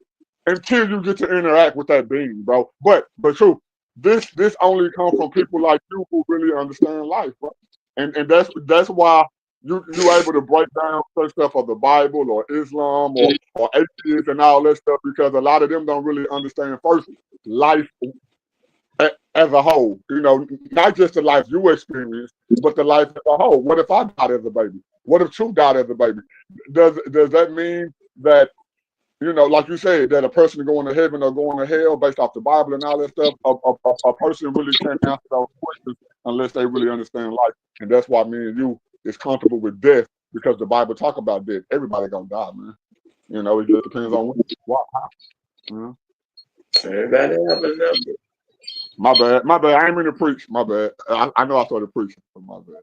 until you get to interact with that being, bro. But Truth, this only comes from people like you who really understand life, bro. And that's why you able to break down such stuff of the Bible or Islam or atheists and all that stuff, because a lot of them don't really understand first life as a whole. You know, not just the life you experience, but the life as a whole. What if I died as a baby? What if Truth died as a baby? Does that mean that, you know, like you said, that a person going to heaven or going to hell based off the Bible and all that stuff? A person really can't answer those questions unless they really understand life. And that's why me and you is comfortable with death, because the Bible talk about death. Everybody gonna die, man. You know, it just depends on what, how. You know? Everybody have a number. My bad. I ain't mean to preach. My bad. I know I started preaching, but my bad.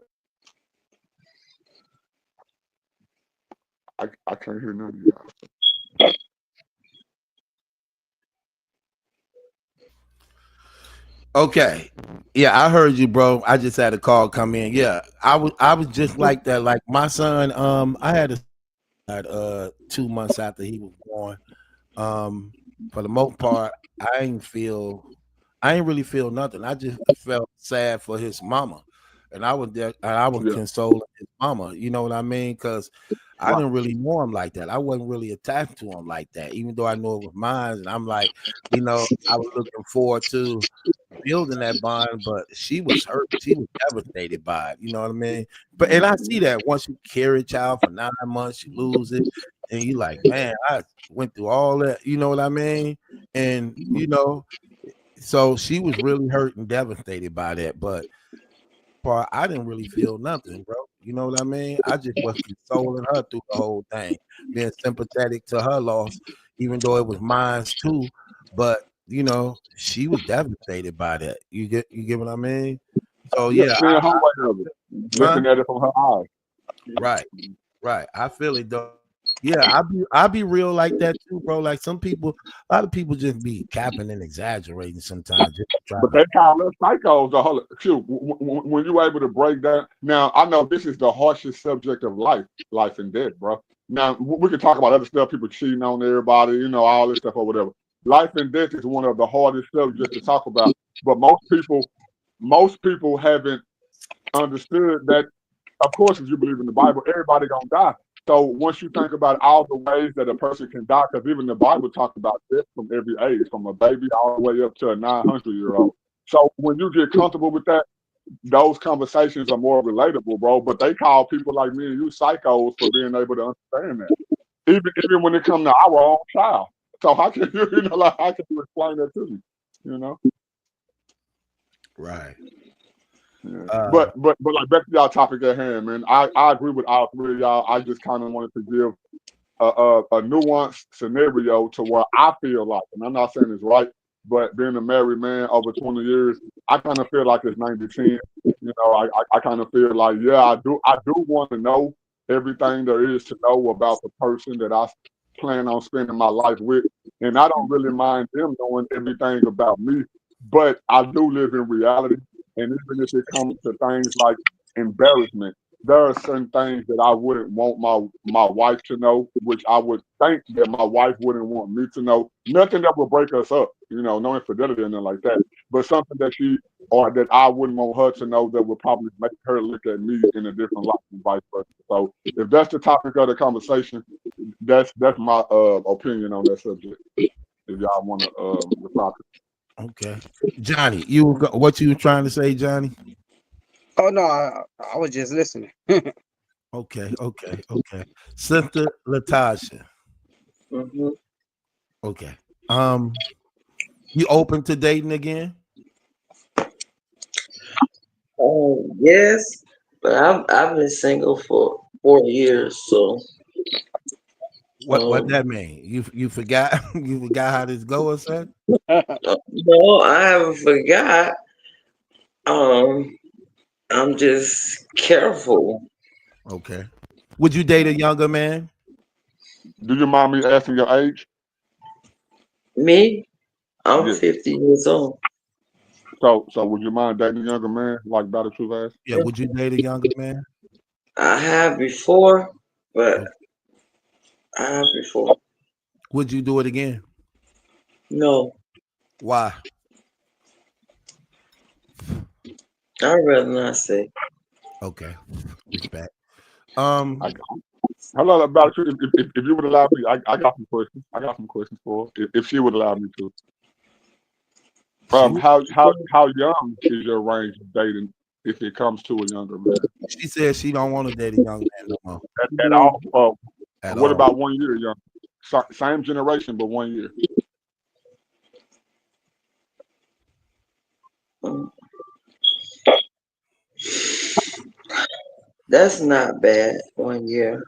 I can't hear none of y'all. Okay. Yeah, I heard you, bro. I just had a call come in. Yeah, I was just like that. Like my son, I had 2 months after he was born. For the most part, I ain't really feel nothing. I just felt sad for his mama. And I was there, and I was consoling his mama. You know what I mean? Because I didn't really know him like that. I wasn't really attached to him like that, even though I know it was mine. And I'm like, you know, I was looking forward to building that bond, but she was hurt. She was devastated by it. You know what I mean? And I see that once you carry a child for 9 months, you lose it, and you like, man, I went through all that. You know what I mean? And you know, so she was really hurt and devastated by that. But I didn't really feel nothing, bro. You know what I mean? I just was consoling her through the whole thing, being sympathetic to her loss, even though it was mine too. But you know, she was devastated by that. You get what I mean? So yeah, looking at it from her eyes. Right. I feel it though. Yeah, I be real like that too, bro. Like a lot of people just be capping and exaggerating sometimes. But they call us psychos. When you're able to break down. Now, I know this is the harshest subject of life and death, bro. Now, we can talk about other stuff, people cheating on everybody, you know, all this stuff or whatever. Life and death is one of the hardest subjects to talk about. But most people haven't understood that, of course, if you believe in the Bible, everybody gonna die. So once you think about all the ways that a person can die, because even the Bible talks about death from every age, from a baby all the way up to a 900-year-old. So when you get comfortable with that, those conversations are more relatable, bro. But they call people like me and you psychos for being able to understand that. Even when it comes to our own child. So how can you, how can you explain that to me? Right. Yeah. But like back to y'all topic at hand, man. I agree with all three of y'all. I just kind of wanted to give a nuanced scenario to where I feel like, and I'm not saying it's right, but being a married man over 20 years, I kind of feel like it's 90-10. I kind of feel like, yeah, I do want to know everything there is to know about the person that I plan on spending my life with. And I don't really mind them knowing everything about me, but I do live in reality. And even if it comes to things like embarrassment, there are certain things that I wouldn't want my wife to know, which I would think that my wife wouldn't want me to know. Nothing that would break us up, no infidelity or nothing like that. But something that that I wouldn't want her to know that would probably make her look at me in a different light and vice versa. So if that's the topic of the conversation, that's my opinion on that subject. If y'all want to reply. Okay. Johnny, what you were trying to say, Johnny? Oh no, I was just listening. Okay. Sister Latasha. Mm-hmm. Okay. You open to dating again? Yes, but I've been single for 4 years, so. What that mean? You forgot you forgot how this goes, son? No, I haven't forgot. I'm just careful. Okay. Would you date a younger man? Do you mind me asking your age? Me, I'm Yeah. 50 years old. So would you mind dating a younger man, like Battle Truth asked? Yeah, would you date a younger man? I have before, but Okay. I have before. Would you do it again? No, Why? I'd rather not say. Okay. Respect. Hello, Battle Truth. If you would allow me, I got some questions. I got some questions for her, if she would allow me to. How young is your range of dating if it comes to a younger man? She said she don't want to date a young man no more. At all? At what all. about 1 year young? Same generation, but 1 year. That's not bad. 1 year,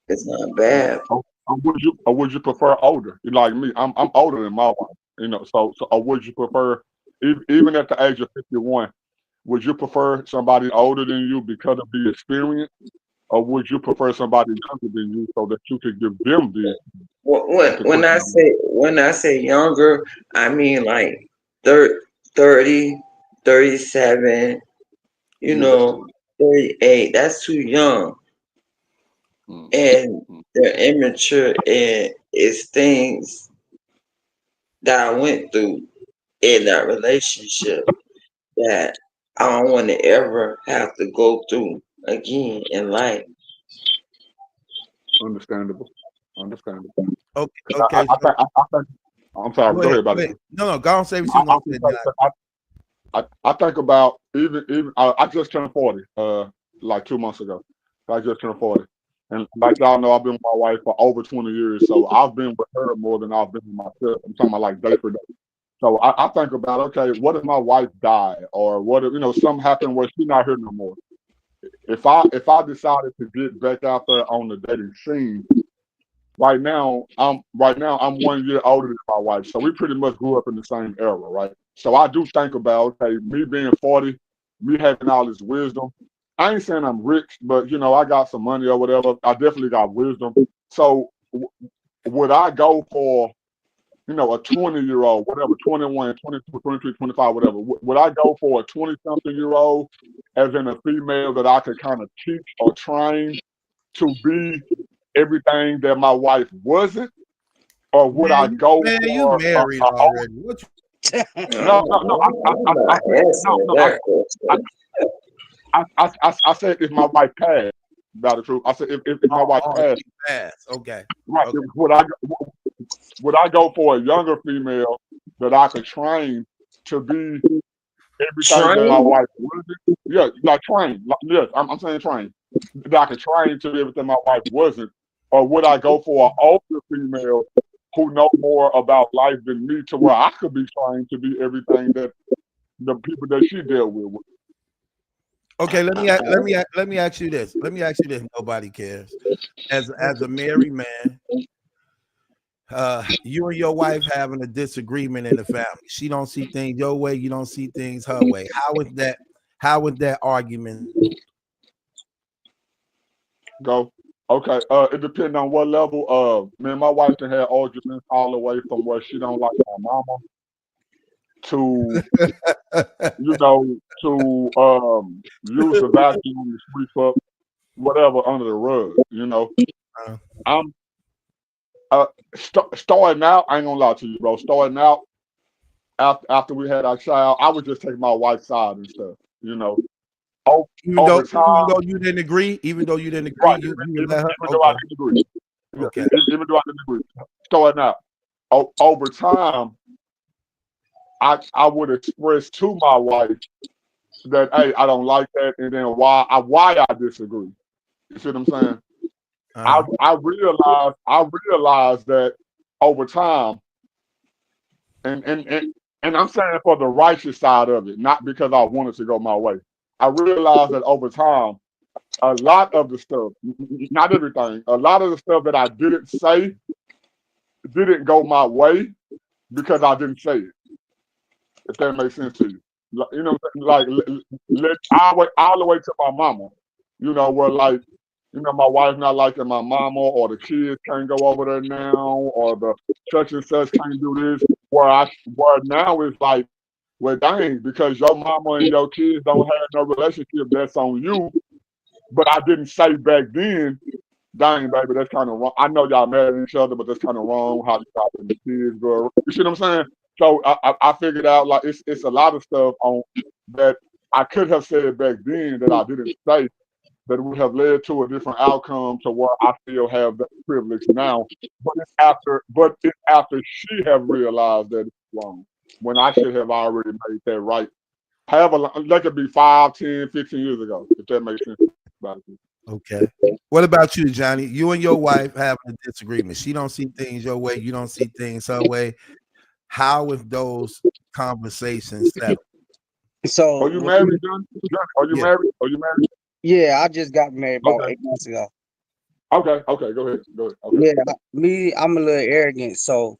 it's not bad. Would you prefer older? Like me, I'm older than my wife. So or would you prefer even at the age of 51? Would you prefer somebody older than you because of the experience, or would you prefer somebody younger than you so that you could give them the? When I say younger, I mean like 30, 37, Yeah. 38. That's too young. And they're immature, and it's things that I went through in that relationship that I don't want to ever have to go through again in life. Understandable. Okay. I'm sorry. Go ahead, buddy. No, go on. Say what you want to say. I think about even I just turned 40 like 2 months ago. I just turned 40. And like y'all know, I've been with my wife for over 20 years. So I've been with her more than I've been with myself. I'm talking about like day for day. So I think about, okay, what if my wife died? Or what if, something happened where she's not here no more? If I decided to get back out there on the dating scene, right now I'm 1 year older than my wife. So we pretty much grew up in the same era, right? So I do think about, okay, me being 40, me having all this wisdom. I ain't saying I'm rich, but I got some money or whatever. I definitely got wisdom. So would I go for, a 20-year-old, whatever, 21, 22, 23, 25, whatever? Would I go for a 20-something-year-old as in a female that I could kind of teach or train to be everything that my wife wasn't? Or would I go for you married already? No. I said if my wife passed, about the truth. I said if my wife passed, okay, right? okay. Would I go for a younger female that I could train to be everything that my Train? wife wasn't? Yeah, like train. Like, yes, I'm saying train. That I could train to be everything my wife wasn't. Or would I go for an older female who know more about life than me to where I could be trained to be everything that the people that she dealt with? Okay, let me ask you this. Let me ask you this. Nobody cares. As a married man, you and your wife having a disagreement in the family. She don't see things your way, you don't see things her way. How would that argument go? Okay, it depends on what level. Me and my wife can have arguments all the way from where she don't like my mama to to use the vacuum to sweep up whatever under the rug. I'm starting out. I ain't gonna lie to you, bro. Starting out after we had our child, I would just take my wife's side and stuff. even Over time, though you didn't agree, right? you Even let her. though I didn't agree, yeah, Okay. even though I didn't agree, starting out, over time, I would express to my wife that, hey, I don't like that, and then why I disagree. You see what I'm saying? I realized that over time, and I'm saying for the righteous side of it, not because I wanted to go my way. I realized that over time, a lot of the stuff, not everything, a lot of the stuff that I didn't say didn't go my way because I didn't say it. If that makes sense to you. Like all the way to my mama. Where like, my wife not liking my mama, or the kids can't go over there now, or the such and such can't do this. Where now it's like, well, dang, because your mama and your kids don't have no relationship, that's on you. But I didn't say back then, dang, baby, that's kind of wrong. I know y'all mad at each other, but that's kind of wrong how you got the kids, bro. You see what I'm saying? So I figured out, like, it's a lot of stuff on that I could have said back then that I didn't say, that would have led to a different outcome to where I still have that privilege now. But it's after she have realized that it's wrong, when I should have already made that right. However, that could be 5, 10, 15 years ago, if that makes sense. Okay. What about you, Johnny? You and your wife having a disagreement. She don't see things your way, you don't see things her way. How is those conversations settled? So are you married, John? Are you married? Are you married? Yeah, I just got married about 8 months ago. Okay, go ahead. Okay. Yeah, I'm a little arrogant, so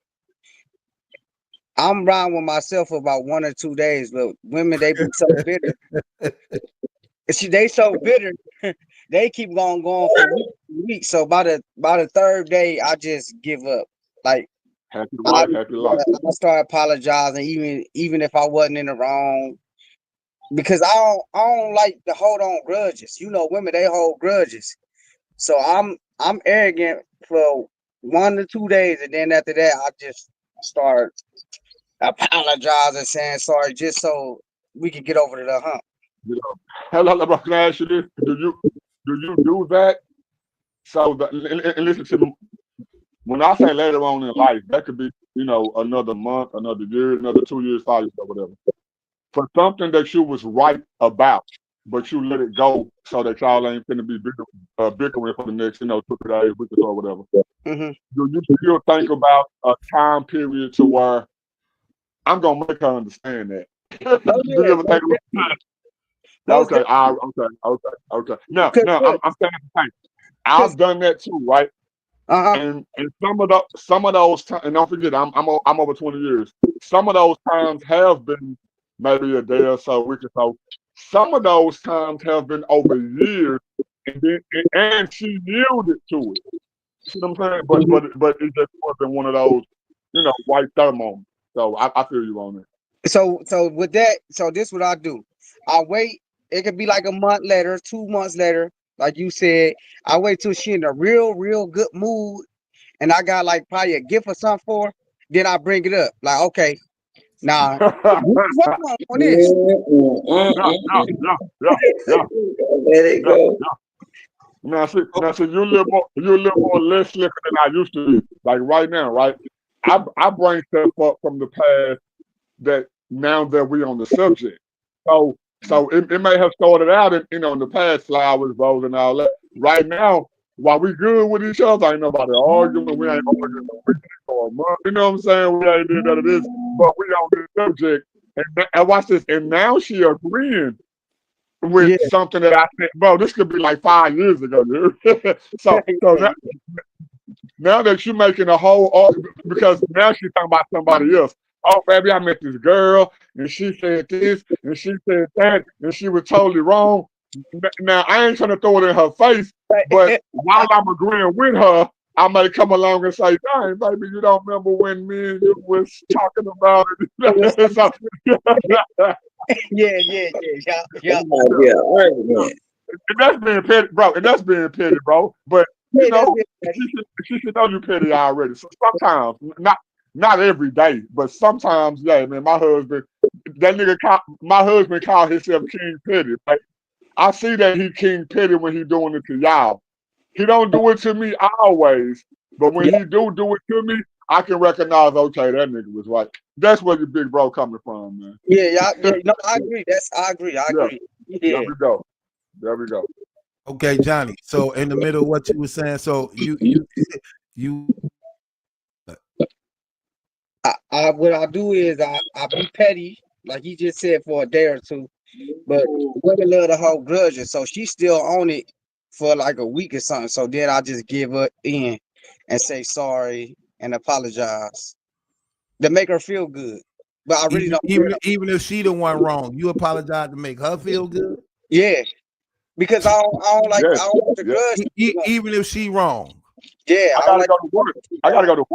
I'm riding with myself for about 1 or 2 days, but women, they be so bitter. They so bitter. They keep going for weeks. So by the third day, I just give up. Like, happy life. I start apologizing, even if I wasn't in the wrong, because I don't like to hold on grudges. Women, they hold grudges. So I'm arrogant for 1 to 2 days, and then after that, I just start apologizing, saying sorry, just so we can get over to the hump. Hello, can I ask you this? Do you do that? So and listen to me. When I say later on in life, that could be another month, another year, another 2 years, 5 years, or whatever. For something that you was right about, but you let it go so that y'all ain't finna be bickering for the next 2 to 3 days, weeks or whatever. Mm-hmm. Do you still think about a time period to where I'm gonna make her understand that? Do you ever think about that? Okay. No, I'm saying the same. I've done that too, right? And some of those times, and don't forget, I'm over 20 years. Some of those times have been maybe a day or so, a week or so. Some of those times have been over years, and she yielded to it. See what I'm saying? But it just wasn't one of those, white thermometers. So I feel you on that. So with that, this is what I do. I wait. It could be like a month later, 2 months later, like you said. I wait till she in a real good mood, and I got like probably a gift or something for her. Then I bring it up. Like, okay, Nah, you was wrong on this. Let it go. Now see, you a little more less slicker than I used to be. Like right now, right? I bring stuff up from the past that now that we on the subject. So it may have started out in the past flowers, bows, and all that. Right now, while we good with each other, ain't nobody arguing. We ain't arguing no weekend or a month. You know what I'm saying? We ain't did none of this, but we on this subject. And watch this. And now she agreeing with something that I said, bro, this could be like 5 years ago, dude. so now that you're making a whole, because now she's talking about somebody else. Oh, baby, I met this girl, and she said this, and she said that, and she was totally wrong. Now, I ain't trying to throw it in her face, but while I'm agreeing with her, I may come along and say, dang, baby, you don't remember when me and you was talking about it? Yeah. And that's being petty, bro. But you know, she should know you petty already. So sometimes, not every day, but sometimes, yeah, man. My husband called himself King Petty. Like, I see that he King Petty when he doing it to y'all. He don't do it to me always, but when he do it to me, I can recognize, okay, that nigga was right. That's where your big bro coming from, man. No, I agree. I agree. There we go. Okay, Johnny. So in the middle of what you were saying, so you what I do is I be petty, like he just said, for a day or two, but women love to hold grudges, so she's still on it for like a week or something. So then I just give her in and say sorry and apologize to make her feel good. But I really don't. Even if she the one wrong, you apologize to make her feel good. Yeah, because I don't like the grudge. Even if she wrong. Yeah, I gotta go to work. I gotta go to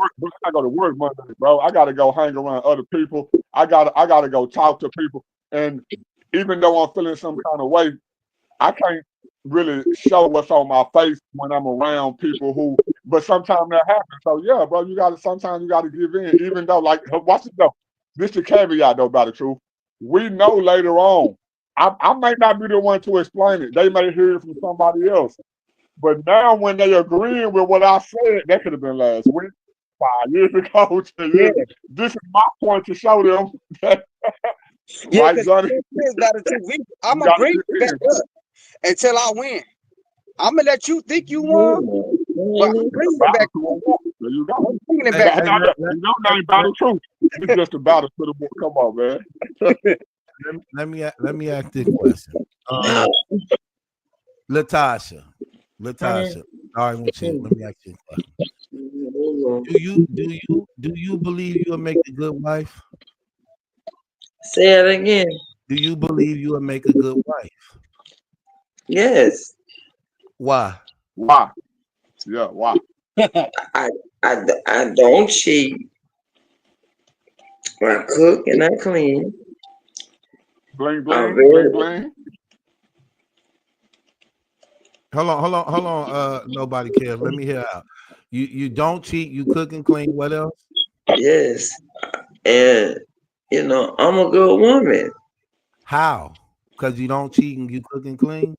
work Monday, bro. I gotta go hang around other people. I gotta go talk to people. And even though I'm feeling some kind of way, I can't really show what's on my face when I'm around people but sometimes that happens. So yeah, bro, sometimes you gotta give in, even though, like, watch it though. This is the caveat though, about the truth. We know later on. I may not be the one to explain it. They may hear it from somebody else. But now when they agreeing with what I said, that could have been last week, 5 years ago. This is my point to show them that, right, Johnny? I'm going to bring it back up until I win. I'm going to let you think you won, but I'm bringing it back. There you go. You know, that ain't battle truth. It's just a battle to the board. Come on, man. Let me ask this question. Latasha. All right, with you. Let me ask you a question. Do you believe you'll make a good wife? Say it again. Do you believe you will make a good wife? Yes. Why? Yeah, why? I don't cheat. I cook and I clean. Bling. Hold on. Nobody cares. Let me hear out. You don't cheat. You cook and clean. What else? Yes, and I'm a good woman. How? Because you don't cheat and you cook and clean.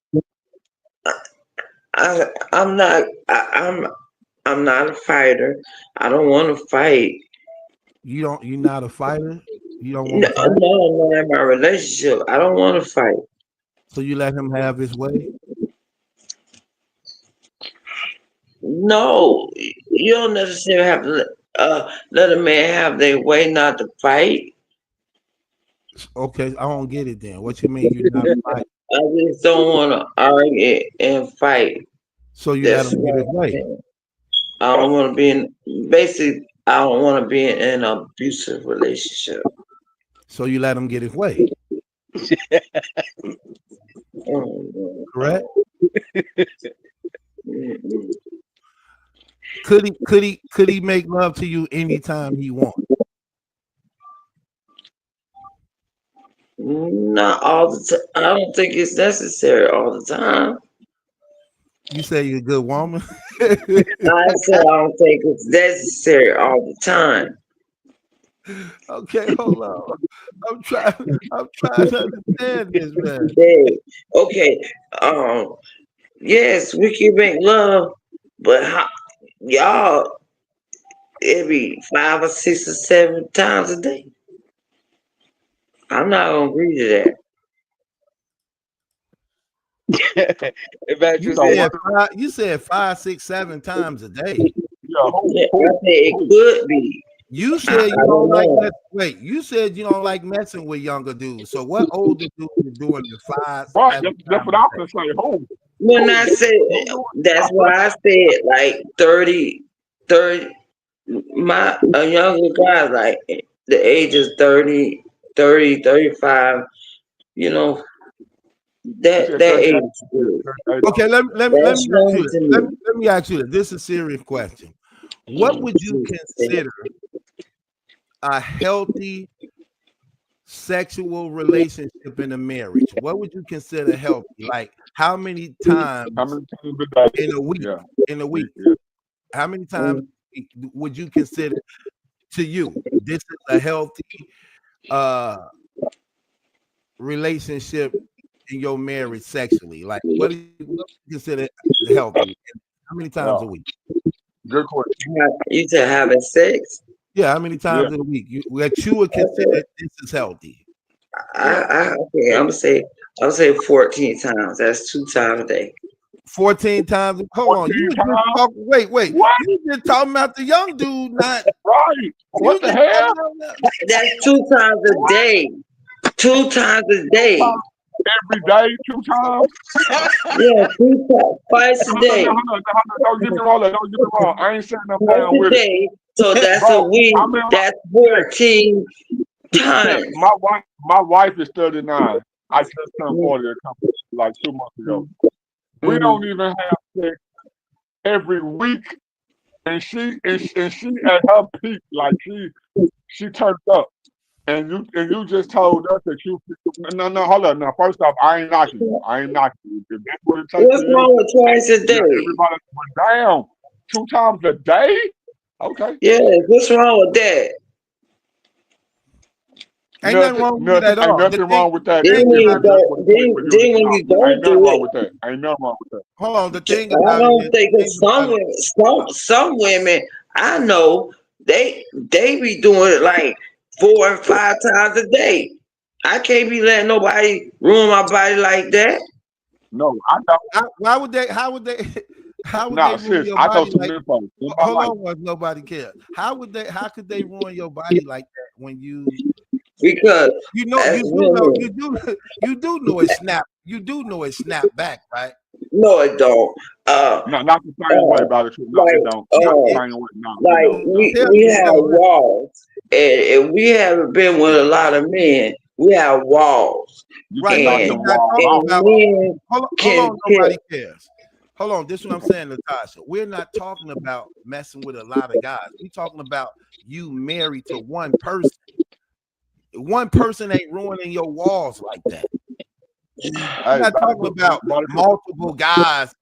I'm not a fighter. I don't want to fight. You're not a fighter. You don't want to fight. No, in my relationship, I don't want to fight. So you let him have his way. No, you don't necessarily have to let a man have their way not to fight. Okay, I don't get it then. What you mean you're not a fighter? I just don't want to argue and fight. So you let him get his way. I don't want to be I don't want to be in an abusive relationship. So you let him get his way. Correct? Could he make love to you anytime he wants? Not all the time. I don't think it's necessary all the time. You say you're a good woman? I said I don't think it's necessary all the time. Okay, hold on. I'm trying to understand this, man. Okay. Yes, we can make love, but y'all every 5 or 6 or 7 times a day. I'm not gonna agree to that. You said 5, 6, 7 times a day. Yeah, I said it could be. You said you don't like wait. You said you don't like messing with younger dudes. So what older dude is doing the 5? Right, that's what I was gonna say. Who? When I said that's why I said like 30. A younger guy like the age is 30, 35. You know that age. Okay, let me ask you this. Let me ask you this. This is a serious question. What would you consider a healthy sexual relationship in a marriage? What would you consider healthy? Like how many times in a week? In a week, how many times would you consider to you this is a healthy relationship in your marriage sexually? Like what do you consider healthy? How many times a week? Good question. You said having sex? Yeah, how many times in a week you would consider this is healthy? Okay, I'm gonna say 14 times. That's 2 times a day. 14 times. Hold on, you was just talking. Wait. What? You just talking about the young dude, not right? What the hell? That's 2 times a day. 2 times a day. Every day, 2 times. Yeah, 2 times, twice a day. Don't get me wrong. I ain't saying I'm down with it. So that's a week. That's 14 times. My wife is 39. I just turned 40 like 2 months ago. We don't even have sex every week, and she at her peak, like she turned up. And you just told us that you no hold up now. First off, I ain't knocking you. If that's what it takes. What's wrong with twice a day? Everybody went down 2 times a day. Okay. Yeah, what's wrong with that? Ain't nothing wrong with that at all. Ain't nothing wrong with that. Then when you don't do it, ain't nothing wrong with that. Hold on, the thing I don't think some women I know they be doing it like 4 and 5 times a day. I can't be letting nobody ruin my body like that. No, I don't. Why would they? How would they? How would they ruin your I body? know Like, hold on, nobody cares. How could they ruin your body like that when you? Because you do know it snap. You do know it snap back, right? No, it don't. No, not the same way, by the truth. No, it don't. Not the same way. No, like we have walls, and we haven't been with a lot of men. We have walls, right? And men hold on, nobody cares. Hold on, this is what I'm saying, Natasha. We're not talking about messing with a lot of guys. We're talking about you married to one person. One person ain't ruining your walls like that. We're not talking about multiple guys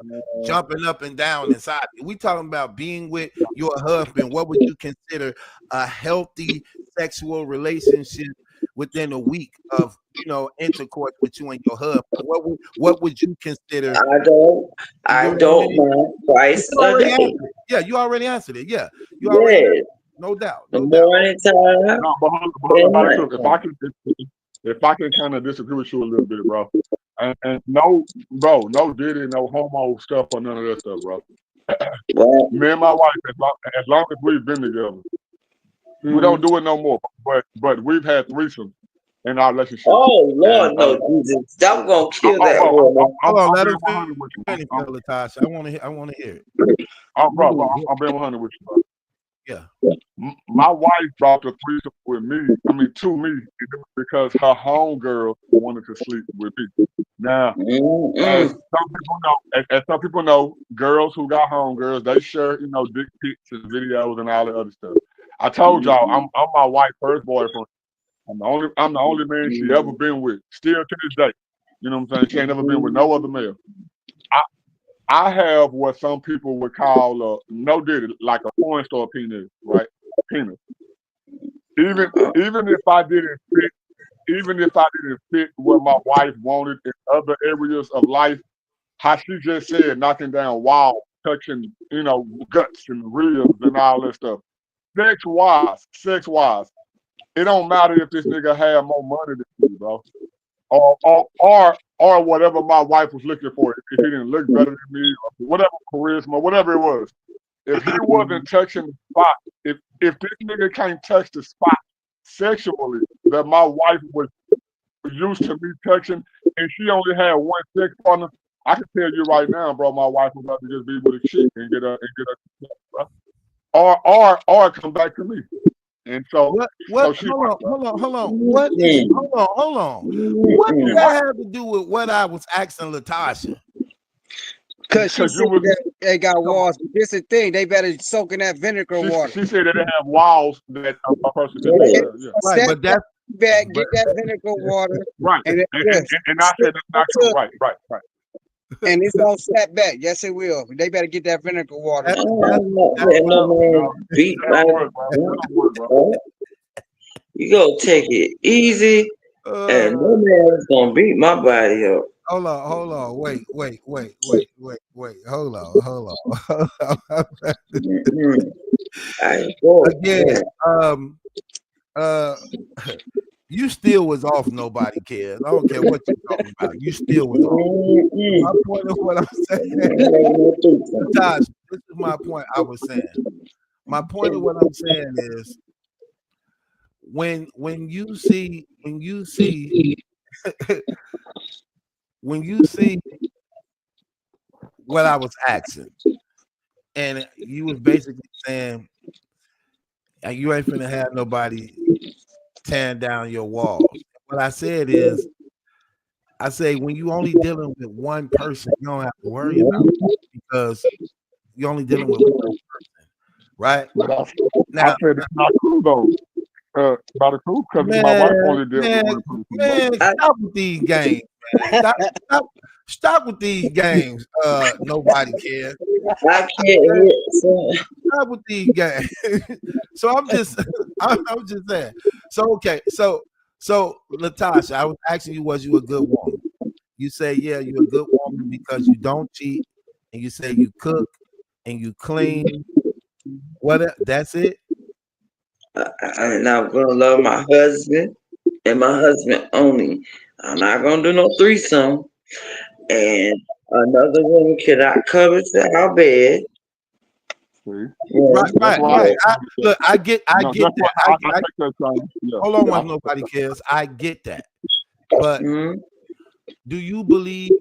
jumping up and down inside. We're talking about being with your husband. What would you consider a healthy sexual relationship within a week of intercourse with you and your husband? What would you consider? I don't mind twice a day. Yeah, you already answered it. Yeah, you already. No doubt. The morning time. No, but if I can kind of disagree with you a little bit, bro. And no Diddy, no homo stuff or none of that stuff, bro. Me and my wife, as long as we've been together, we don't do it no more. But we've had threesomes in our relationship. Oh Lord, no, Jesus! I'm gonna kill that woman. Hold on, let him finish, Latasha. I want to hear it. Bro, I'm being 100 with you, bro. Yeah. My wife dropped a threesome with me. To me, because her homegirl wanted to sleep with me. Now, as some people know, girls who got homegirls, they share, dick pics and videos and all the other stuff. I told y'all, I'm my wife's first boyfriend. I'm the only man she ever been with, still to this day. You know what I'm saying? She ain't never been with no other male. I have what some people would call no Diddy, like a porn star penis, right? Penis. even if I didn't fit, even if I didn't fit what my wife wanted in other areas of life, how she just said, knocking down walls, touching, guts and ribs and all that stuff. Sex wise, it don't matter if this nigga had more money than me, bro, or whatever my wife was looking for. If he didn't look better than me, or whatever charisma, whatever it was. If he wasn't touching the spot, if this nigga can't touch the spot sexually that my wife was used to me touching, and she only had one sex partner, I can tell you right now, bro, my wife was about to just be with a chick and get her, bro. Or come back to me. And so, hold on. What does that have to do with what I was asking Latasha? Because she said that they got walls. But this is the thing, they better soak in that vinegar water. She said that they have walls that a person can right, but that's get that vinegar water. Right. And I said that's not true. Right. And it's gonna snap back. Yes, it will. They better get that vinegar water. You gonna take it easy, and no man's gonna beat my body up. Hold on. Wait. Hold on. Again, you still was off. Nobody cares. I don't care what you're talking about. You still was off. My point of what I'm saying, Josh, this is my point. I was saying. My point of what I'm saying is, when you see what I was asking, and you was basically saying, you ain't finna have nobody tearing down your walls. What I said is, I say when you only dealing with one person, you don't have to worry about it because you're only dealing with one person, right? Now, I said that's not true though. Not true because my wife only deals with one person. Man, stop with these games, man. Stop with these games. Nobody cares. I can't. Stop with these games. So I'm just saying. So okay, so Latasha, I was asking you, was you a good woman? You say, yeah, you're a good woman because you don't cheat, and you say you cook and you clean. What? That's it. And I'm gonna love my husband and my husband only. I'm not gonna do no threesome. And another woman cannot cover to our bed. Right. I get that. Hold on, once nobody cares. I get that. But do you believe?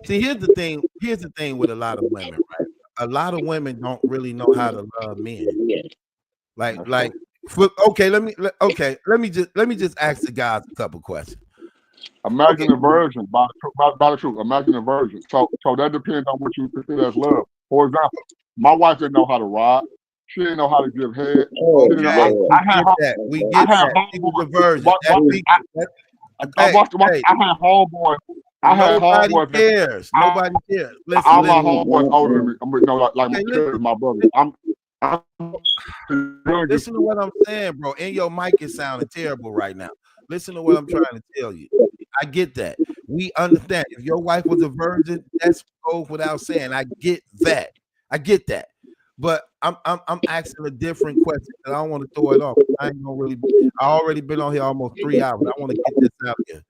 See, here's the thing. Here's the thing with a lot of women, right? A lot of women don't really know how to love men. Okay, let me just ask the guys a couple questions. Imagine a virgin, by the truth. Imagine a virgin. So that depends on what you consider as love. For example, my wife didn't know how to ride. She didn't know how to give head. I had homeboys. Nobody cares. Nobody cares. Listen, all my homeboys older than me. Like my kids, my brother. Listen to what I'm saying, bro. And your mic is sounding terrible right now. Listen to what I'm trying to tell you. I get that. We understand. If your wife was a virgin, that's goes without saying. I get that. But I'm asking a different question, and I don't want to throw it off. I already been on here almost 3 hours. I want to get this out here.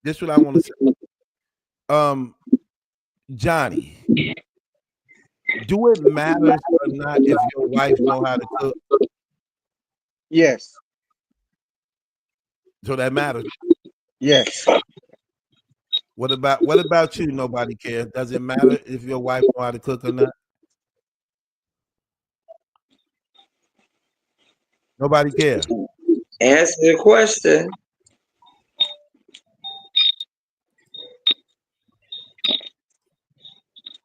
This is what I want to say. Johnny, do it matter or not if your wife know how to cook? Yes. So that matters. Yes. What about you? Nobody cares. Does it matter if your wife know how to cook or not? Nobody cares. Answer the question.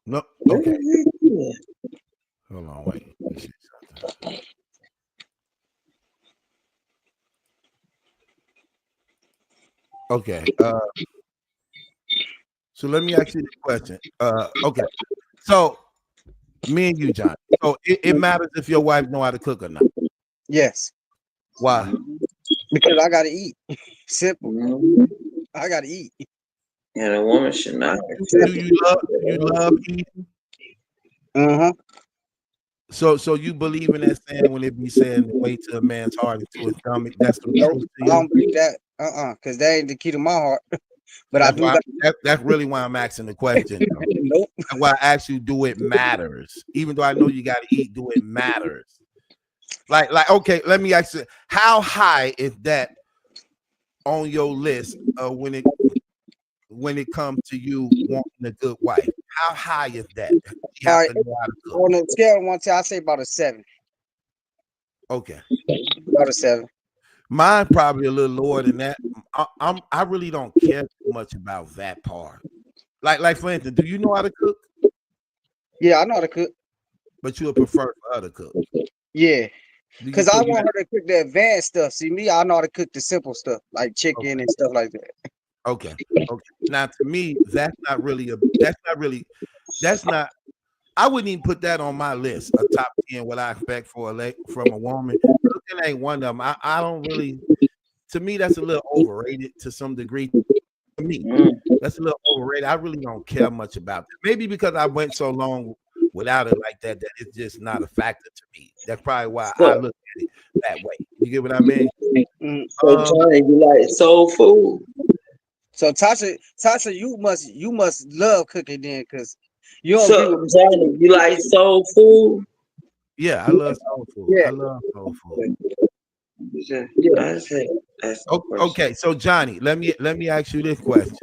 No. Okay. Hold on. Wait. Let me see something. Okay. So let me ask you the question. Okay. So Me and you, John. So it matters if your wife know how to cook or not. Yes. Why? Because I gotta eat. Simple. Mhm. I gotta eat. And a woman should not. Do you love eating? Uh-huh. So you believe in that saying when it be saying the way to a man's heart is to his stomach? That's the Nope. truth to I you. don't believe that. Because that ain't the key to my heart. But I That's do why got that's really why I'm asking the question. Though. nope. That's why I ask you, do it matters? Even though I know you got to eat, do it matters? Like, okay, let me ask you, how high is that on your list when it comes to you wanting a good wife? How high is that? You All have right. to know how to cook. On a scale of 1 to 10, I say about a 7. Okay. About a 7. Mine probably a little lower than that. I really don't care too much about that part. Like for instance, do you know how to cook? Yeah, I know how to cook. But you would prefer for her to cook. Yeah. Do you Because I feel want her to cook the advanced stuff. See, me, I know how to cook the simple stuff, like chicken and stuff like that. Okay. Now, to me, that's not. I wouldn't even put that on my list. A top 10 what I expect from a woman. Cooking ain't one of them. I don't really. To me, that's a little overrated to some degree. To me, that's a little overrated. I really don't care much about that. Maybe because I went so long without it like that it's just not a factor to me. That's probably why I look at it that way. You get what I mean? So Johnny, you like soul food? So Tasha, you must love cooking then, because you don't agree So with Johnny, you like soul food? Yeah, I love soul food. Yeah. I love soul food. I said that's the question. Okay, so Johnny, let me ask you this question.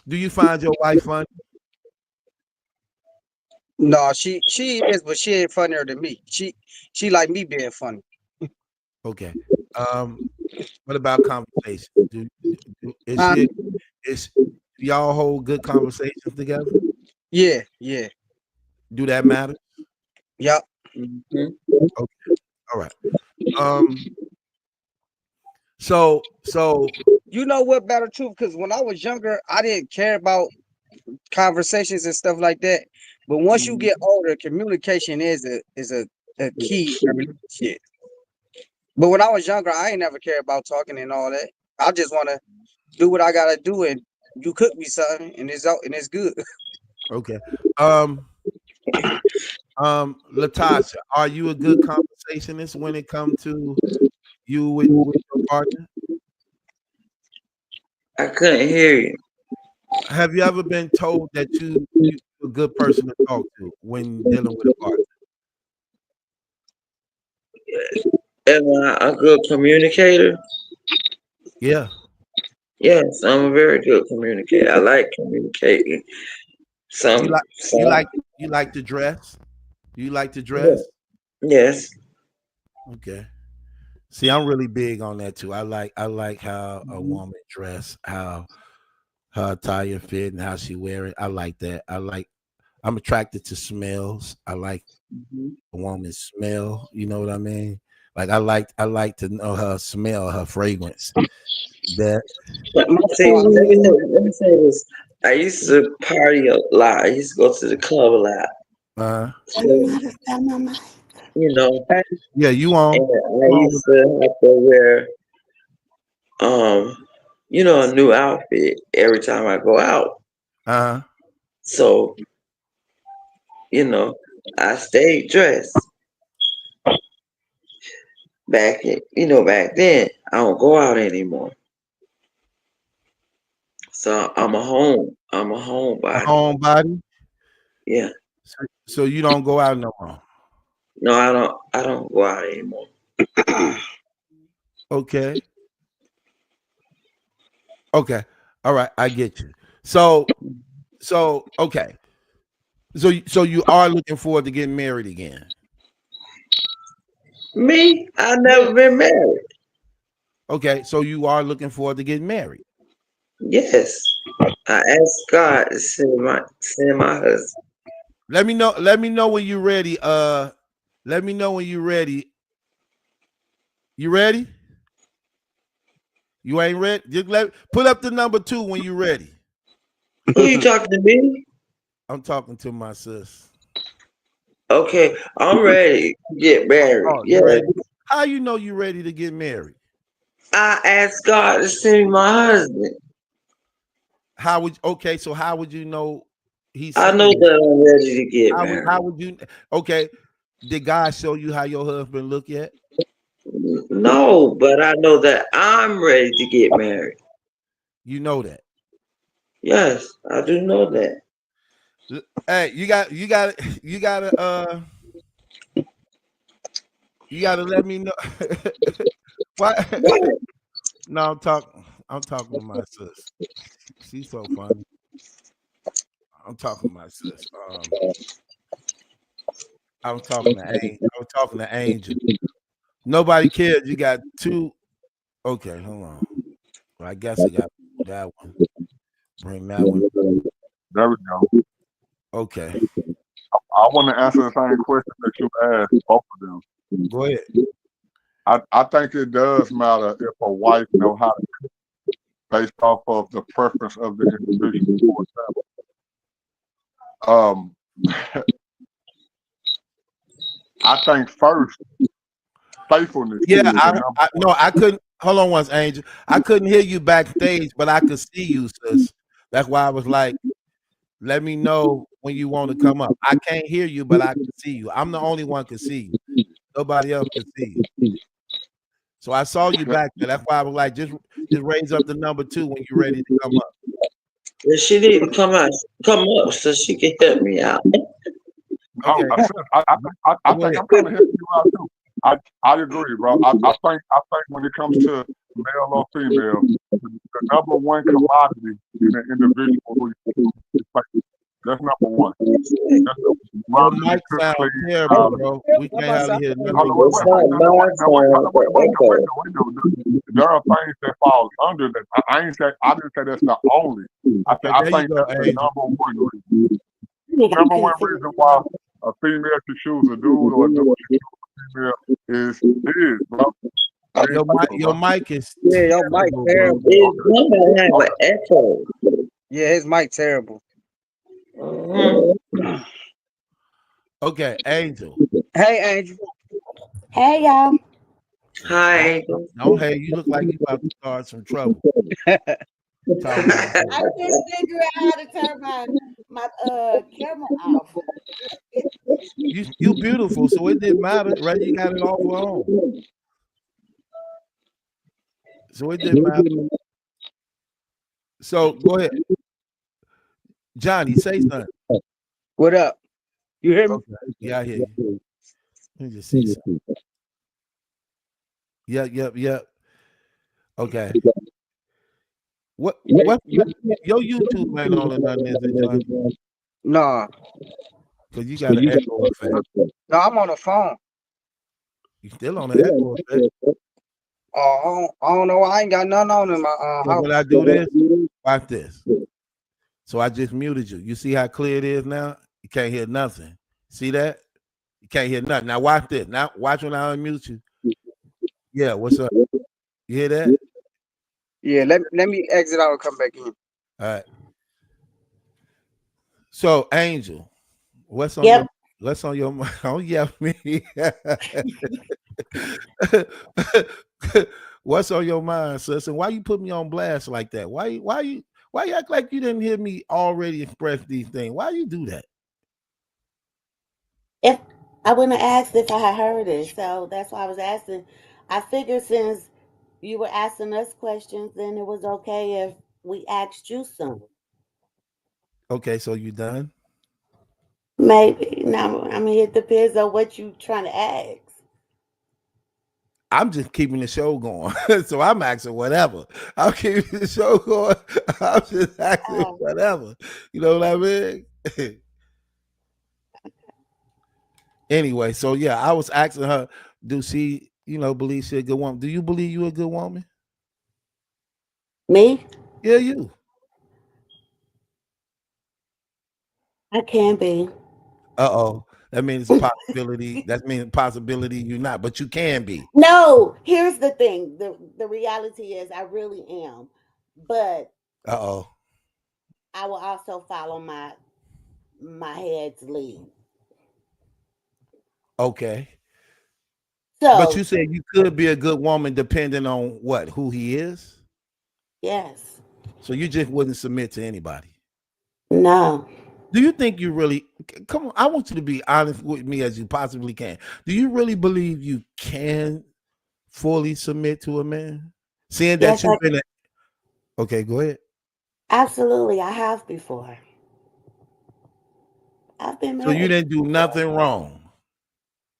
Do you find your wife funny? No, she is, but she ain't funnier than me. She like me being funny. Okay. What about conversation? Is y'all hold good conversations together? Yeah. Do that matter? Yep. Okay. All right. So you know what, better truth? Because when I was younger, I didn't care about conversations and stuff like that. But once you get older, communication is a key in a relationship. But when I was younger, I ain't never cared about talking and all that. I just want to do what I gotta do, and you cook me something, and it's good. okay. Latasha, are you a good conversationist when it comes to you with your partner? I couldn't hear you. Have you ever been told that you're a good person to talk to when dealing with a partner? Am I a good communicator? Yeah. Yes, I'm a very good communicator. I like communicating. You like to dress? You like to dress? Yes. Okay. See, I'm really big on that too. I like how a woman dress, how her attire fit, and how she wear it. I like that. I'm attracted to smells. I like a woman's smell. You know what I mean? Like I like to know her smell, her fragrance. That. See, let me say this. I used to party a lot. I used to go to the club a lot. So, you know. Yeah, you on? And I used to have to wear, a new outfit every time I go out. So, I stayed dressed. Back then, I don't go out anymore. So I'm a homebody. A homebody? Yeah. So you don't go out no more? No, I don't go out anymore. Okay. Okay. All right, I get you. So okay. So you are looking forward to getting married again? Me? I've never been married. Okay, so you are looking forward to getting married? Yes. I asked God to send my husband. Let me know when you're ready. Let me know when you're ready. You ready? You ain't ready? Just put up the number 2 when you're ready. Who you talking to me? I'm talking to my sis. Okay, I'm ready to get married. Oh, Yeah. you ready? How you know you ready to get married? I asked God to send me my husband. How would so how would you know he I sent know you? that I'm ready to get married. How would you okay? Did God show you how your husband look yet? No, but I know that I'm ready to get married. You know that. Yes, I do know that. Hey, you gotta let me know. What? What? No, I'm talking to my sis. She's so funny. I'm talking to my sis. I'm talking to Angel. Nobody cares. You got two. Okay, hold on. Well, I guess I got that one. Bring that one. There we go. Okay. I want to answer the same question that you asked both of them. Go ahead. I think it does matter if a wife know how to cook based off of the preference of the individual. I think first faithfulness. Yeah, I couldn't. Hold on once, Angel. I couldn't hear you backstage, but I could see you, sis. That's why I was like, let me know when you want to come up. I can't hear you, but I can see you. I'm the only one can see you. Nobody else can see you. So I saw you back there. That's why I was like, just raise up the number 2 when you're ready to come up. Well, she need to come up so she can help me out. Okay. I think I'm trying to help you out too. I agree, bro. I think when it comes to male or female, the number one commodity is an individual who you play. That's number one. Your mic sounds terrible, bro. We can't hardly hear nothing. There are things that fall under that. I didn't say that's the only. I think that's the number one reason. Number one reason why a female should choose a dude or a dude should choose a female is, bro. Your mic is your mic terrible. It's gonna have an echo. Yeah, his mic terrible. Okay, Angel. Hey, Angel. Hey, y'all. Hi. Don't hey, you look like you about to start some trouble. I couldn't figure out how to turn my camera off. You beautiful, so it didn't matter, right? You got it off on. So it didn't matter. So go ahead. Johnny, say something. What up? You hear me? Okay. Yeah, I hear you. Let me just see something. Yep. Okay. What your YouTube ain't on or nothing, is it, Johnny? Nah. Because you got an echo effect. No, I'm on the phone. You still on the echo effect. Oh, I don't know. I ain't got nothing on in my house. When I do this, watch this. So I just muted you. You see how clear it is now? You can't hear nothing. See that? You can't hear nothing. Now watch this. Now watch when I unmute you. Yeah, what's up? You hear that? Yeah, let me exit out and come back in. All right. So Angel, what's on your mind? Oh yeah, me. What's on your mind, sis? And why you put me on blast like that? Why you act like you didn't hear me already express these things? Why you do that? If I wouldn't have asked if I had heard it, so that's why I was asking. I figured since you were asking us questions, then it was okay if we asked you some. Okay, so you done? Maybe. Now, I mean, it depends on what you trying to ask. I'm just keeping the show going. So I'm asking whatever. I'm keeping the show going. I'm just asking whatever. You know what I mean? Anyway, so yeah, I was asking her, do she, believe she a good woman? Do you believe you a good woman? Me? Yeah, you. I can be. Uh-oh. That means a possibility. That means possibility you're not, but you can be. No, here's the thing. The reality is I really am. But uh-oh. I will also follow my head's lead. Okay. But you So said you could be a good woman depending on what, who he is. yes, So you just wouldn't submit to anybody. no, Do you think you really come on? I want you to be honest with me as you possibly can. Do you really believe you can fully submit to a man? Seeing that yes, you've been okay, go ahead. absolutely, I have before. I've been So you married didn't do before. nothing wrong.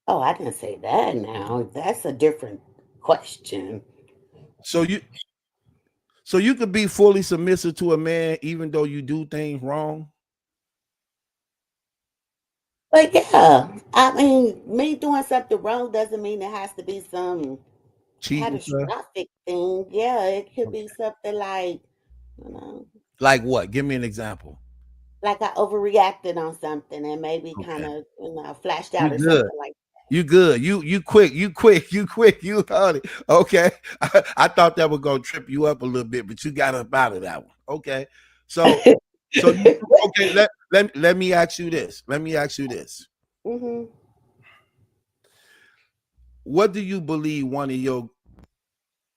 Oh, I didn't say that now. That's a different question. So you could be fully submissive to a man even though you do things wrong. But yeah, I mean, me doing something wrong doesn't mean it has to be some Cheating stuff. catastrophic thing. Yeah, it could be Okay. something like, you know, Like what? Give me an example. like I overreacted on something and maybe kind Okay. of, flashed out You or good. something like You good. You quick. You quick. You quick. You honey. Okay. I thought that was gonna trip you up a little bit, but you got up out of that one. Okay. So that. so you okay, let me ask you this. Let me ask you this. hmm What do you believe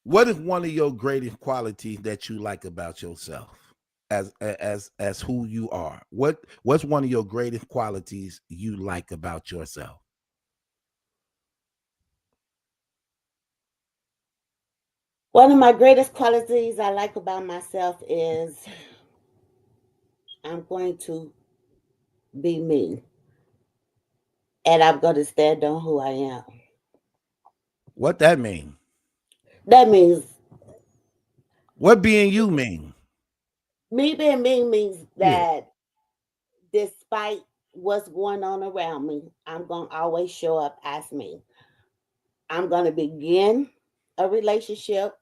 what is one of your greatest qualities that you like about yourself as who you are? What's one of your greatest qualities you like about yourself? One of my greatest qualities I like about myself is I'm going to be me and I'm going to stand on who I am. What that mean? That means What being you mean? me being me means Yeah. that despite what's going on around me, I'm going to always show up as me. I'm going to begin a relationship,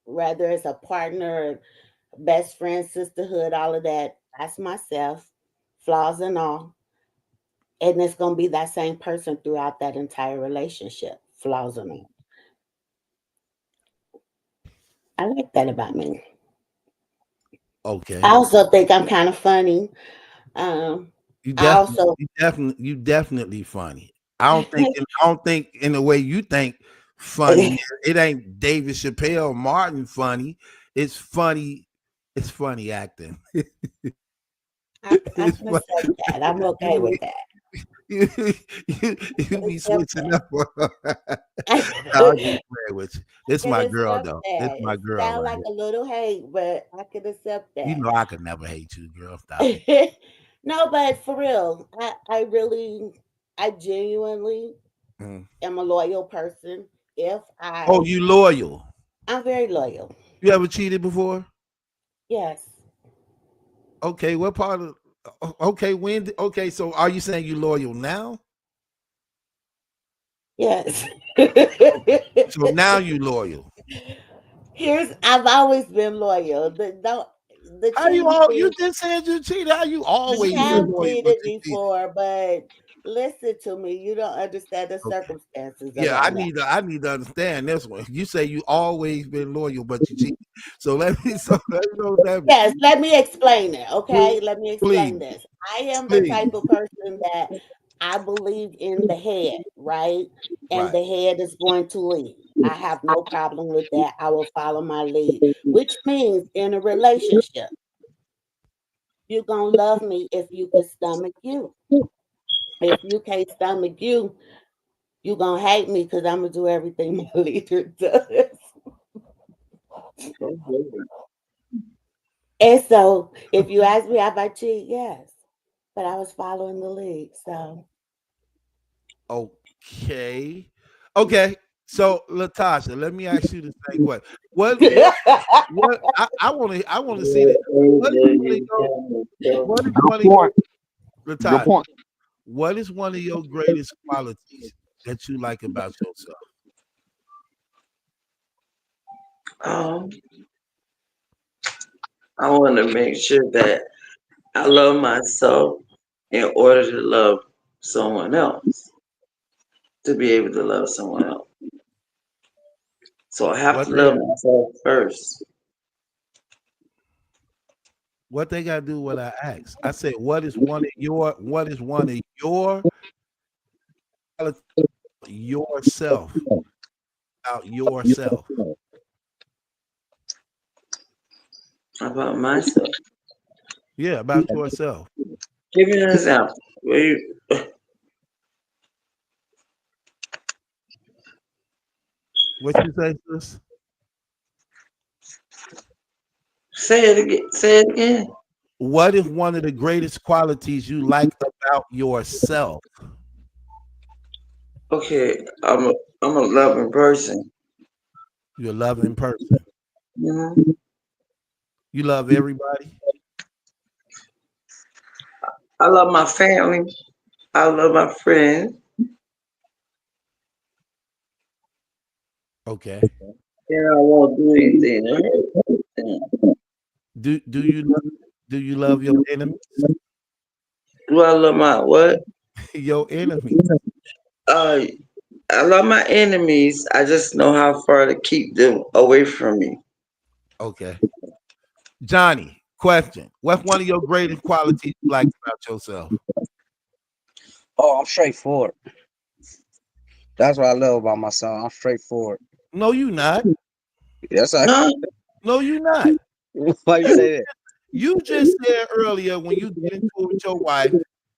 whether it's a partner, best friend, sisterhood, all of that. That's myself, flaws and all. And it's going to be that same person throughout that entire relationship, flaws and all. I like that about me. I Okay. also think I'm kind of funny. Um, You I definitely, also, you definitely funny. I don't think in the way you think funny. It ain't David Chappelle, Martin funny. It's funny. It's funny acting. I It's can funny. accept that. I'm okay with You, that. you, you I be accept switching up. I'll that. get play with you. This Can my girl accept though. This that. my It girl sounds right like here. a little hate, but I can accept You that. know I could never hate you, girl. Stop it. No, but for real, I genuinely Mm. am a loyal person. If Oh, I, you loyal. I'm very loyal. You ever cheated before? Yes, Okay, what part of okay, okay, so are you saying you loyal now? yes. So now you loyal. I've always been loyal. The How you cheating all you thing. just said you cheated. How you I always been have loyal but cheated you cheated? before, but listen to me. You don't understand the Okay. circumstances Yeah, around that. I need to understand this one. You say you always been loyal but you cheated. So let me know what that Yes, means. let me explain it. Okay, Please, let me explain please, this. I am the please. type of person that I believe in the head, right? And Right. the head is going to lead. I have no problem with that. I will follow my lead, which means in a relationship, you're going to love me if you can stomach you. If you can't stomach you, you're going to hate me because I'm going to do everything my leader does. And so if you ask me if I cheat, yes. But I was following the lead. So Okay. Okay. So Latasha, let me ask you the same question. What I want to see that. What is one of your what is Good one of your point. Good Latasha? point. What is one of your greatest qualities that you like about yourself? Um, I want to make sure that I love myself in order to love someone else, to be able to love someone else. So I have What to love that myself first. What they got to do with what I asked? I said, what is one of your yourself about yourself? About myself. Yeah, about yourself. Give me an example. What you say, sis? Say it again. Say it again. What is one of the greatest qualities you like about yourself? Okay, I'm a loving person. You're a loving person. Mhm. You love everybody. I love my family. I love my friends, Okay. and I won't do anything to hurt them. Do you love your enemies? Do I love my what? Your enemies. Uh, I love my enemies. I just know how far to keep them away from me. Okay. Johnny, question. What's one of your greatest qualities you like about yourself? Oh, I'm straightforward. That's what I love about myself. I'm straightforward. No, you not. Yes, I. No, No, you not. Why you say that? You just said earlier when you get into it with your wife,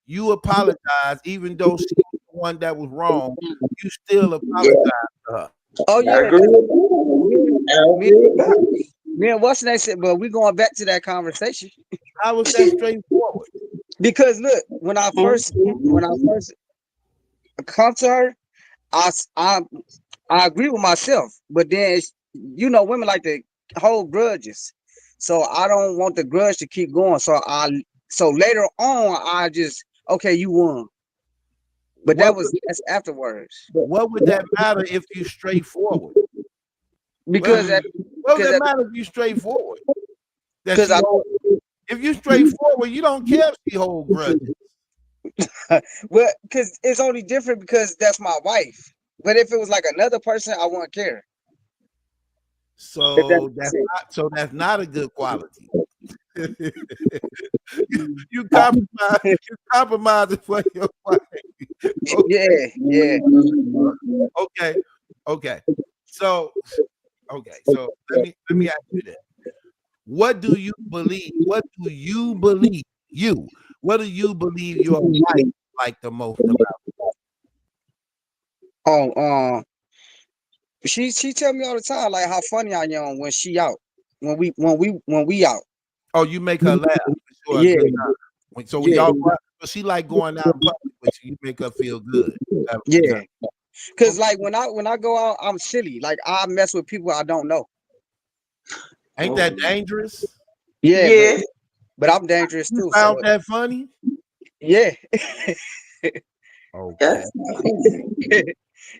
you apologize, even though she was the one that was wrong. You still yeah, apologize to her. Oh I yeah, agree with me, that. I me, agree with that. me and what's that said, but we going back to that conversation How was that straightforward? because look, when I first come to her, I s- I agree with myself, but then women like to hold grudges, so I don't want the grudge to keep going. So later on, I just okay, you won, but What that's afterwards what would that matter if you straightforward? What, because that what would because that that matter if you straightforward? That because she I hold, if you straightforward, you don't care if she hold grudges. well because it's only different because that's my wife. But if it was like another person, I wouldn't care. If that So makes sense. that's not a good quality. you compromise for your wife. Yeah, yeah. Okay, okay. So so let me ask you this. What do you believe? What do you believe? What do you believe your wife like the most about? Oh, she tell me all the time like how funny I am when she out, when we out. Oh, you make her laugh for sure. A Yeah, good time. So when yeah, y'all go out, so she like going out in public with you. You make her feel good. Have a good yeah. time. Cause Okay. like when I go out, I'm silly. Like I mess with people I don't know. Ain't that dangerous? Yeah, but Yeah, but I'm dangerous You too. So found that funny? yeah, Okay. that's nice.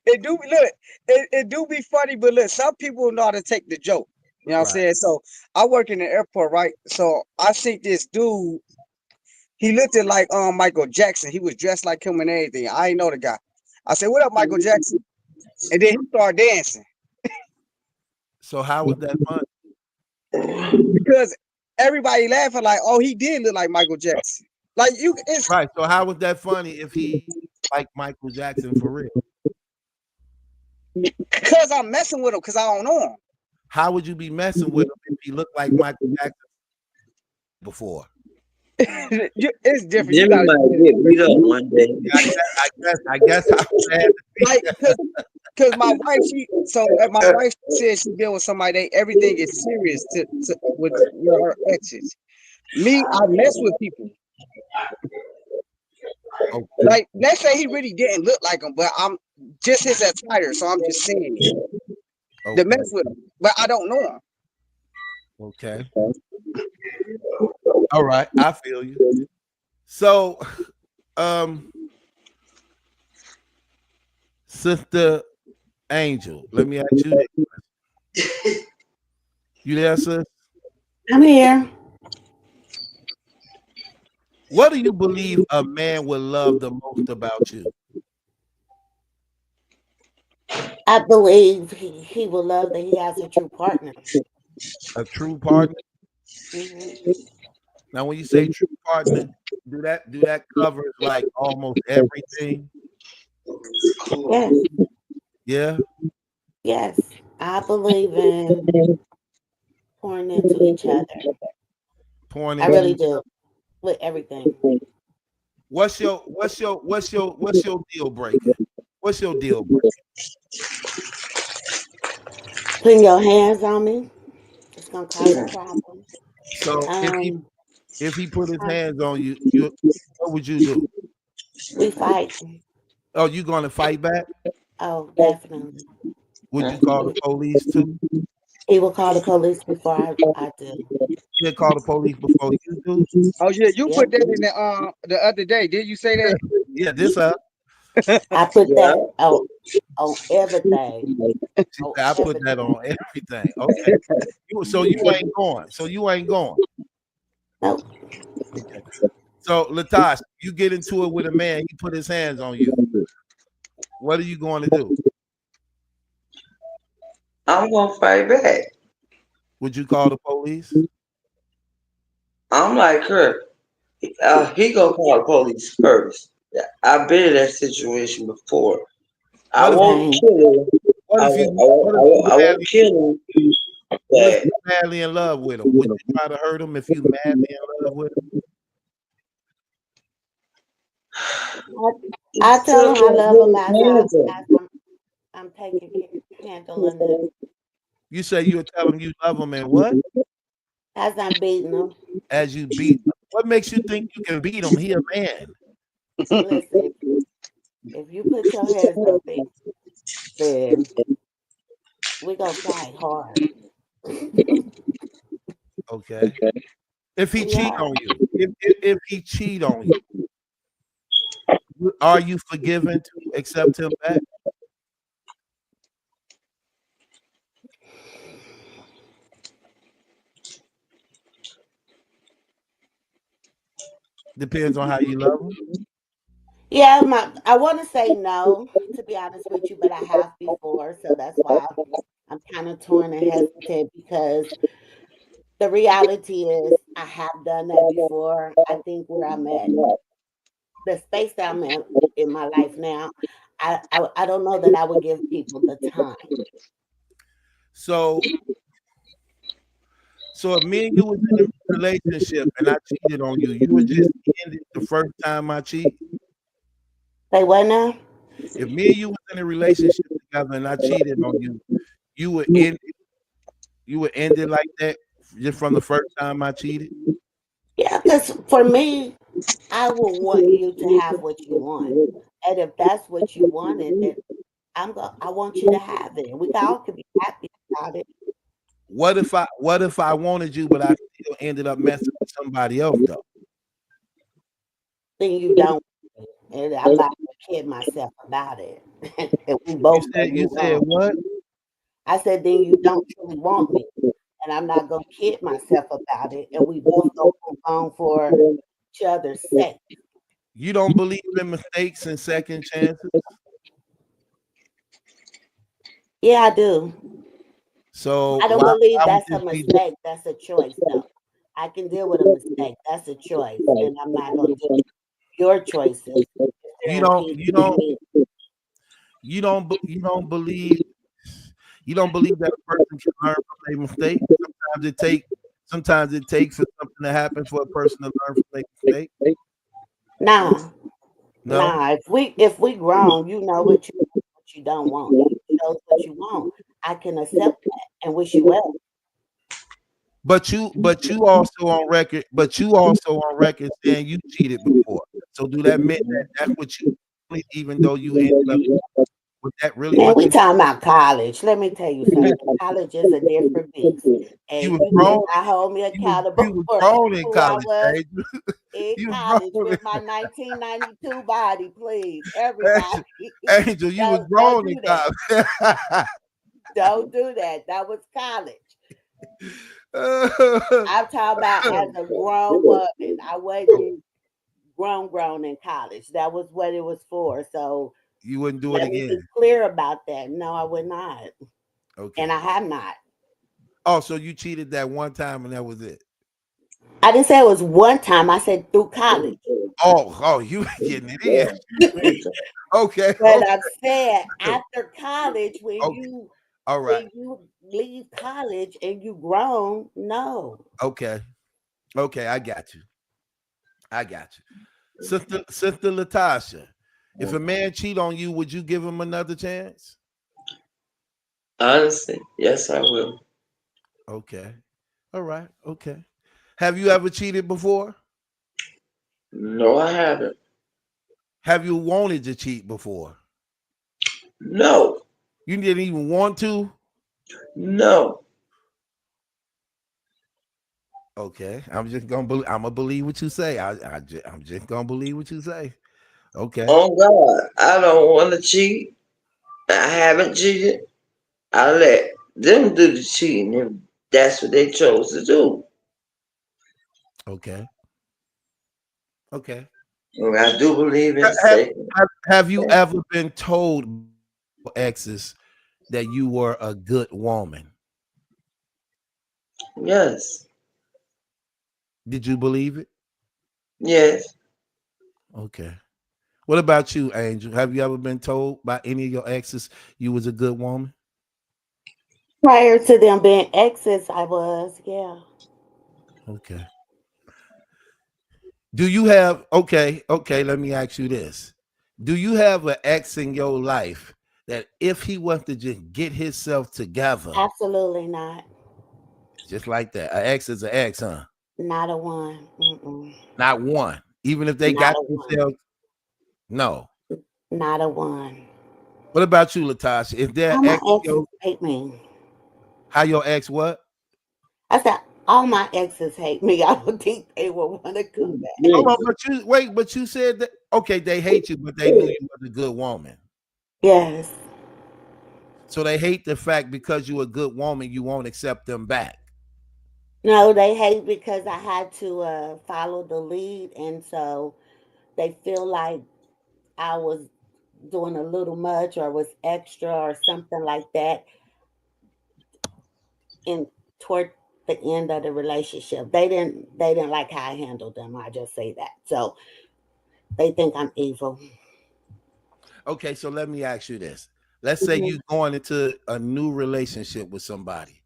it do look. It do be funny, but look, some people know how to take the joke. You know what I'm Right. saying? So I work in the airport, right? So I see this dude. He looked at like Michael Jackson. He was dressed like him and everything. I ain't know the guy. I said, "What up, Michael Jackson?" And then he started dancing So how was that fun? because everybody laughing like, "Oh, he did look like Michael Jackson." Like it's Right. So how was that funny if he like Michael Jackson for real? because I'm messing with him because I don't know him. How would you be messing with him if he looked like Michael Jackson before? It's different. You Jimmy gotta might get beat up one day. Yeah, I guess I would have to be. like because my wife, my wife said she been with somebody. Everything is serious with her exes. Me, I mess with people. Okay. Like, let's say he really didn't look like him, but I'm just his attire, so I'm just saying it to Okay. mess with him. But I don't know him. Okay. All right. I feel you. So, um, Sister Angel, let me ask you this. You there, sis? I'm here. What do you believe a man will love the most about you? I believe he will love that he has a true partner. A true partner? Hmm. Now, when you say true partner, do that covers like almost everything? Yes, Yeah. yes. I believe in pouring into each other. Pouring I into really each do other. with everything. What's your deal breaker? What's your deal breaker? Putting your hands on me, it's gonna cause a problem. So Um, if he put his huh, hands on you, what would you do? we fight. Oh, you gonna fight back? Oh, definitely. Would you call the police too? He will call the police before I do. He'll call the police before you do? Oh yeah, you Yep. put that in the other day. Did you say that? Yeah, this I put Yeah. that on everything. she On said, I put that everything. on everything. Okay. So you ain't going. So you ain't going. Nope. Okay. So Latasha, you get into it with a man, he put his hands on you. What are you going to do? I'm gonna fight back. Would you call the police? I'm like her. He gonna call the police first. Yeah, I've been in that situation before. I What if won't Same. kill him. what I if won't, you I won't, what I if you won't, I won't madly kill him. what if But you madly in love with him? Would you try to hurt him if you madly in love with him? I, he I tell still him I can't love put him his hands on as I'm taking handling him You say you'll tell him you love him and what? as I'm beating him. As you beat him. What makes you think you can beat him? He a man. Listen, if you put your hands on me, then we gonna fight hard. Okay. If he We cheat are. on you, if he cheat on you, are you forgiven to accept him back? Depends on how you love him. Yeah, I want to say no, to be honest with you, but I have before, so that's why I'm kind of torn and hesitant because the reality is I have done that before. I think where I'm at, the space that I'm in my life now, I don't know that I would give people the time. So if me and you was in a relationship and I cheated on you, you would just end it the first time I cheat. Say what now? If me and you was in a relationship together and I cheated on you, you would end it like that just from the first time I cheated. Yeah, because for me, I would want you to have what you want, and if that's what you wanted, then I want you to have it. We all can be happy about it. What if I wanted you, but I still ended up messing with somebody else though? Then you don't, and I'm not gonna kid myself about it. And we both know You you're said wrong. what? I said, then you don't truly want me, and I'm not gonna kid myself about it. And we both gonna move on for each other's sake. You don't believe in mistakes and second chances? Yeah, I do. So I don't believe why would that's a this be? mistake. That's a choice, though. I can deal with a mistake. That's a choice, and I'm not gonna do your choices if You they're don't impeding you don't me. you don't believe that a person can learn from their mistakes. Sometimes it takes for something to happen for a person to learn from their mistake. Nah, No, nah. If we grown, you know what you don't want. You chose what you want. I can accept that and wish you well. but you also on record saying you cheated before. So do that mean that that's what you believe, even though you ended up with that really Man, what we you talking about college. Let me tell you something. College is a different beast, and was you grown cannot hold me you accountable was for grown in who I college, was Angel. in You was college grown with my 1992 body. Please, Angel, everybody, Angel, you was don't grown in do that. college. Don't do that. That was college. I'm talking about as a grown woman. I wasn't grown in college. That was what it was for. So You wouldn't do it let me be again. clear about that. No, I would not, and Okay. I have not. Oh, so you cheated that one time and that was it. I didn't say it was one time. I said through college. Oh, you getting it in. Okay. But I've said after college, Okay. All right. when you leave college and you grown, no. Okay. Okay, I got you. I got you. Sister Latasha, if a man cheat on you, would you give him another chance? Honestly, yes, I will. Okay. All right. Okay. Have you ever cheated before? No, I haven't. Have you wanted to cheat before? No, You didn't even want to? no. Okay. I'm gonna believe what you say. I'm just gonna believe what you say. Okay. Oh God, I don't want to cheat. I haven't cheated. I let them do the cheating if that's what they chose to do. Okay. Okay. And I do believe in Have, safety. have you ever been told by your exes that you were a good woman? Yes, Did you believe it? yes, Okay. What about you, Angel? Have you ever been told by any of your exes you was a good woman? Prior to them being exes, I was, yeah. Okay. Do you have okay, let me ask you this. Do you have an ex in your life that if he was to just get himself together, Absolutely not. just like that, an ex is an ex, huh? Not a one. Mm-mm. Not one. Even if they Not got a one. themselves, no. Not a one. What about you, Latasha? If their All my ex, exes hate me. how your ex what? I said, all my exes hate me. I don't think they will want to come back. Hold on, but you said that okay, they hate you, but they knew you was a good woman. Yes. So they hate the fact because you're a good woman, you won't accept them back. No, they hate because I had to follow the lead. And so they feel like I was doing a little much or was extra or something like that in toward the end of the relationship. They didn't like how I handled them. I just say that. So they think I'm evil. Okay, so let me ask you this. Let's say Hmm. you going into a new relationship with somebody.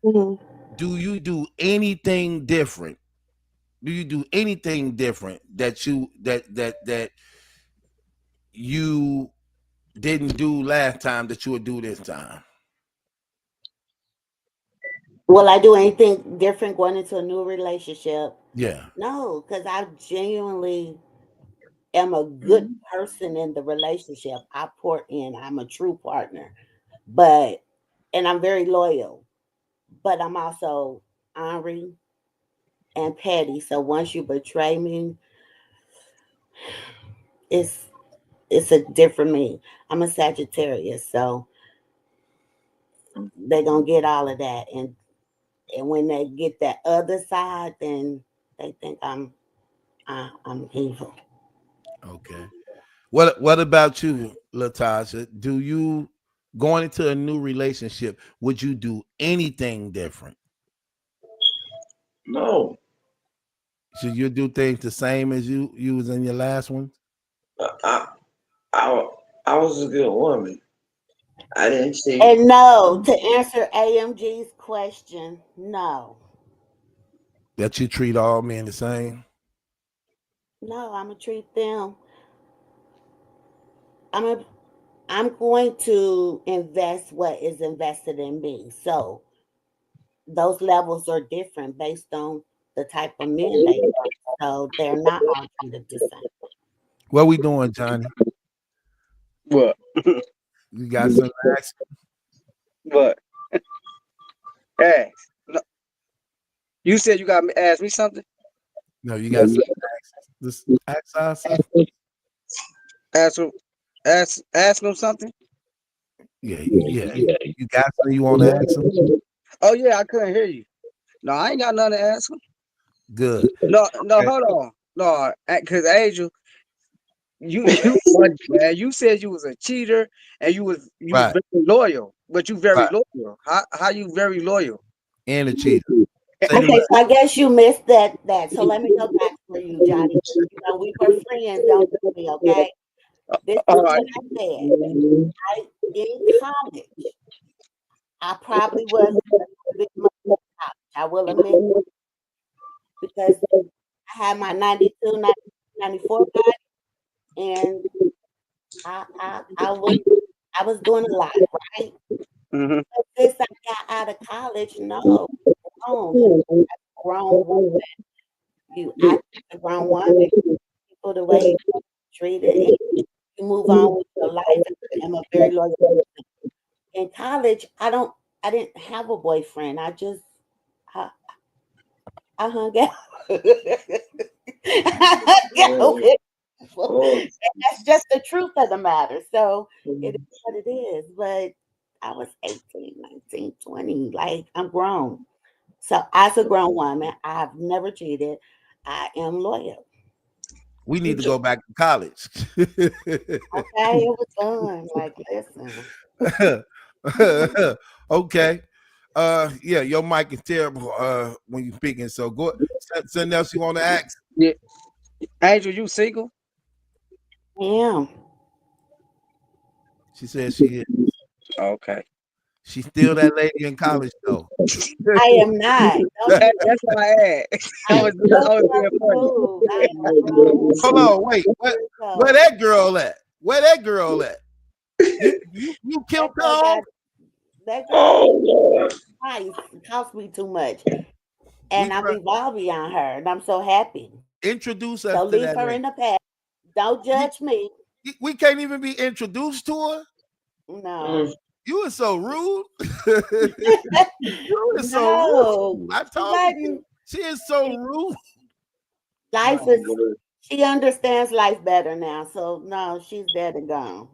Hmm. Do you do anything different? Do you do anything different that you didn't do last time that you would do this time? Will I do anything different going into a new relationship? Yeah. No, because I genuinely am a good person in the relationship. I pour in. I'm a true partner. But and I'm very loyal. But I'm also ornery and petty. So once you betray me, it's it's a different me. I'm a Sagittarius, so they're gonna get all of that. And when they get that other side, then they think I'm evil. Okay. What about you, Latasha? Do you going into a new relationship, would you do anything different? no. Should you do things the same as you was in your last one? I, I, I was a good woman. I didn't cheat. And no, to answer AMG's question, no. That you treat all men the same? No, I'm gonna treat them. I'm a I'm going to invest what is invested in me. So those levels are different based on the type of men they are. So they're not all treated the same. What we doing, Johnny? What? You got some ask? What? Hey, no, you said you got to ask me something. No, you got some ask. This ask our sister? Ask him, ask him something. Yeah. You got something you want to ask him? Oh yeah, I couldn't hear you. No, I ain't got nothing to ask him. Good. No, Okay. hold on. No, because Angel, you funny, man. You said you was a cheater and you was Right. very loyal, but you very Right. loyal. How you very loyal? And a cheater. Okay, so I guess you missed that. So let me go back for you, Johnny. You know, we were friends, don't tell me, okay? This is what I said. In college, I probably was a bit much in college. I will admit that, because I had my 92, 94 body, and I was doing a lot, right? Mm-hmm. But since I got out of college, no, grown, grown woman. I a grown woman, people the way you treated, and you move on with your life. I am a very loyal person. In college, I didn't have a boyfriend. I, I hung out. I hung out with people. And that's just the truth of the matter. So it is what it is. But I was 18, 19, 20. Like, I'm grown. So as a grown woman, I've never cheated. I am loyal. We need to go back to college. Okay, it was fun. Like, listen. Okay. Yeah, your mic is terrible when you're speaking. So go. Something else you want to ask? Yeah. Angel, you single? Yeah. She said she is. Okay. She's still that lady in college though. I am not. That's why I asked. I was being funny. Hold on, wait. Where that girl at? Where that girl at? You killed her off? That girl cost me too much. And I'm evolving on her, and I'm so happy. Introduce us Don't to leave that her lady. in the past. Don't judge me. We can't even be introduced to her. No. You were so rude. You were so rude. I told you. She is so rude. Life is. She understands life better now. So no, she's dead and gone.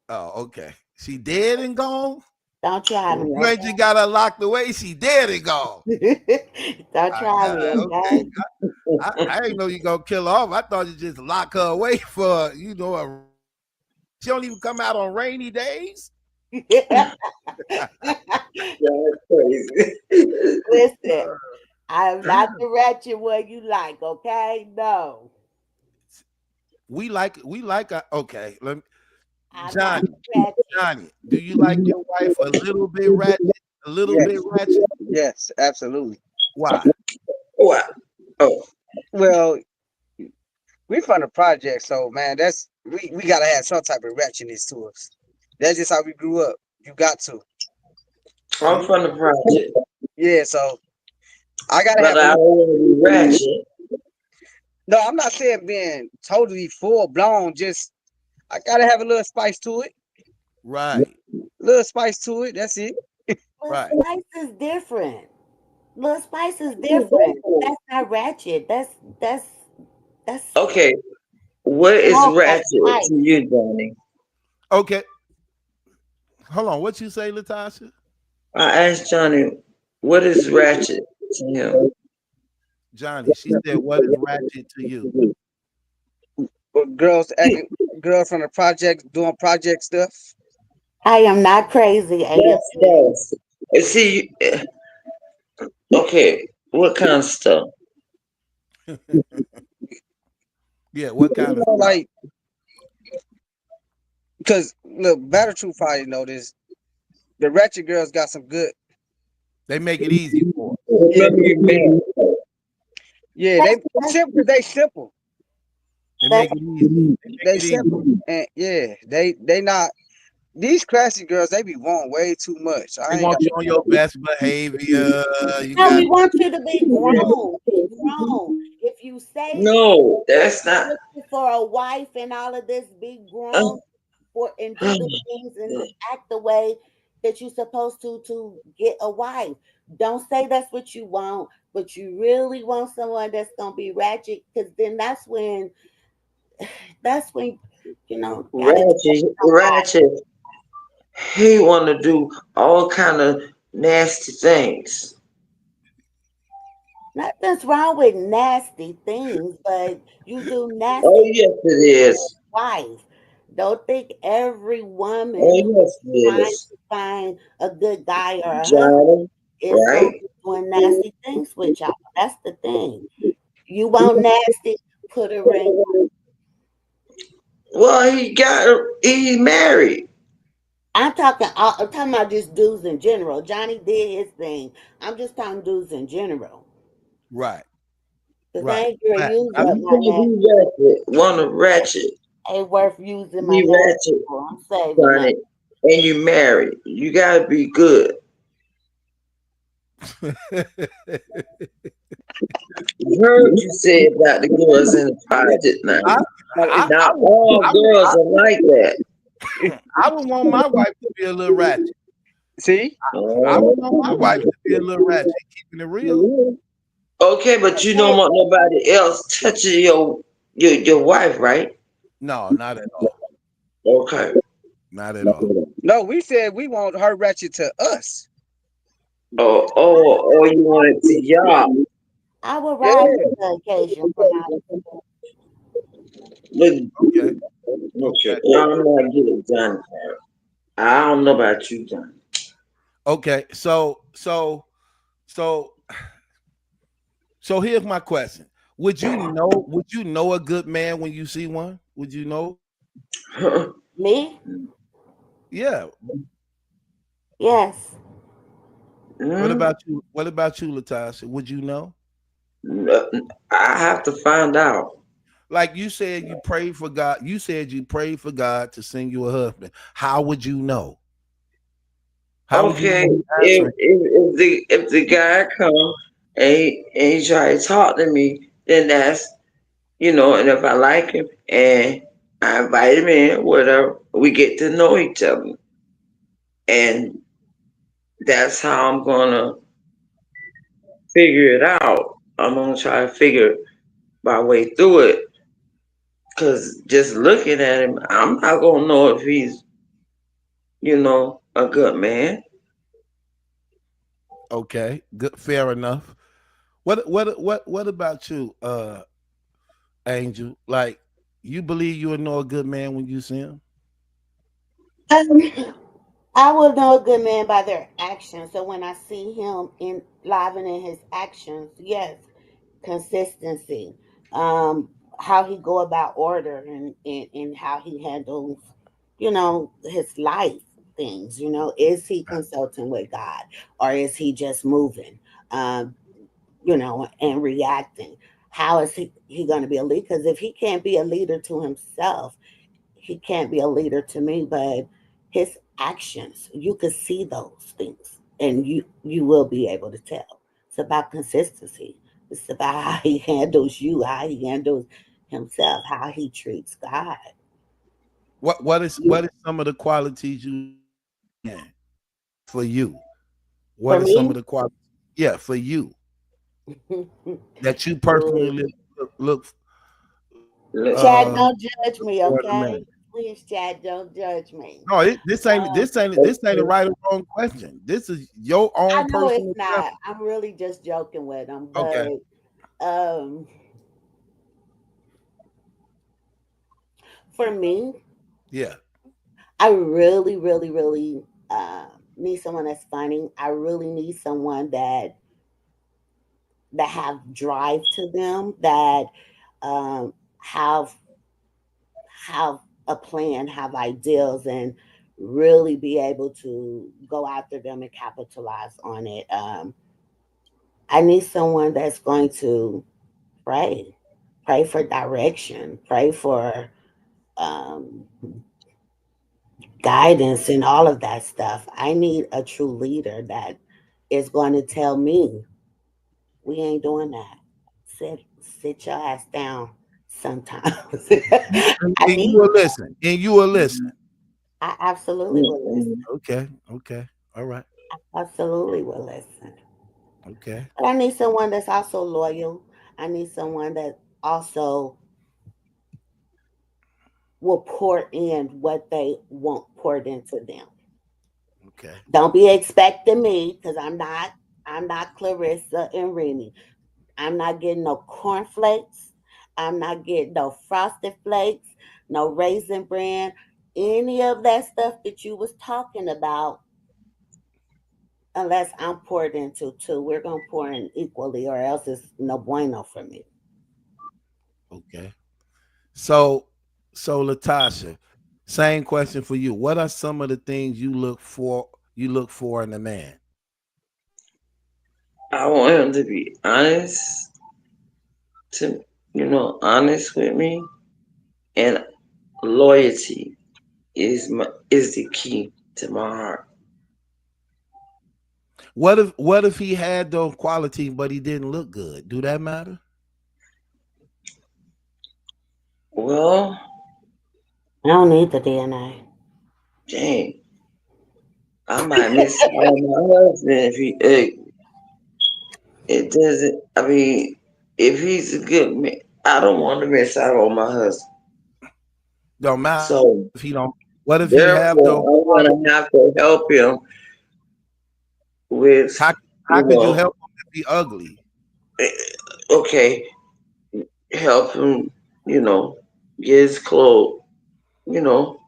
Oh, okay. She dead and gone. Don't try me. You ain't just got her locked away. She dead and gone. Don't try me, okay? I didn't know you gonna kill her off. I thought you just lock her away for she don't even come out on rainy days. That's crazy. Listen, I'm not the ratchet one you like, okay? No. We like okay. Let me, Johnny, do you like your wife a little bit ratchet? A little bit ratchet? Yes, absolutely. Why? What? Oh. Well, we from the project, so man, that's we gotta have some type of ratchetness to us. That's just how we grew up. You got to. I'm from the project. Yeah, so I gotta have. I don't want to be ratchet. No, I'm not saying being totally full blown. Just I gotta have a little spice to it. Right. Little spice to it. That's it. Right. Spice is different. Little spice is different. That's not ratchet. That's okay. What is ratchet to you, Johnny? Okay. Hold on. What you say, Latasha? I asked Johnny, what is ratchet to him? Johnny, she said, what is ratchet to you? Girls from the project doing project stuff. I am not crazy. Yes. See, okay, what kind of stuff? Yeah, what kind of like? Because look, Better Truth probably know this. The ratchet girls got some good. They make it easy for them. Yeah, they simple. They simple. They make it easy. They simple. And yeah, they not. These classy girls, they be wanting way too much. They want you on your best behavior. We want you to be grown. Be grown. If you say no, that's not for a wife and all of this, be grown and do the things and act the way that you're supposed to get a wife. Don't say that's what you want, but you really want someone that's gonna be ratchet, because then that's when you know ratchet. He want to do all kind of nasty things. Nothing's wrong with nasty things, but you do nasty. Oh yes, it is. Wife, don't think every woman yes, trying to find a good guy or a Johnny, husband is right? doing nasty things with y'all. That's the thing. You want nasty, put a ring. Well, he married. I'm talking about just dudes in general. Johnny did his thing. I'm just talking dudes in general. Right. Because I Right. ain't gonna Fact. use I, up You my can't nasty. be ratchet. Want to ratchet. Ain't worth using my Be nasty ratchet, for. I'm saving up. Johnny. And you married. You gotta be good. You heard you say about the girls in the project now. I, Not I, would, all girls are like that. I would want my wife to be a little ratchet. See? I Oh. would want my wife to be a little ratchet, keeping it real. Okay, but you don't want nobody else touching your wife, right? No, not at all. Okay. Not at all. No, we said we want her ratchet to us. Oh, you want it to y'all. I will Yeah. rise to the occasion for my. Look, Okay. okay. Okay. I'm not getting Johnny. I don't know about you, Johnny. Okay. So here's my question. Would you know a good man when you see one? Would you know? Me? Yeah. Yes. What about you, Latasha? Would you know? I have to find out. Like you said you prayed for God. You said you prayed for God to send you a husband. How would you know? How would you Okay, know he's answering? if the guy come and he try to talk to me, then that's and if I like him and I invite him in, whatever, we get to know each other, and that's how I'm gonna figure it out. I'm gonna try to figure my way through it, cause just looking at him, I'm not gonna know if he's a good man. Okay, good, fair enough. What about you, Angel? Like, you believe you would know a good man when you see him? I will know a good man by their actions. So when I see him in live and in his actions, yes, consistency, how he go about order and how he handles, his life things. Is he consulting with God or is he just moving, um, and reacting? How is he going to be a leader? Because if he can't be a leader to himself, he can't be a leader to me. But his actions, you could see those things, and you will be able to tell. It's about consistency. It's about how he handles you, how he handles himself, how he treats God. What is some of the qualities you yeah, for you? For What are some me, of the qualities? Yeah, for you that you personally look Chad, uh don't judge me, for the okay? man. Please, Chad, don't judge me. No, this ain't Um, a right or wrong question. This is your I own know it's personal not. preference. I'm really just joking with him, Okay. but um, for me, Yeah. I really, really, really need someone that's funny. I really need someone that have drive to them, that um, have have a plan, have ideals, and really be able to go after them and capitalize on it. I need someone that's going to pray, pray for direction, pray for um, guidance and all of that stuff. I need a true leader that is going to tell me we ain't doing that. Sit your ass down sometimes. I And you need will listen. And you will listen. I absolutely will listen. Okay. Okay. All right. Absolutely will listen. Okay. But I need someone that's also loyal. I need someone that also will pour in what they want poured into them. Okay. Don't be expecting me because I'm not Clarissa and Renee. I'm not getting no cornflakes. I'm not getting no frosted flakes, no raisin bran, any of that stuff that you was talking about. unless I'm poured into too. We're gonna pour in equally, or else it's no bueno for me. Okay. So, so Latasha, same question for you. What are some of the things you look for in a man? I want him to be honest to honest with me, and loyalty is the key to my heart. What if he had those qualities but he didn't look good? Do that matter? Well, I don't need the DNA. dang, I might miss out on my husband if he it doesn't. I mean, if he's a good man, I don't want to miss out on my husband. Don't matter if he So don't. What if he have those therefore, I'm qualities? gonna have to help him with, How you could you know, help him if he ugly? eh, okay, help him, you know, get his clothes,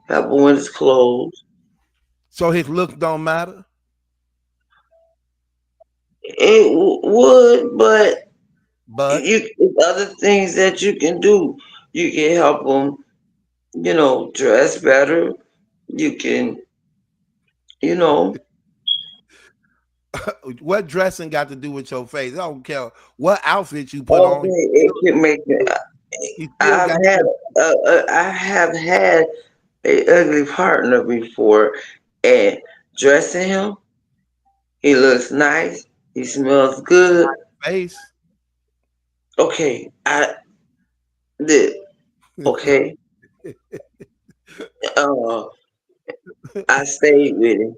help him with his clothes. So his look don't matter? It would, but But other things that you can do. You can help him, dress better. You can, you know, what dressing got to do with your face? I don't care what outfit you put on. okay, it can make it. He still got to. I have had a ugly partner before, and dressing him, he looks nice, he smells good. Face. Okay, I did. Okay, uh, I stayed with him.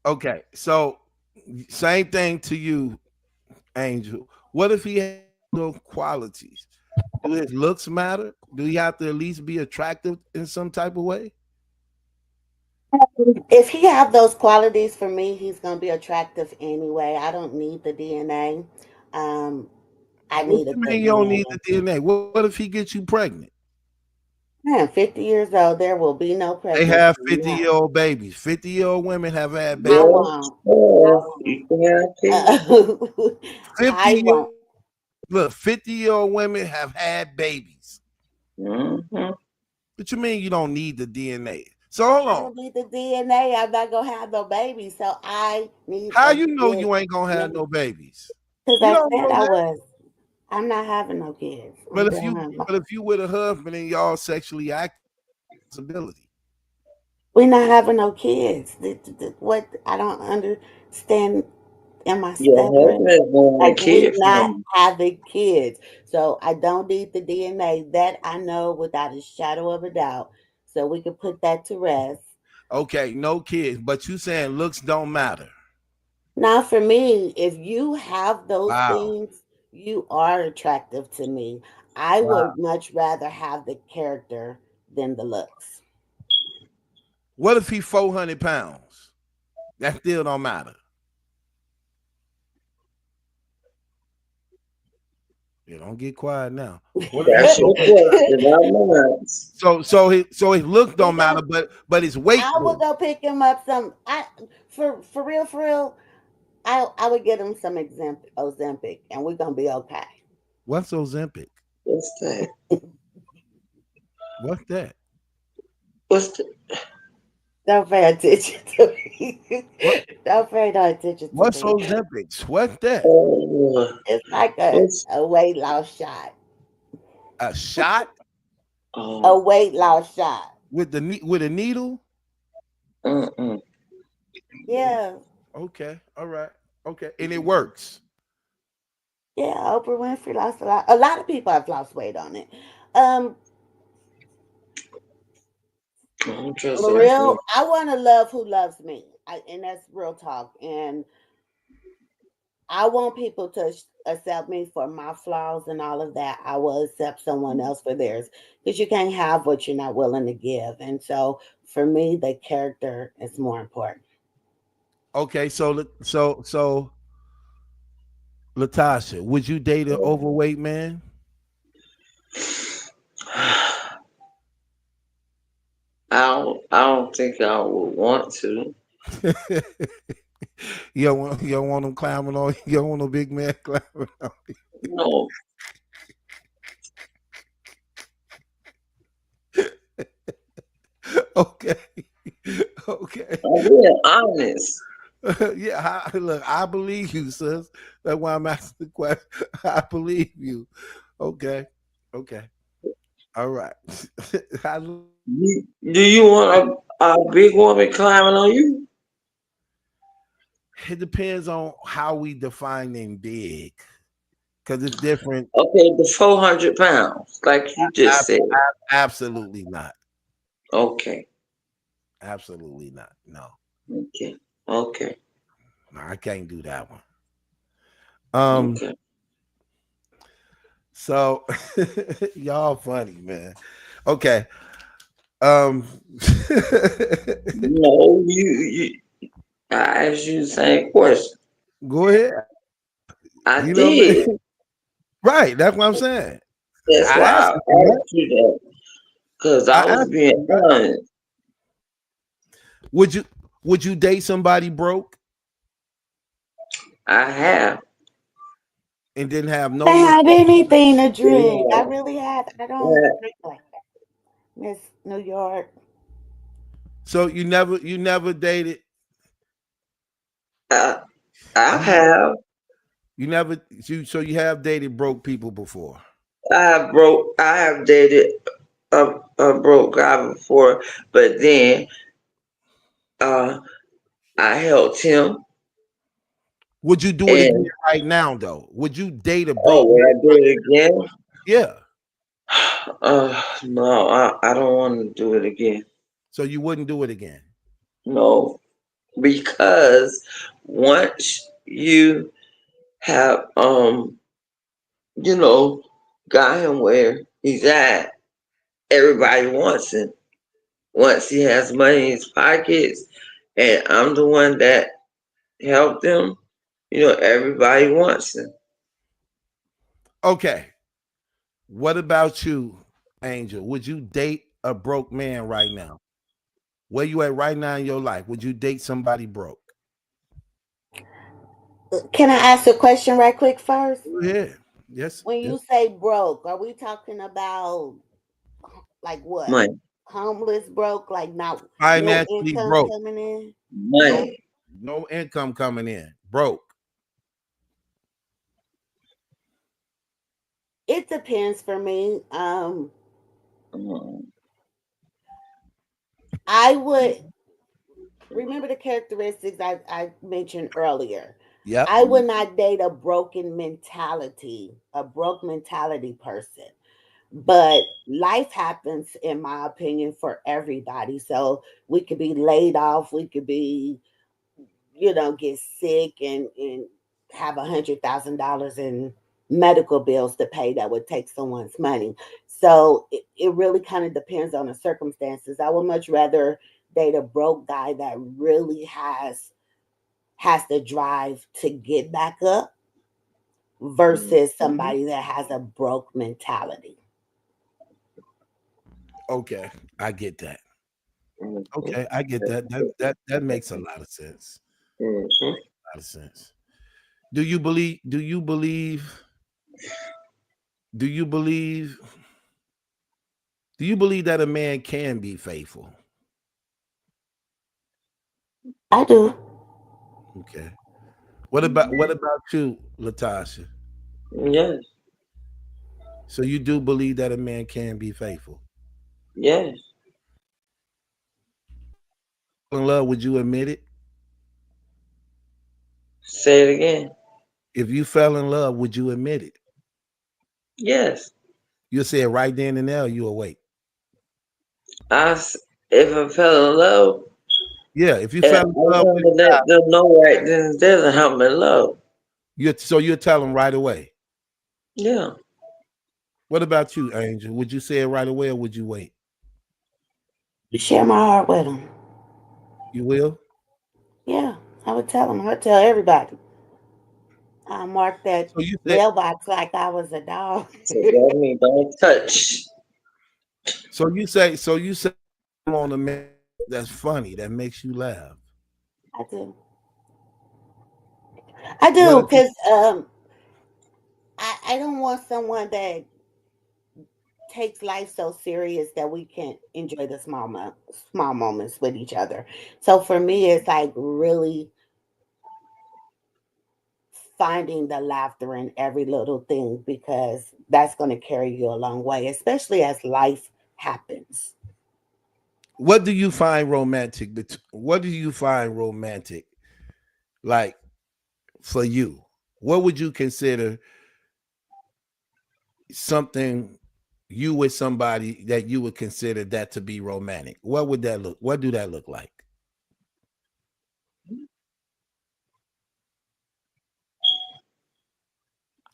Okay, so same thing to you, Angel. What if he had those qualities? Do his looks matter? Do he have to at least be attractive in some type of way? If he have those qualities for me, he's gonna be attractive anyway. I don't need the DNA. Um, I What need a you good mean you don't need man. the DNA? What if he gets you pregnant? Man, 50 years old, there will be no They pregnancy. have No, 50-year-old babies. 50-year-old women have had I babies. Yes, won't. you can have kids. I 50 year won't. look, 50-year-old women have had babies. Hmm. What you mean you don't need the DNA? So hold I on. don't need the DNA. I'm not gonna have no baby, so I need How a you know good you ain't gonna have man. no babies? Because You I don't said know I that. was. I'm not having no kids. I'm done. But if you with a husband and y'all sexually active, possibility. We're not having no kids. What I don't understand. Am I Your stuttering? husband is going Like to we kid not from having kids. So I don't need the DNA. That I know without a shadow of a doubt. So we can put that to rest. Okay, no kids, but you saying looks don't matter. Now for me, if you have those Wow. things, you are attractive to me. I Wow. would much rather have the character than the looks. What if he 400 pounds? That still don't matter. You don't get quiet now. What if he That's your so question, not mine. his look We don't go. matter, but his weight I would do. go pick him up some. I for real. I would get him some Ozempic, and we're gonna be okay. What's Ozempic? What's that? What's that? What's the, Don't pay attention to me. What Don't pay no attention to what's me. Ozempic? What's that? oh, It's like what's, a weight loss shot. A shot A oh, weight loss shot. with a needle? mm-mm. Yeah. Okay, all right. Okay. And it works. Yeah, Oprah Winfrey lost a lot. A lot of people have lost weight on it. Um, I don't trust for that. real, I want to love who loves me, and that's real talk. And I want people to accept me for my flaws and all of that. I will accept someone else for theirs because you can't have what you're not willing to give. And so, for me, the character is more important. Okay, so Latasha, would you date an overweight man? I don't think I would want to. you don't want them climbing on you. Don't want no big man climbing on you. No. Okay. Okay. I'm being honest. Yeah, look, I believe you, sis. That's why I'm asking the question. I believe you. Okay. Okay. All right. Do you want a big woman climbing on you? It depends on how we defining big, because it's different. Okay, the 400 pounds, like you just said. Absolutely not. Okay. Absolutely not. No. Okay. Okay. No, I can't do that one. Okay. So y'all funny, man. Okay. No, you I asked you the same question. go ahead. I You know what I did. mean? Right. That's what I'm saying. That's I why I asked you, asked you that. Because I I was asked being you, honest. would you date somebody broke I have. and didn't have I no have anything to drink. I Yeah. really have. I don't Yeah. drink like that. Miss New York. so you never dated I you have. you never so you have dated broke people before. I have dated a broke guy before, but then uh I helped him. Would you do it again And right now though? Would you date a oh, broke will man? I do it again? Yeah. No, I don't want to do it again. So you wouldn't do it again. No, because once you have you know, got him where he's at, everybody wants him. Once he has money in his pockets, and I'm the one that helped him, everybody wants him. Okay. What about you, Angel? Would you date a broke man right now? Where you at right now in your life? Would you date somebody broke? Can I ask a question right quick first? Go ahead. Yes. When Yes. you say broke, are we talking about like what? Money, Homeless broke, like not no Financially income broke. coming in? No, money. no income coming in. Broke. It depends for me. Mm, I would remember the characteristics I mentioned earlier. Yep. I would not date a broke mentality person. But life happens, in my opinion, for everybody. So we could be laid off, we could be, get sick and have $100,000 in medical bills to pay that would take someone's money. So it really kind of depends on the circumstances. I would much rather date a broke guy that really has the drive to get back up mm, versus somebody that has a broke mentality. Okay. I get that. mm, mm, Okay, I get that. That makes a lot of sense. mm. A lot of sense. Do you believe? Do you believe? Do you believe? Do you believe that a man can be faithful? I do. Okay. What about you, Latasha? Yes, So you do believe that a man can be faithful? yes. In love, would you admit it? Say it again. If you fell in love, would you admit it? Yes. You'll say it right then and there. Or you awake. If I fell in love, Yeah. If you and fell in I'm love with gonna a guy, let them know right then and there that I'm in love. you'll tell him right away. Yeah. What about you, Angel? Would you say it right away or would you wait? Share my heart with them. You will. Yeah, I would tell them. I would tell everybody. I marked that So you said. mailbox like I was a dog. So that means don't touch. So you say. So you say on a man that's funny that makes you laugh. I do. I What do, because I don't want someone that takes life so serious that we can't enjoy the small moments with each other. So for me, it's like really finding the laughter in every little thing, because that's going to carry you a long way, especially as life happens. what do you find romantic? What do you find romantic? Like for you, what would you consider something you with somebody that you would consider that to be romantic? What would that look? What do that look like?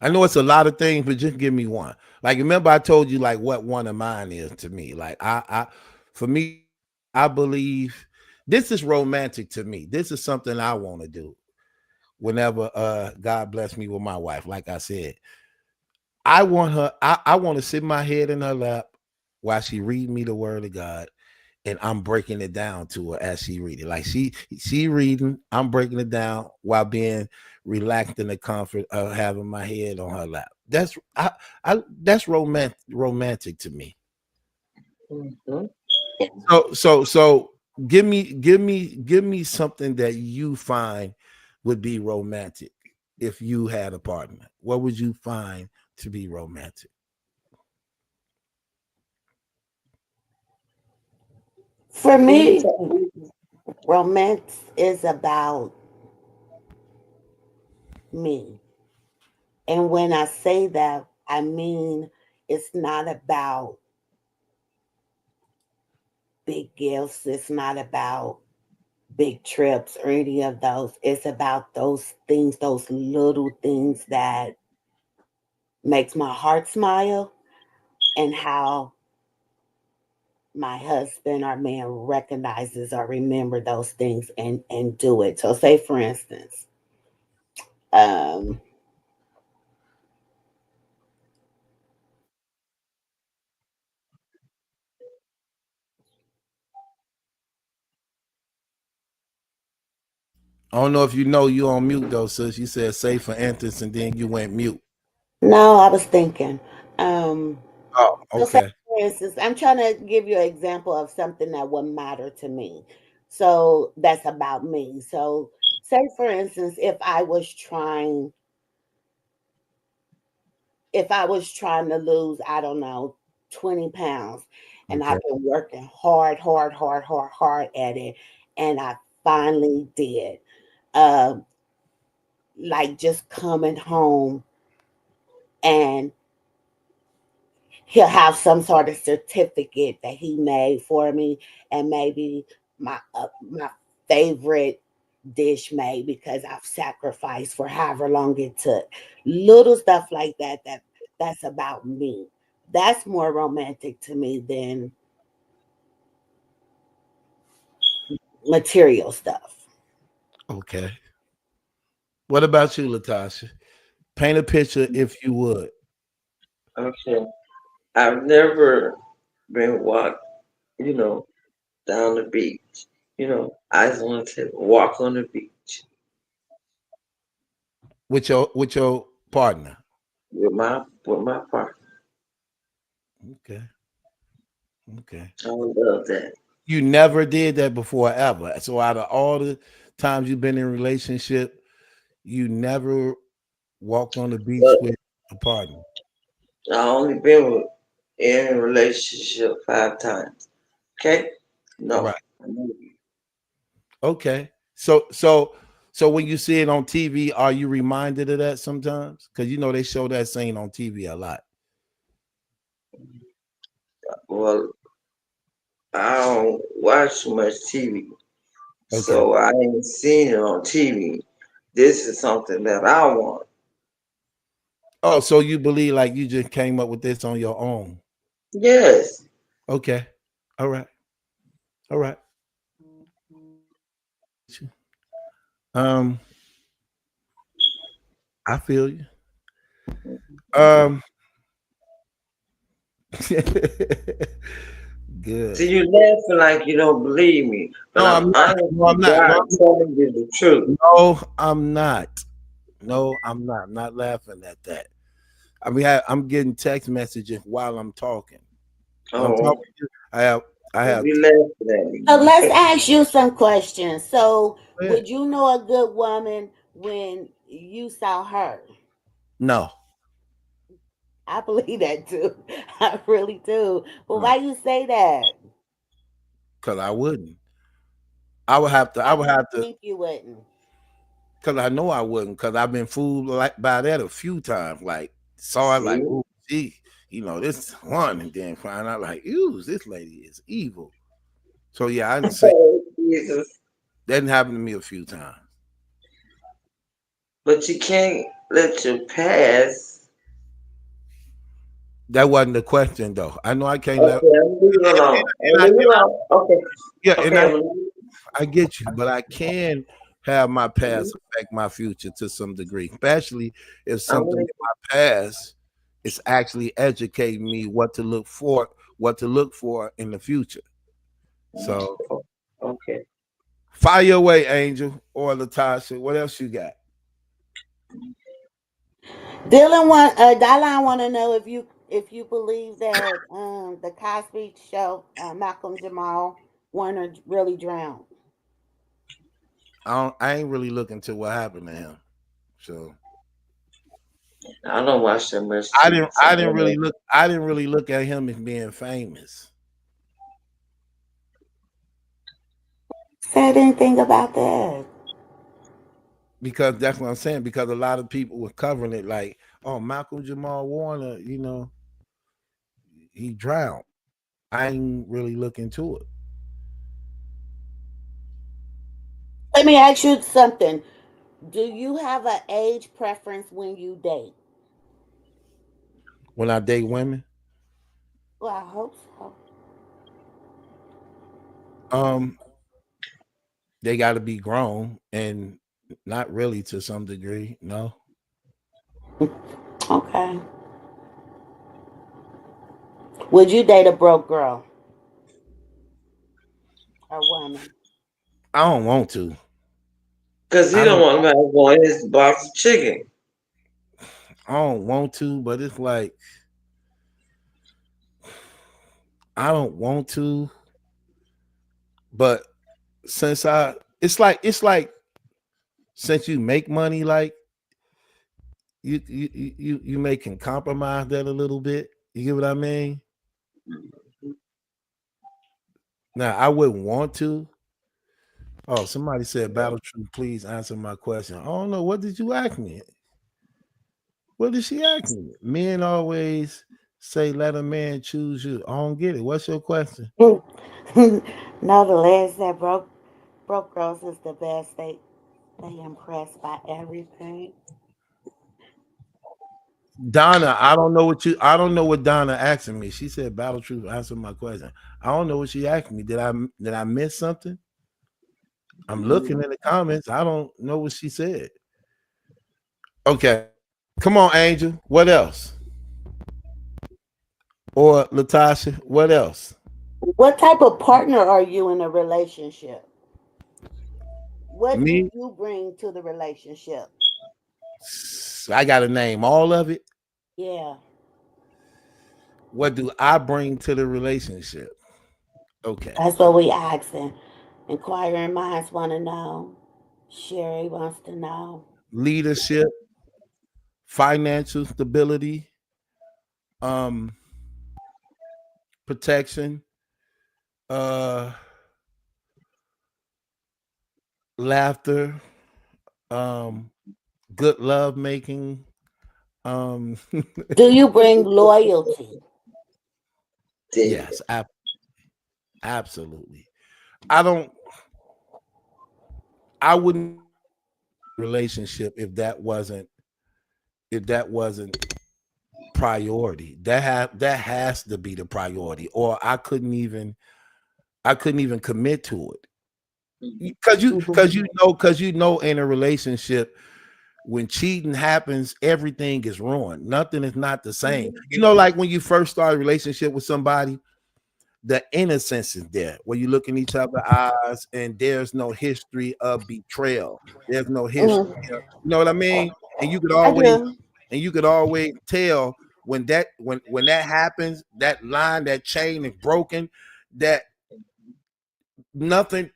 I know it's a lot of things, but just give me one. Like, remember I told you like what one of mine is to me. Like, for me, I believe this is romantic to me. This is something I want to do whenever God bless me with my wife. Like I said, I want her. I want to sit my head in her lap while she read me the Word of God, and I'm breaking it down to her as she read it. Like she reading, I'm breaking it down while being relaxed in the comfort of having my head on her lap. That's romantic to me. Mm-hmm. So give me something that you find would be romantic if you had a partner. What would you find to be romantic? For me, romance is about me. And when I say that, I mean it's not about big gifts, it's not about big trips or any of those. It's about those things, those little things that makes my heart smile, and how my husband or man recognizes or remember those things and do it. So say for instance, um I don't know if you know you on mute though, sis. You said say for instance, and then you went mute. no, I was thinking. Um Oh, so say okay. for instance, I'm trying to give you an example of something that would matter to me. So that's about me. So say for instance, if I was trying to lose, I don't know, 20 pounds, and Okay. I've been working hard, hard, hard, hard, hard at it, and I finally did. Um, like just coming home, and he'll have some sort of certificate that he made for me, and maybe my favorite dish made because I've sacrificed for however long it took. Little stuff like that that's about me. That's more romantic to me than material stuff. Okay. What about you, Latasha? Paint a picture if you would. Okay. I've never been walked, down the beach. I just want to walk on the beach With your partner. with my partner. Okay. Okay. I would love that. You never did that before ever. So out of all the times you've been in a relationship, you never walked on the beach But with a partner. I only been in a relationship 5 times. Okay? No. Right. Okay. So when you see it on TV, are you reminded of that sometimes? Because you know they show that scene on TV a lot. Well, I don't watch much TV, Okay. so I ain't seen it on TV. This is something that I want. Oh, so you believe like you just came up with this on your own? Yes. Okay. All right. All right. Um, I feel you. Um, Good. See, you laughing like you don't believe me, but No, I'm I'm not. honest No, I'm with not. God No, telling you the truth. no, I'm not. No, I'm not. I'm not laughing at that. I mean, I'm getting text messages while I'm talking. When I'm Oh, talking to you, I don't have. be laughing at me. So let's ask you some questions. So, Yeah. would you know a good woman when you saw her? No, I believe that too. I really do. But no, why you say that? because I wouldn't. I would have to. I Why would do you have to. think you wouldn't? Because I know I wouldn't. Because I've been fooled like by that a few times. Like saw it like, See? oh, gee, this one, and then find out like, ew, this lady is evil. So yeah, I didn't say Oh, Jesus. that didn't happen to me a few times. But you can't let your past. That wasn't the question though. I know I can't let. Okay, I'm leaving it alone. I'm And I, leaving it alone. Okay. yeah, and Okay, I'm leaving. I get you, but I can have my past affect my future to some degree, especially if I'm something in leaving. my past is actually educating me what to look for in the future. So Okay. fire away, Angel or Latasha. What else you got? Dylan want to know if you believe that the Cosby Show, Malcolm Jamal Warner really drowned. I ain't really looking to what happened to him. So I don't watch that much I TV. didn't So I I didn't don't really know. look I didn't really look at him as being famous. Said anything about that? Because that's what I'm saying. Because a lot of people were covering it like, oh, Malcolm Jamal Warner, he drowned. I ain't really look into it. Let me ask you something. Do you have an age preference when you date? When I date women, Well, I hope so. um, they got to be grown and not really to some degree. No, Okay. Would you date a broke girl or woman? I don't want to. Because he I don't don't. want nobody going his box of chicken. I don't want to. But it's like I don't want to. But it's like since you make money, like you making compromise that a little bit. You get what I mean? Now I wouldn't want to. Oh, somebody said Battle Truth, please answer my question. I don't know. What did you ask me? What did she ask me? Men always say let a man choose you. I don't get it. What's your question? No, the last that broke girls is the best. They impressed by everything. Donna, I don't know what Donna asking me. She said Battle Truth, answer my question. I don't know what she asked me. Did I miss something? I'm looking in the comments. I don't know what she said. Okay. Come on, Angel. What else? Or Latasha, what else? What type of partner are you in a relationship? What do Me, you bring to the relationship? I got to name all of it. Yeah. What do I bring to the relationship? Okay. That's what we asking. Inquiring minds want to know. Sherry wants to know. Leadership, financial stability, um, protection, uh, laughter, um, good love making. Um, Do you bring loyalty? yes, absolutely. I don't. I wouldn't relationship if that wasn't priority. That has to be the priority, or I couldn't even commit to it. Because you Mhm. because you know because you know in a relationship when cheating happens, everything is ruined. Nothing is not the same. Like when you first start a relationship with somebody, the innocence is there, where you look in each other's eyes and there's no history of betrayal. There's no history of, you know what I mean? And you could I always do. tell when that happens, that line, that chain is broken, that nothing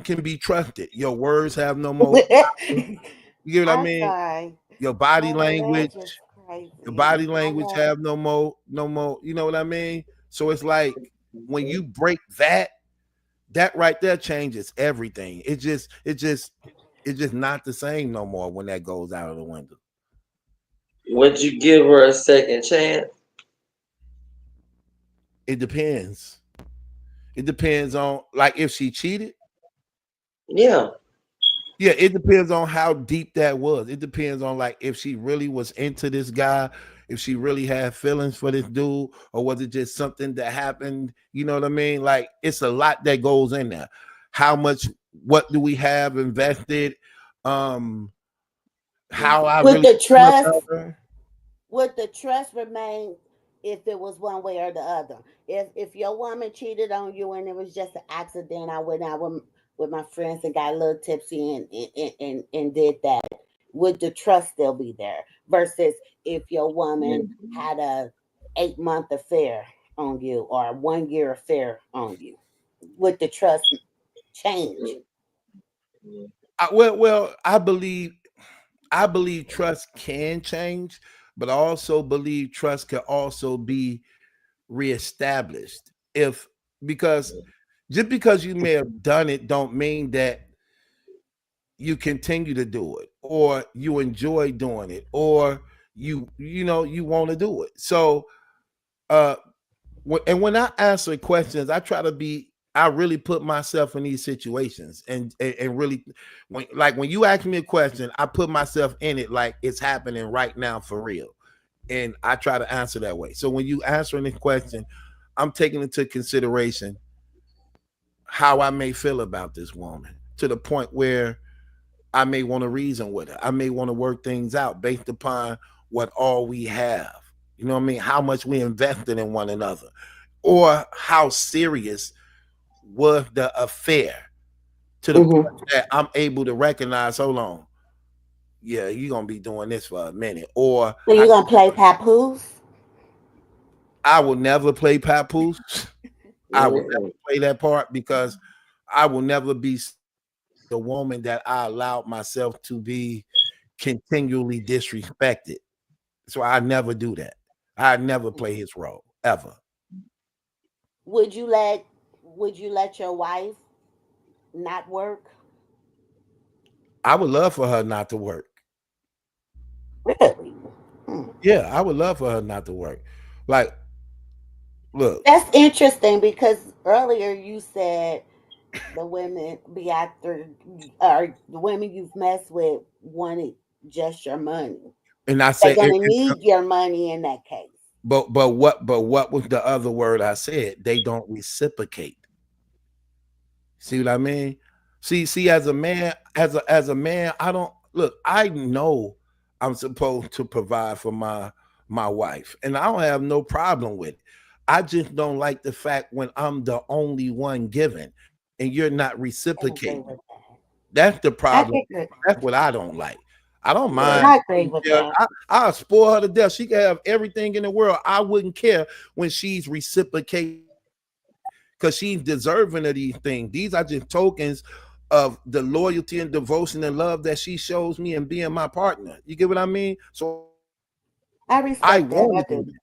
can be trusted. Your words have no more power. You get what I I'm mean? sorry. Your body My language, ledge is your crazy. body I language know. have no more, you know what I mean? So it's like when you break that right there changes everything. It's just not the same no more when that goes out of the window. Would you give her a second chance? It depends. It depends on, like, if she cheated. Yeah. Yeah, it depends on how deep that was. It depends on, like, if she really was into this guy, if she really had feelings for this dude, or was it just something that happened? You know what I mean? Like, it's a lot that goes in there. How much? What do we have invested? How I Would really the feel trust about her. would the trust remain if it was one way or the other? If your woman cheated on you and it was just an accident, I went out with my friends and got a little tipsy and did that. Would the trust still be there? Versus if your woman had a 8-month affair on you or a 1 year affair on you, would the trust change? Well, I believe trust can change, but I also believe trust can also be reestablished. If Because just because you may have done it don't mean that you continue to do it, or you enjoy doing it, or you want to do it. So uh and when I answer questions, I really put myself in these situations, and really, when you ask me a question, I put myself in it like it's happening right now for real, and I try to answer that way. So when you answering this question, I'm taking into consideration how I may feel about this woman, to the point where I may want to reason with her. I may want to work things out based upon what all we have. You know what I mean? How much we invested in one another, or how serious was the affair, to the point that I'm able to recognize, hold on, yeah, you're gonna be doing this for a minute. Or So you gonna play papoose? I will never play papoose. I will never play that part, because I will never be the woman that I allowed myself to be continually disrespected. So I never do that. I never play his role ever. Would you let your wife not work? I would love for her not to work. Really? Yeah, I would love for her not to work. Like, look, That's interesting because earlier you said the women be after, or the women you've messed with wanted just your money. and I They're say, gonna need your money in that case. but what was the other word I said? They don't reciprocate. See what I mean? See, as a man, as a man, I don't look. I know I'm supposed to provide for my wife, and I don't have no problem with it. I just don't like the fact when I'm the only one giving and you're not I agree reciprocating. with that. That's the I problem. agree. That's what I don't like. I don't mind. I agree with Yeah, that. I'll spoil her to death. She can have everything in the world. I wouldn't care when she's reciprocating, because she's deserving of these things. These are just tokens of the loyalty and devotion and love that she shows me and being my partner. You get what I mean? So I I respect that. want I to do do. that.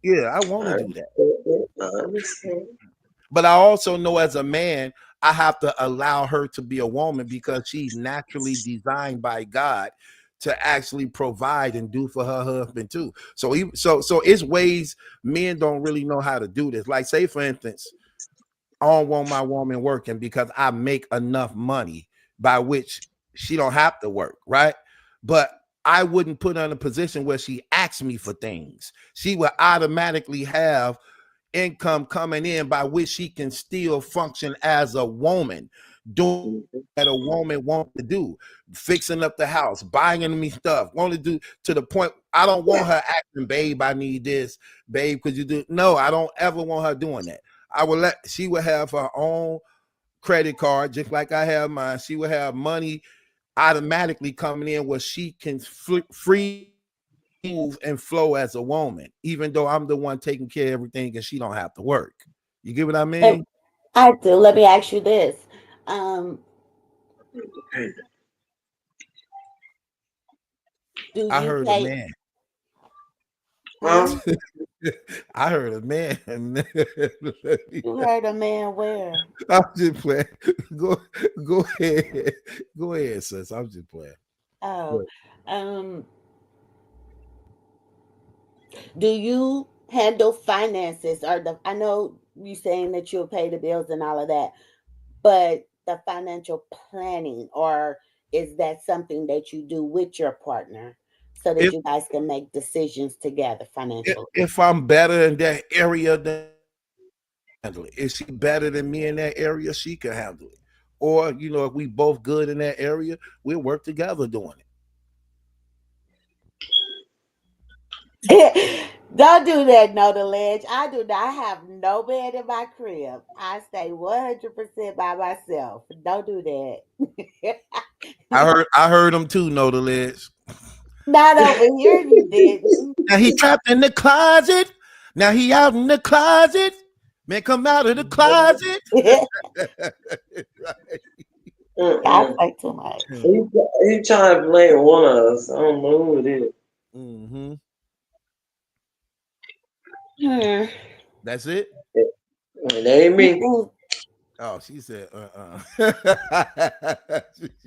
Yeah, I want to I do that. understand. But I also know, as a man, I have to allow her to be a woman, because she's naturally designed by God to actually provide and do for her husband too. So it's ways men don't really know how to do this. Like, say for instance, I don't want my woman working because I make enough money by which she don't have to work, right? But I wouldn't put her in a position where she asks me for things. She will automatically have income coming in by which she can still function as a woman, doing that a woman wants to do, fixing up the house, buying me stuff, want to do, to the point I don't want her acting, babe, I need this, babe, could you do? No, I don't ever want her doing that. She would have her own credit card, just like I have mine. She would have money automatically coming in where she can free move and flow as a woman, even though I'm the one taking care of everything and she don't have to work. You get what I mean? I do. Let me ask you this. Do I you heard a pay? man. Huh? I heard a man. You heard a man where? I'm just playing. Go ahead. Go ahead, sis. I'm just playing. Oh, do you handle finances or I know you saying that you'll pay the bills and all of that, but the financial planning, or is that something that you do with your partner so that If you guys can make decisions together financially? if I'm better in that area, then handle it. If she better than me in that area, she can handle it. Or if we both good in that area, we'll work together doing it. Don't do that, no the ledge. I do not have no bed in my crib. I stay 100% by myself. Don't do that. I heard him too, know the legs. Not over here, you didn't. Now he trapped in the closet. Now he out in the closet. Man, come out of the closet. I play too much. He trying to blame one of us. I don't know who it is. Mm-hmm. That's it? It ain't me. Oh, she said,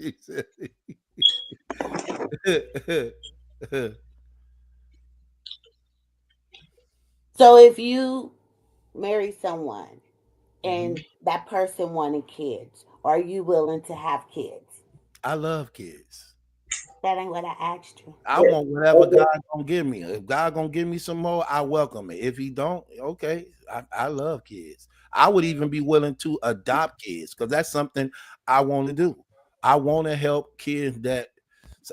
she said, so if you marry someone and that person wanted kids, are you willing to have kids? I love kids. That ain't what I asked you. I want whatever God gonna give me. If God gonna give me some more, I welcome it. If he don't, okay. I love kids. I would even be willing to adopt kids because that's something I want to do. I want to help kids that's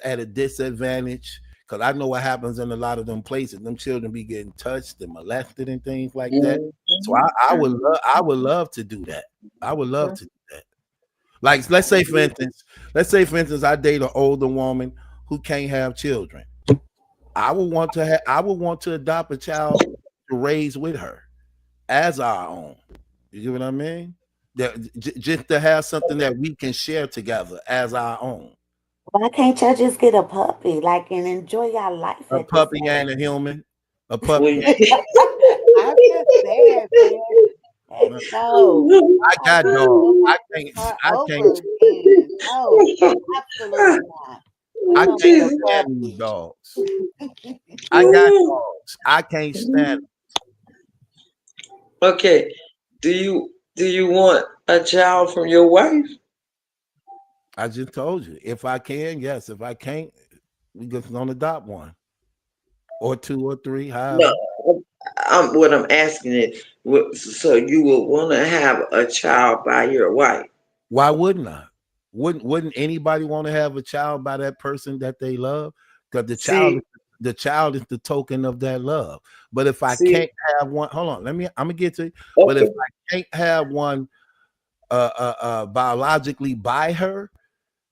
at a disadvantage because I know what happens in a lot of them places. Them children be getting touched and molested and things like that. So I would love to do that. I would love to do that. Like let's say for instance, I date an older woman who can't have children. I would want to adopt a child to raise with her as our own. You get what I mean? Just to have something that we can share together as our own. Why can't y'all just get a puppy, like, and enjoy y'all life? A puppy ain't a human. A puppy. I'm just saying, man. Heck no. I got dogs. I can't. No, absolutely not. I can't stand these dogs. I got dogs. I can't stand them. Okay. Do you want a child from your wife? I just told you. If I can, yes. If I can't, we just gonna adopt one. Or two or three, however. No. What I'm asking is, so you would want to have a child by your wife? Why wouldn't I? Wouldn't anybody want to have a child by that person that they love? Because the child is the token of that love. But if I can't have one, hold on, I'm gonna get to it. Okay. But if I can't have one biologically by her,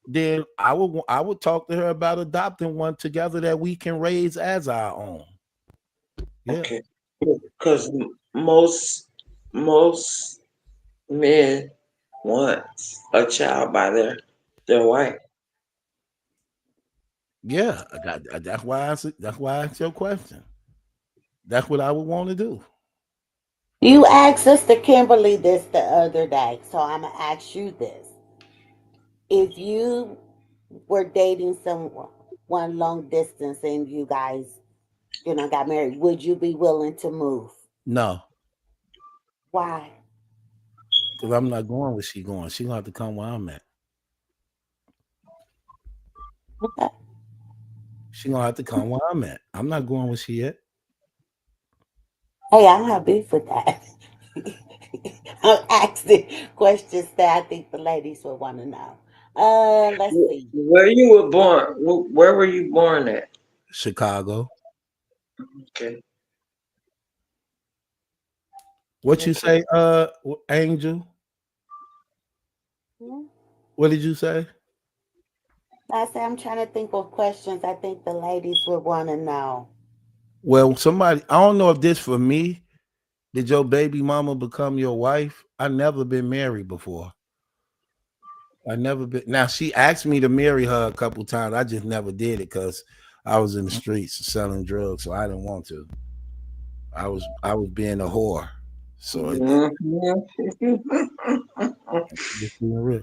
then I would talk to her about adopting one together that we can raise as our own. Yeah. Okay. Because most men want a child by their wife. Yeah, that's why I asked your question. That's what I would want to do. You asked Sister Kimberly this the other day, so I'm gonna ask you this: if you were dating someone long distance and you guys, got married, would you be willing to move? No. Why? Because I'm not going where she's going. She's gonna have to come where I'm at. Okay. She's gonna have to come where I'm at. I'm not going where she at. Hey, I don't have beef with that. I'm asking questions that I think the ladies would want to know. Let's see. Where you were born? Where were you born at? Chicago. Okay. What you say, Angel? Hmm? What did you say? I say I'm trying to think of questions I think the ladies would want to know. Well, somebody, I don't know if this for me. Did your baby mama become your wife? I never been married before. I never been. Now she asked me to marry her a couple times. I just never did it because I was in the streets selling drugs, so I didn't want to. I was being a whore. So it's just being real.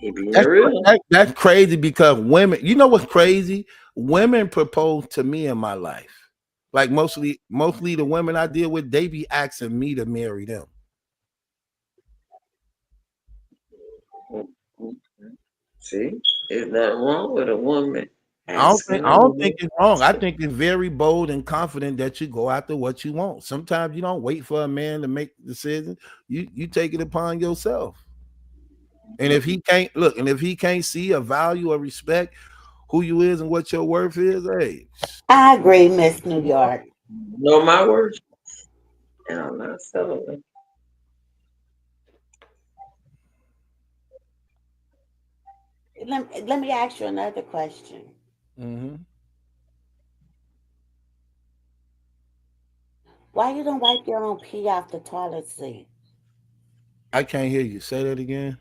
He being real. That's crazy because women. You know what's crazy? Women propose to me in my life. Like mostly the women I deal with, they be asking me to marry them. See, there's nothing wrong with a woman I don't think asking I a don't think woman. it's wrong. I think it's very bold and confident that you go after what you want. Sometimes you don't wait for a man to make decisions. You take it upon yourself. And if he can't look, and if he can't see a value or respect who you is and what your worth is, hey, I agree, Miss New York. Know my worth, and I'm not selling. Let me ask you another question. mm-hmm. Why you don't wipe your own pee off the toilet seat? I can't hear you. Say that again.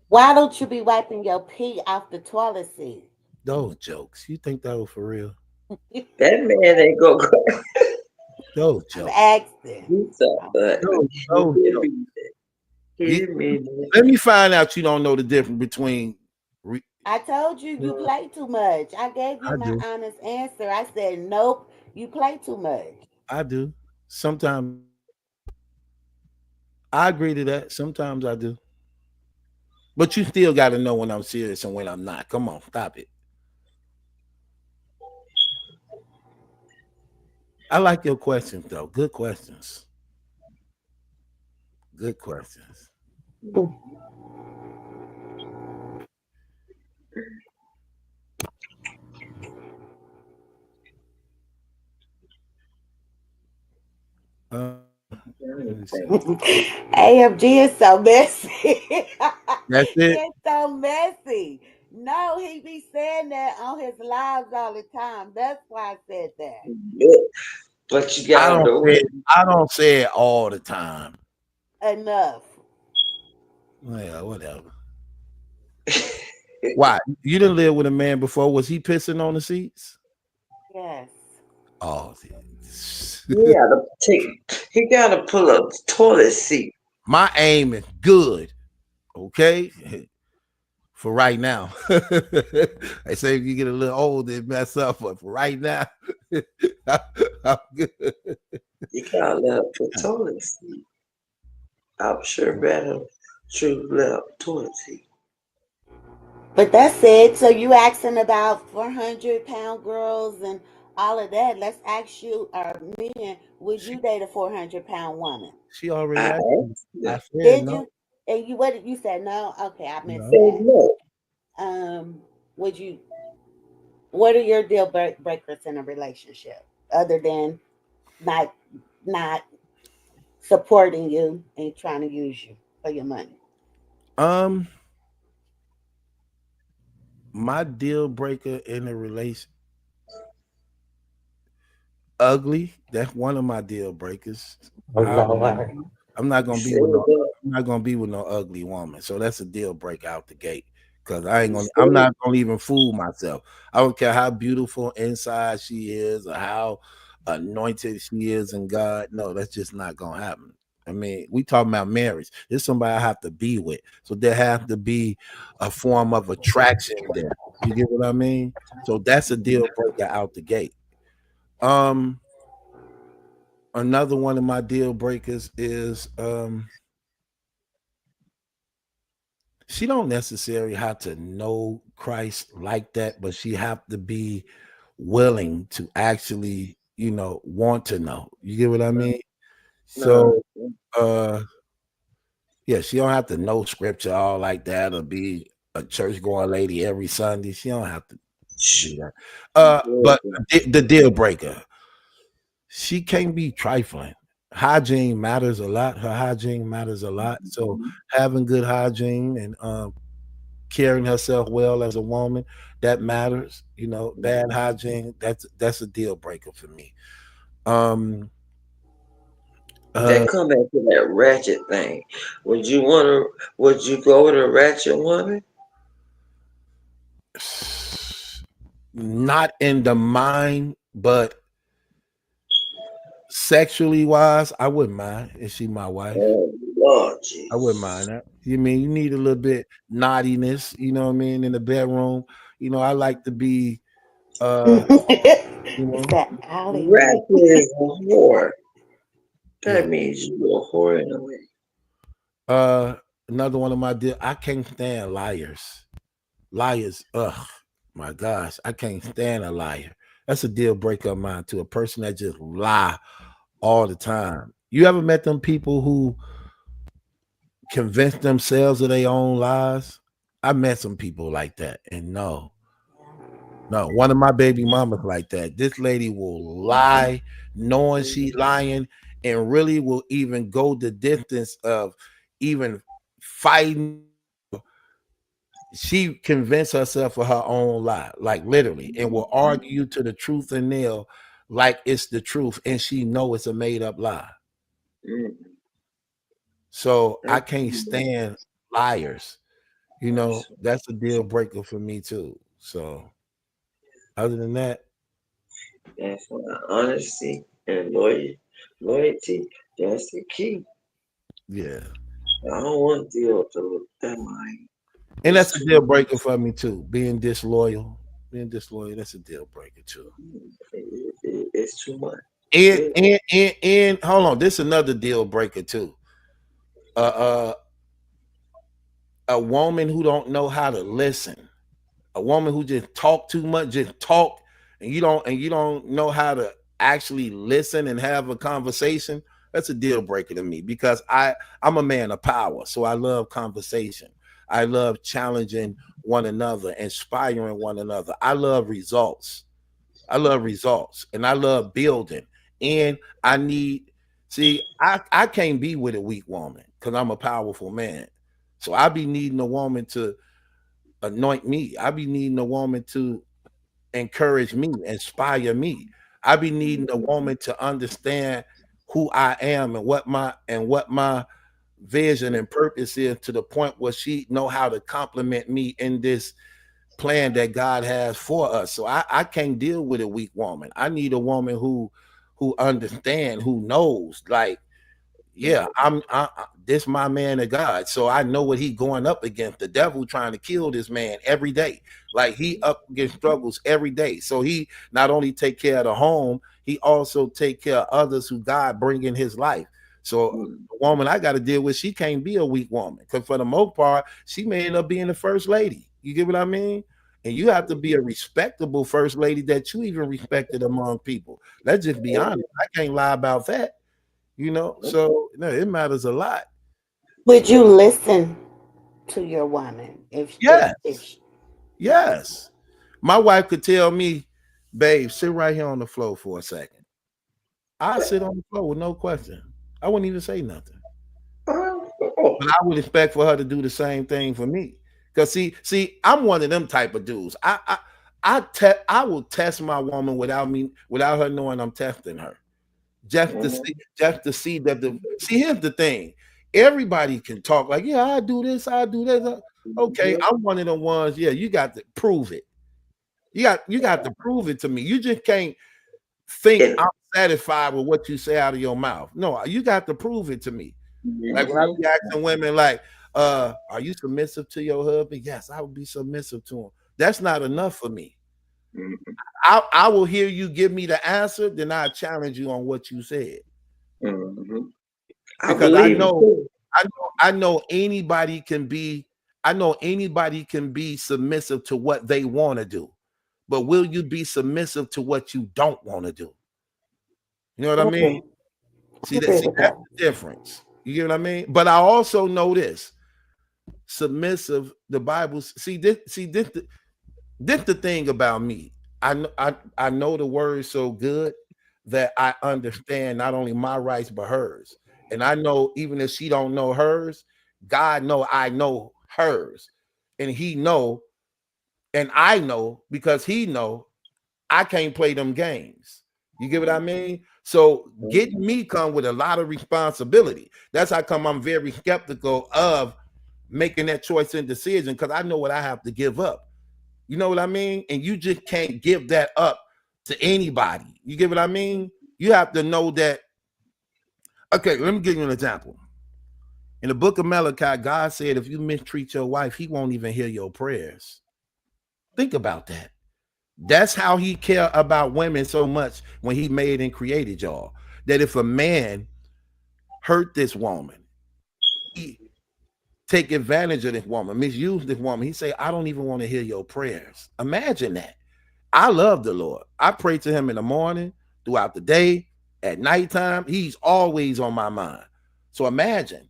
Why don't you be wiping your pee off the toilet seat? Those jokes. You think that was for real? That man ain't gonna go Those I'm jokes. asking. do something, but he Those didn't jokes. mean that. He You- didn't mean that. let me find out you don't know the difference between. I told you you play too much. I gave you I my do. honest answer. I said nope, you play too much. I do. Sometimes I agree to that. Sometimes I do. But you still got to know when I'm serious and when I'm not. Come on, stop it. I like your questions though. Good questions. Good questions. Uh, let me see. AFG is so messy. That's it. It's so messy. No, he be saying that on his lives all the time. That's why I said that. But you I gotta don't know. say it, I don't say it all the time. Enough. Well, whatever. Why? You didn't live with a man before. Was he pissing on the seats? Yes. Oh, He gotta he gotta pull up the toilet seat. my aim is good. Okay. For right now. I say if you get a little older, it mess up, but for right now, I'm good. You gotta let up the toilet seat. I'm sure better to let up the toilet seat. But that's it. So you asking about 400-pound girls and all of that. Let's ask you, men, would She you date a 400-pound woman? she already I asked me. asked I you. said Did no, you? And you what did you say? No? Okay, I missed no. Said that. no. Would you what are your deal breakers in a relationship other than not not supporting you and trying to use you for your money? Um, my deal breaker in a relation ugly. That's one of my deal breakers. Oh I, Lord. I'm not You gonna be said with no. that. I'm not gonna be with no ugly woman. So that's a deal breaker out the gate. Cause I ain't You gonna. I'm said not gonna even fool myself. I don't care how beautiful inside she is or how anointed she is in God. No, that's just not gonna happen. I mean, we talking about marriage. There's somebody I have to be with. So there have to be a form of attraction there. You get what I mean? So that's a deal breaker out the gate. Um, another one of my deal breakers is she don't necessarily have to know Christ like that, but she have to be willing to actually, want to know. You get what I mean? no. So yeah, she don't have to know scripture all like that or be a church going lady every Sunday. She don't have to Shh. do that. Yeah. But the deal breaker, she can't be trifling. Hygiene matters a lot. Her hygiene matters a lot. So having good hygiene and carrying herself well as a woman, that matters. You know, bad hygiene, that's a deal breaker for me. Um That come back to that ratchet thing. Would you go with a ratchet woman? not in the mind, but sexually wise, I wouldn't mind if she my wife. Oh Lord I wouldn't Jesus. mind that. You mean you need a little bit naughtiness, you know what I mean, in the bedroom. You know, I like to be you It's know, that outing. Ratchet is a whore. yeah. That means you a whore in a way. Uh another one of my deal, I can't stand liars. Liars, ugh, my gosh, I can't stand a liar. That's a deal breaker of mine too. A person that just lie all the time. You ever met them people who convince themselves of their own lies? I met some people like that, and no, one of my baby mamas like that. This lady will lie, knowing she lying, and really will even go the distance of even fighting. She convinced herself of her own lie, like literally, and will argue you to the truth and nail like it's the truth, and she know it's a made up lie. Mm, So I that's can't stand liars. You know, that's a deal breaker for me too. So other than that, that's why honesty and loyalty, that's the key. yeah. I don't want to deal with that mind. And It's that's a too deal breaker for me too. Being disloyal. Being disloyal, that's a deal breaker too. it's too much. And Really. and hold on, this is another deal breaker too. Uh a woman who don't know how to listen. A woman who just talk too much, just talk, and you don't know how to actually listen and have a conversation. That's a deal breaker to me because I'm a man of power, so I love conversation. I love challenging one another, inspiring one another. I love results. I love results, and I love building. And I need see, I can't be with a weak woman because I'm a powerful man. So I be needing a woman to anoint me. I be needing a woman to encourage me, inspire me. I be needing a woman to understand who I am and what my vision and purpose is to the point where she know how to compliment me in this plan that God has for us. So I can't deal with a weak woman. I need a woman who understand, who knows, like yeah, this my man of God. So I know what he going up against. The devil trying to kill this man every day. Like he up against struggles every day. So he not only take care of the home, he also take care of others who God bring in his life. So the woman I got to deal with, she can't be a weak woman. Because for the most part, she may end up being the first lady. You get what I mean? And you have to be a respectable first lady that you even respected among people. Let's just be honest. I can't lie about that. So it matters a lot. Would you listen to your woman Yes, if she, yes. My wife could tell me, babe, sit right here on the floor for a second. I sit on the floor with no question. I wouldn't even say nothing. Oh, But I would expect for her to do the same thing for me. Cause see, I'm one of them type of dudes. I will test my woman without her knowing I'm testing her. Just to see that here's the thing. Everybody can talk like, yeah, I do this. Okay, I'm one of the ones, yeah, you got to prove it. You got to prove it to me. You just can't think and I'm satisfied with what you say out of your mouth. No, you got to prove it to me. Like when I be asking women, like, are you submissive to your husband? Yes, I would be submissive to him. That's not enough for me. I will hear you give me the answer, then I challenge you on what you said. I Because I believe it know, too. I know, I know anybody can be, I know anybody can be submissive to what they want to do. But will you be submissive to what you don't want to do? You know what I I mean? agree. I See that agree see with that's that. the difference. You get what I mean? But I also know this submissive, the Bible, this the thing about me. I know the word so good that I understand not only my rights but hers. And I know even if she don't know hers, God know I know hers. And he know, and I know because he know I can't play them games. You get what I mean? So getting me come with a lot of responsibility. That's how come I'm very skeptical of making that choice and decision, because I know what I have to give up. You know what I mean? And you just can't give that up to anybody. You get what I mean? You have to know that. Okay, let me give you an example. In the book of Malachi, God said if you mistreat your wife, he won't even hear your prayers. Think about that. That's how he cared about women so much when he made and created y'all. That if a man hurt this woman, he take advantage of this woman, misuse this woman, he say, I don't even want to hear your prayers. Imagine that. I love the Lord. I pray to him in the morning, throughout the day, at nighttime. He's always on my mind. So imagine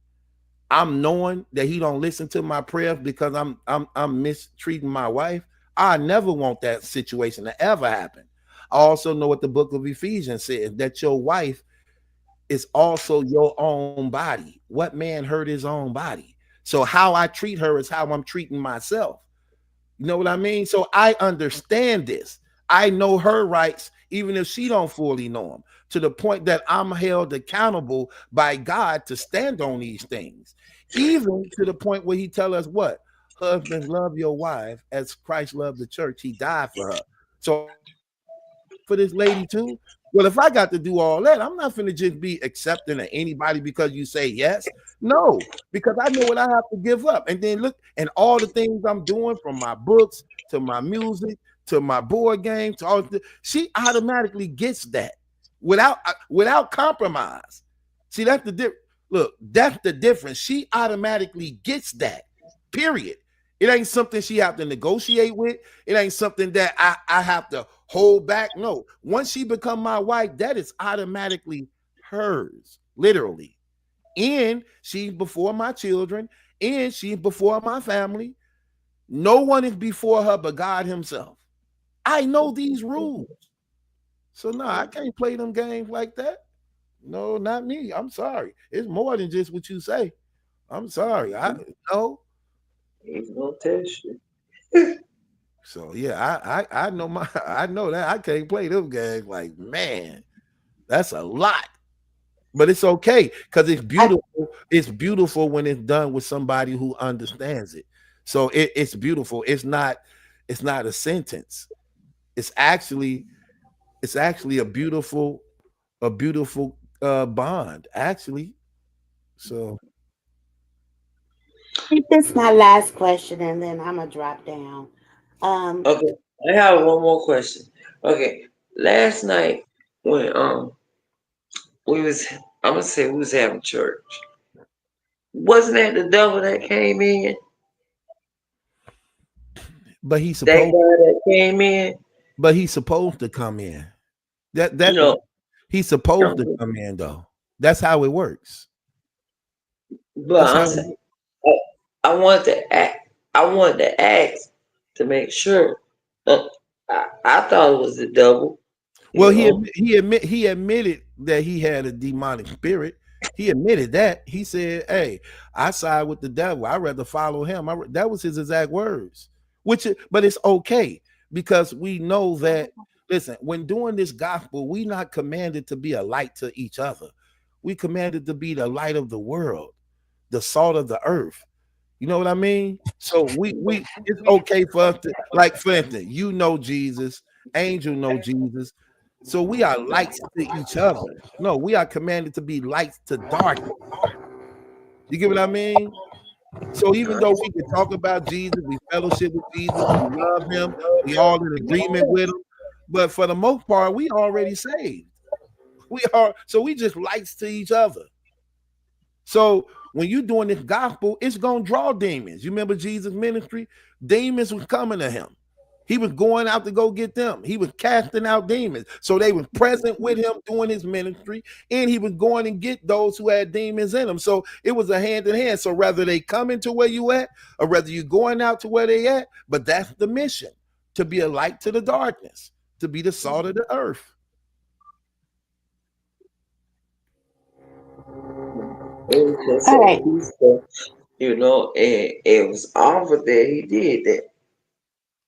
I'm knowing that he don't listen to my prayers because I'm mistreating my wife. I never want that situation to ever happen. I also know what the book of Ephesians says, that your wife is also your own body. What man hurt his own body? So how I treat her is how I'm treating myself. You know what I mean? So I understand this. I know her rights, even if she don't fully know them, to the point that I'm held accountable by God to stand on these things. Even to the point where he tell us what? Husbands, love your wife as Christ loved the church. He died for her. So for this lady too. Well, if I got to do all that, I'm not going to just be accepting of anybody because you say yes. No, because I know what I have to give up. And then look, and all the things I'm doing, from my books to my music to my board game to all the, she automatically gets that without compromise. See, that's the difference. Look, that's the difference. She automatically gets that. Period. It ain't something she have to negotiate with. It ain't something that I have to hold back. No, once she become my wife, that is automatically hers, literally. And she's before my children, and she's before my family. No one is before her but God himself. I know these rules. So no, I can't play them games like that. No, not me. I'm sorry. It's more than just what you say. I'm sorry. I know. He's gonna test you. So yeah, I know I know that I can't play them games. Like, man, that's a lot. But it's okay because it's beautiful. It's beautiful when it's done with somebody who understands it. So it's beautiful. It's not a sentence. It's actually a beautiful bond, actually. So This is my last question, and then I'm gonna drop down. Okay, I have one more question. Okay, last night when we was, I'm gonna say we was having church. Wasn't that the devil that came in? but he's That supposed guy that came in. to come in. That You know, he's supposed to come in though. That's how it works. but That's I'm how saying, I wanted to act. I wanted to ask to make sure. I thought it was the devil. Well, You know, he admitted that he had a demonic spirit. He admitted that. He said, "Hey, I side with the devil. I'd rather follow him." That was his exact words. But it's okay because we know that. Listen, when doing this gospel, we not commanded to be a light to each other. We commanded to be the light of the world, the salt of the earth. You know what I mean? So we it's okay for us to, like, for instance, you know Jesus, Angel know Jesus. So we are lights to each other. No, we are commanded to be lights to darkness. You get what I mean? So even though we can talk about Jesus, we fellowship with Jesus, we love him, we all in agreement with him, but for the most part, we already saved. So we just lights to each other. So when you're doing this gospel, it's gonna draw demons. You remember Jesus' ministry? Demons was coming to him. He was going out to go get them. He was casting out demons. So they was present with him doing his ministry, and he was going and get those who had demons in them. So it was a hand in hand. So whether they coming to where you at, or whether you going out to where they at, but that's the mission, to be a light to the darkness, to be the salt of the earth. It was just All so right. peaceful, and it was awful that he did that.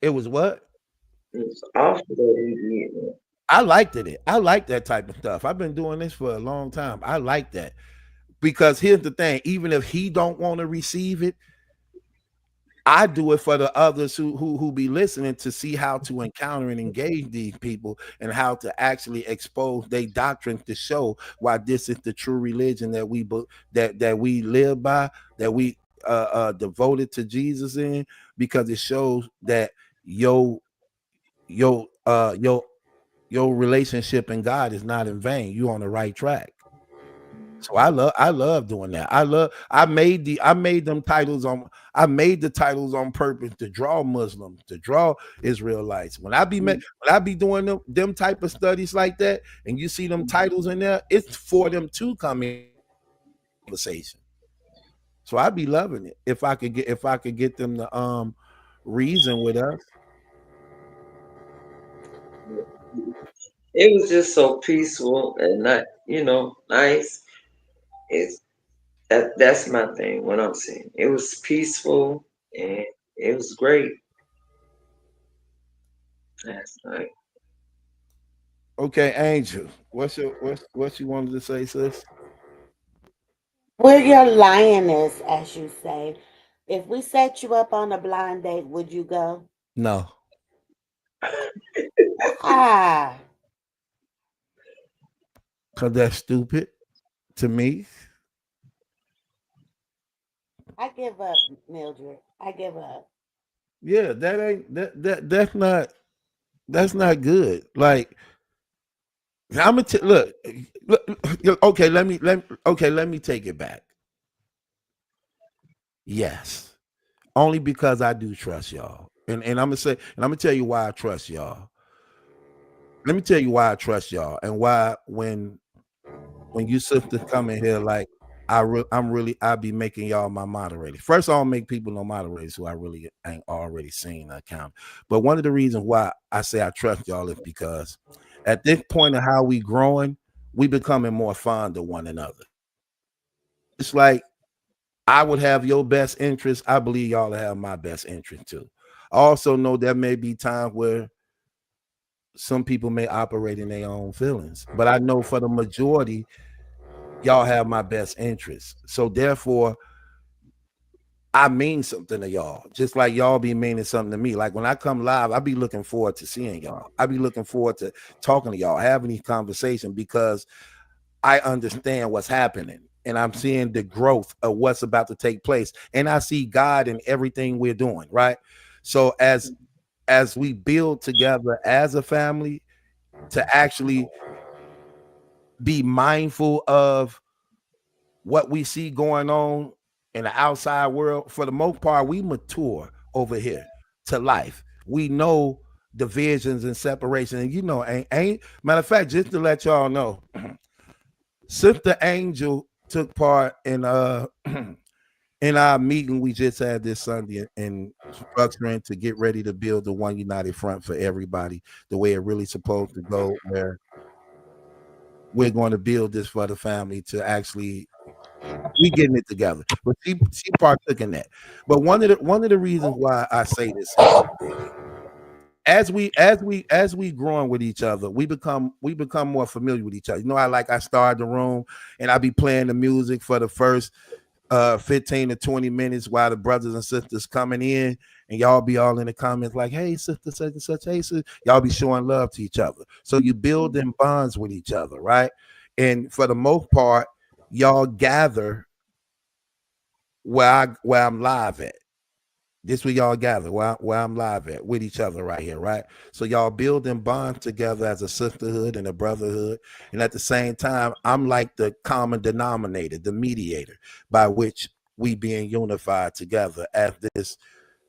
It was what? It was awful that he did that. I liked it. I like that type of stuff. I've been doing this for a long time. I like that because here's the thing: even if he don't want to receive it, I do it for the others who be listening to see how to encounter and engage these people and how to actually expose their doctrine to show why this is the true religion that we live by, that we devoted to Jesus in, because it shows that your your uh your your relationship in God is not in vain. You're on the right track. So I love doing that. I made them titles on I made the titles on purpose to draw Muslims, to draw Israelites. When I be doing them type of studies like that, and you see them titles in there, it's for them to come in conversation. So I'd be loving it if I could get them to reason with us. It was just so peaceful and not, nice. It's that's my thing. What I'm saying, it was peaceful and it was great last night. Okay, Angel, what you wanted to say, sis? We're your lioness, as you say. If we set you up on a blind date, would you go? No, Ah, because that's stupid to me. I give up, Mildred. I give up. Yeah, that ain't that's not good. Like I'm gonna look. Okay, let me take it back. Yes, only because I do trust y'all, and I'm gonna tell you why I trust y'all. Let me tell you why I trust y'all, and why when you sisters come in here, like I be making y'all my moderator. First, I don't make people no moderators who I really ain't already seen the account. But one of the reasons why I say I trust y'all is because at this point of how we growing, we becoming more fond of one another. It's like I would have your best interest. I believe y'all have my best interest too. I also know there may be times where some people may operate in their own feelings, but I know for the majority, y'all have my best interest. So therefore, I mean something to y'all, just like y'all be meaning something to me. Like when I come live, I be looking forward to seeing y'all. I be looking forward to talking to y'all, having these conversations, because I understand what's happening and I'm seeing the growth of what's about to take place. And I see God in everything we're doing, right? So as we build together as a family to actually be mindful of what we see going on in the outside world, for the most part, we mature over here to life. We know divisions and separation. And ain't matter of fact, just to let y'all know, Sister Angel took part in in our meeting we just had this Sunday in structuring to get ready to build the one united front for everybody, the way it really supposed to go, where we're going to build this for the family to actually we getting it together. But she partook in that. But one of the reasons why I say this is as we growing with each other, we become more familiar with each other. I started the room and I be playing the music for the first 15 to 20 minutes while the brothers and sisters coming in, and y'all be all in the comments like, hey, sister such and such, hey, sister. Y'all be showing love to each other. So you building bonds with each other, right? And for the most part, y'all gather where I'm live at. This where y'all gather where I'm live at with each other right here, right? So y'all building bonds together as a sisterhood and a brotherhood, and at the same time, I'm like the common denominator, the mediator by which we being unified together as this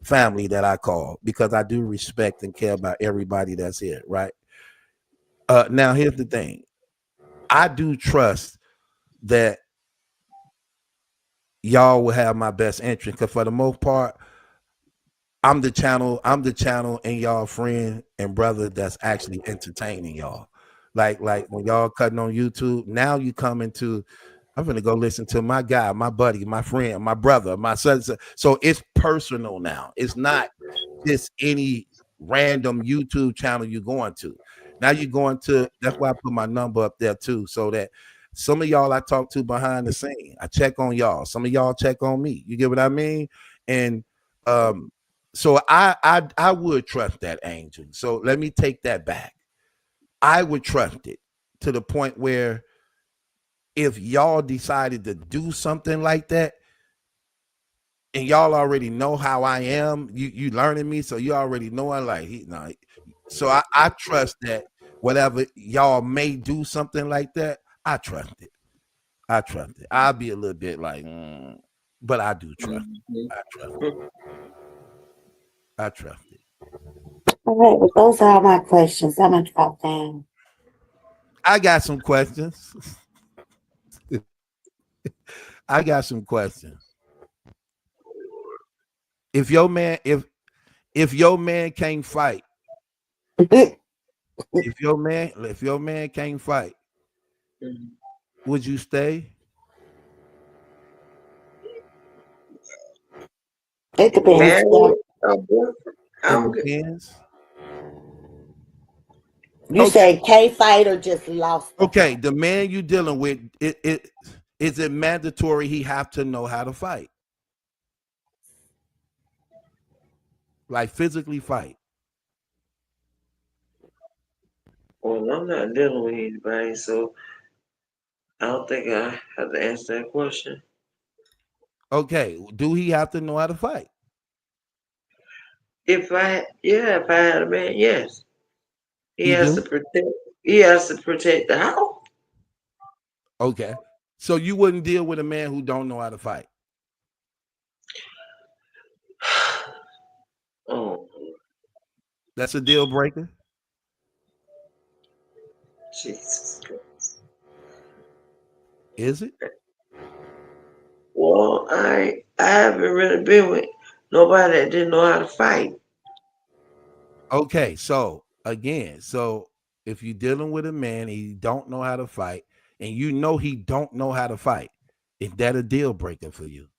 family that I call, because I do respect and care about everybody that's here, right? Now here's the thing: I do trust that y'all will have my best interest, because for the most part, I'm the channel and y'all friend and brother that's actually entertaining y'all. Like when y'all cutting on YouTube, now you come into I'm gonna go listen to my guy, my buddy, my friend, my brother, my son. So it's personal now. It's not just any random YouTube channel you're going to. Now you're going to. That's why I put my number up there too, so that some of y'all I talk to behind the scene, I check on y'all. Some of y'all check on me. You get what I mean? And so I would trust that, Angel. So let me take that back. I would trust it to the point where if y'all decided to do something like that, and y'all already know how I am, you learning me, so you already know I like so I trust that whatever y'all may do something like that, I trust it. I trust it. I'll be a little bit like, but I do trust it. I trust it. I trust it. All right, well, those are all my questions. I'm gonna drop down. I got some questions. I got some questions. If your man can't fight, if your man can't fight, would you stay? It depends. It depends. You say K fight or just lost? Okay, the man you dealing with, is it mandatory he have to know how to fight? Like physically fight? Well, I'm not dealing with anybody, so I don't think I have to answer that question. Okay, do he have to know how to fight? If I had a man, yes. He He has do? to protect. He has to protect the house. Okay. So you wouldn't deal with a man who don't know how to fight? Oh, That's a deal breaker? Jesus Christ. Is it? Well, I haven't really been with nobody that didn't know how to fight. Okay, so again, if you're dealing with a man and he don't know how to fight, and you know he don't know how to fight, is that a deal breaker for you?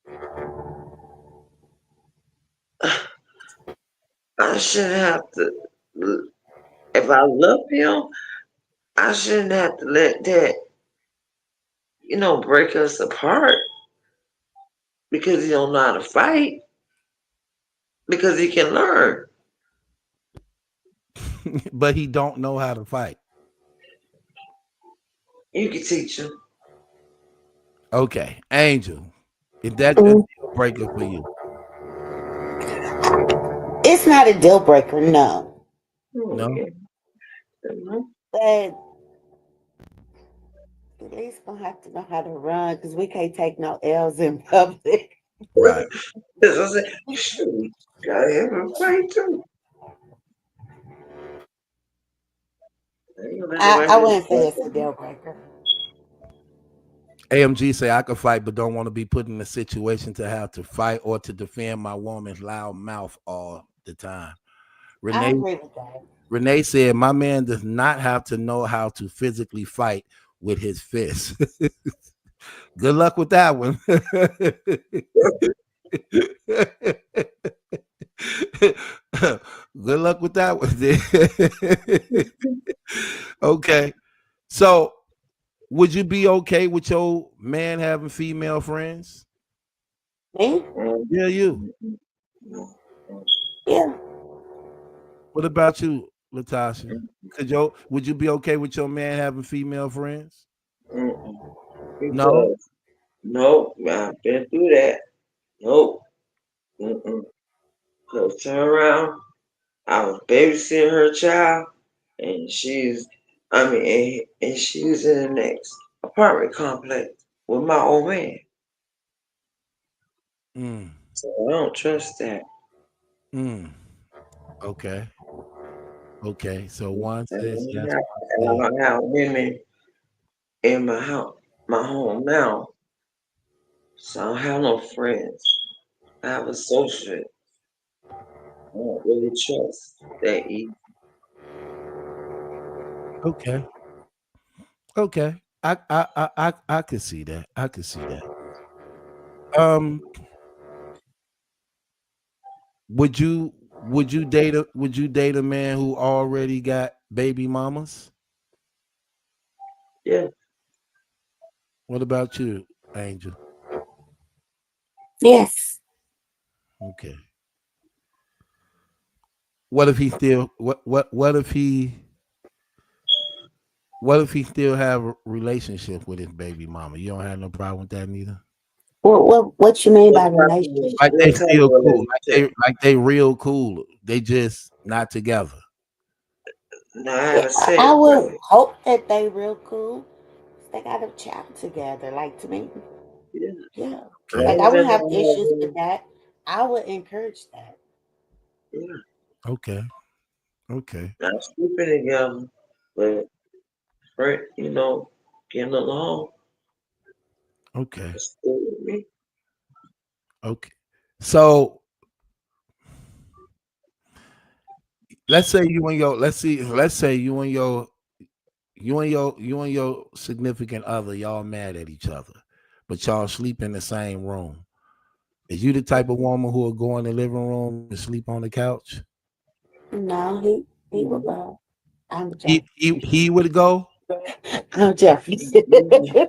I shouldn't have to. If I love him, I shouldn't have to let that, break us apart because he don't know how to fight. Because he can learn. But he don't know how to fight. You can teach him. Okay, Angel, is that a deal breaker for you? It's not a deal breaker, no. No. But at least gonna have to know how to run because we can't take no L's in public. Right. I said, shoot, gotta have him fight too. I wouldn't say it's a deal breaker. AMG say I could fight, but don't want to be put in a situation to have to fight or to defend my woman's loud mouth all the time. I agree with that. Renee said my man does not have to know how to physically fight with his fists. Good luck with that one. Good luck with that one. Okay. So would you be okay with your man having female friends? Me? Yeah, you. Yeah. What about you, Latasha? Would you be okay with your man having female friends? No. Nope, I've been through that. Nope. So turn around. I was babysitting her child, and and she's in the next apartment complex with my old man. So I don't trust that. Okay. Okay. So one says And yes. I don't have women in my home now. So I don't have no friends. I have associates. I don't really trust that easy. Okay. Okay. I could see that. I could see that. Um, would you date a man who already got baby mamas? Yeah. What about you, Angel? Yes. Okay. What if he still what if he still have a relationship with his baby mama? You don't have no problem with that neither? What you mean What by type of Like relationship? they what type of still cool. relationship? Like they real cool. They just not together. No, I Yeah, haven't said I would right. hope that they real cool. They got a child together. Like to me, Yeah. yeah. As Okay. Like long I as they wouldn't have don't have issues with any, that. I would encourage that. yeah, Okay. Okay. not sleeping together, but right, getting along. Okay. That's cool with me. Okay. So let's say you and your let's say you and your significant other, y'all mad at each other, but y'all sleep in the same room. Is you the type of woman who will go in the living room and sleep on the couch? No, he would Mhm. go. I'm He joking. he he would go. I'm joking. Mhm.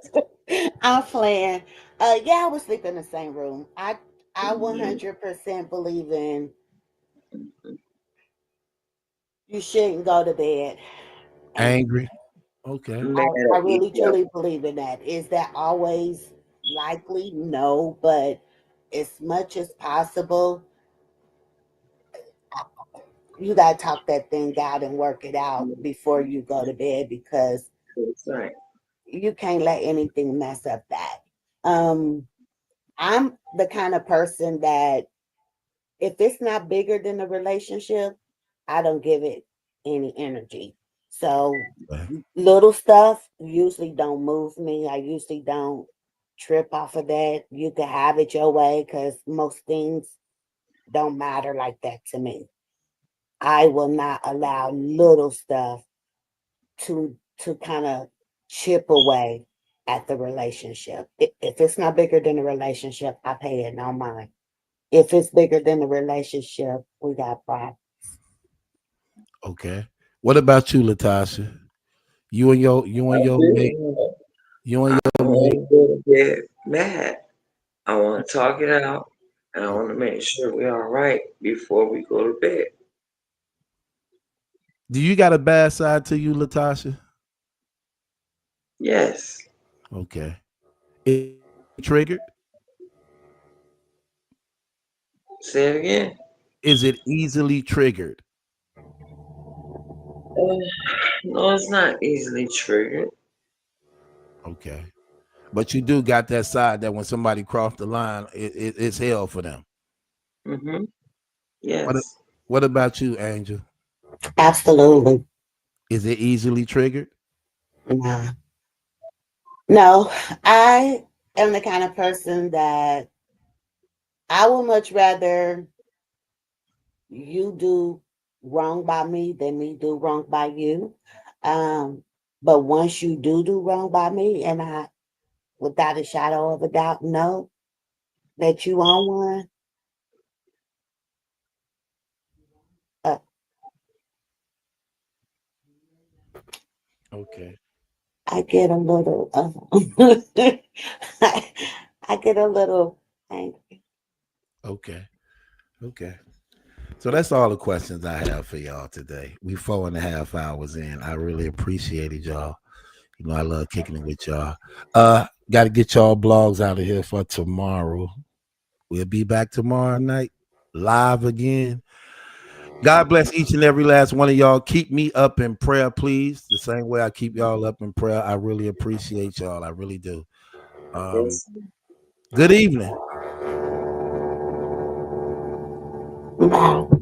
I'm playing. Yeah, I would sleep in the same room. I Mhm. 100% believe in you shouldn't go to bed angry. Angry. Okay. Mad I at each really other. truly believe in that. Is that always likely? No, but as much as possible, you gotta talk that thing out and work it out before you go to bed because That's right. you can't let anything mess up that. Um, I'm the kind of person that if it's not bigger than the relationship, I don't give it any energy. So Okay. little stuff usually don't move me. I usually don't trip off of that. You can have it your way because most things don't matter like that to me. I will not allow little stuff to kind of chip away at the relationship. If it's not bigger than the relationship, I pay it no mind. If it's bigger than the relationship, we got problems. Okay. What about you, Latasha? You and I your mate. do. You and I your don't mate. want to go to bed mad. I want to talk it out, and I want to make sure we're all right before we go to bed. Do you got a bad side to you, Latasha? Yes. Okay. Is it easily triggered? Say it again. Is it easily triggered? Uh, no, it's not easily triggered. Okay. But you do got that side that when somebody crossed the line, it's hell for them. Mm-hmm. What Yes. what about you, Angel? Absolutely. Is it easily triggered? Nah. No, I am the kind of person that I would much rather you do wrong by me than me do wrong by you. Um, but once you do wrong by me, and I, without a shadow of a doubt, know that you on one, uh, Okay. I get a little, I get a little angry. Okay. Okay. So that's all the questions I have for y'all today. We 4.5 hours in. I really appreciated y'all. You know, I love kicking it with y'all. Got to get y'all blogs out of here for tomorrow. We'll be back tomorrow night, live again. God bless each and every last one of y'all. Keep me up in prayer, please. The same way I keep y'all up in prayer. I really appreciate y'all. I really do. Um, Yes. good evening. Wow.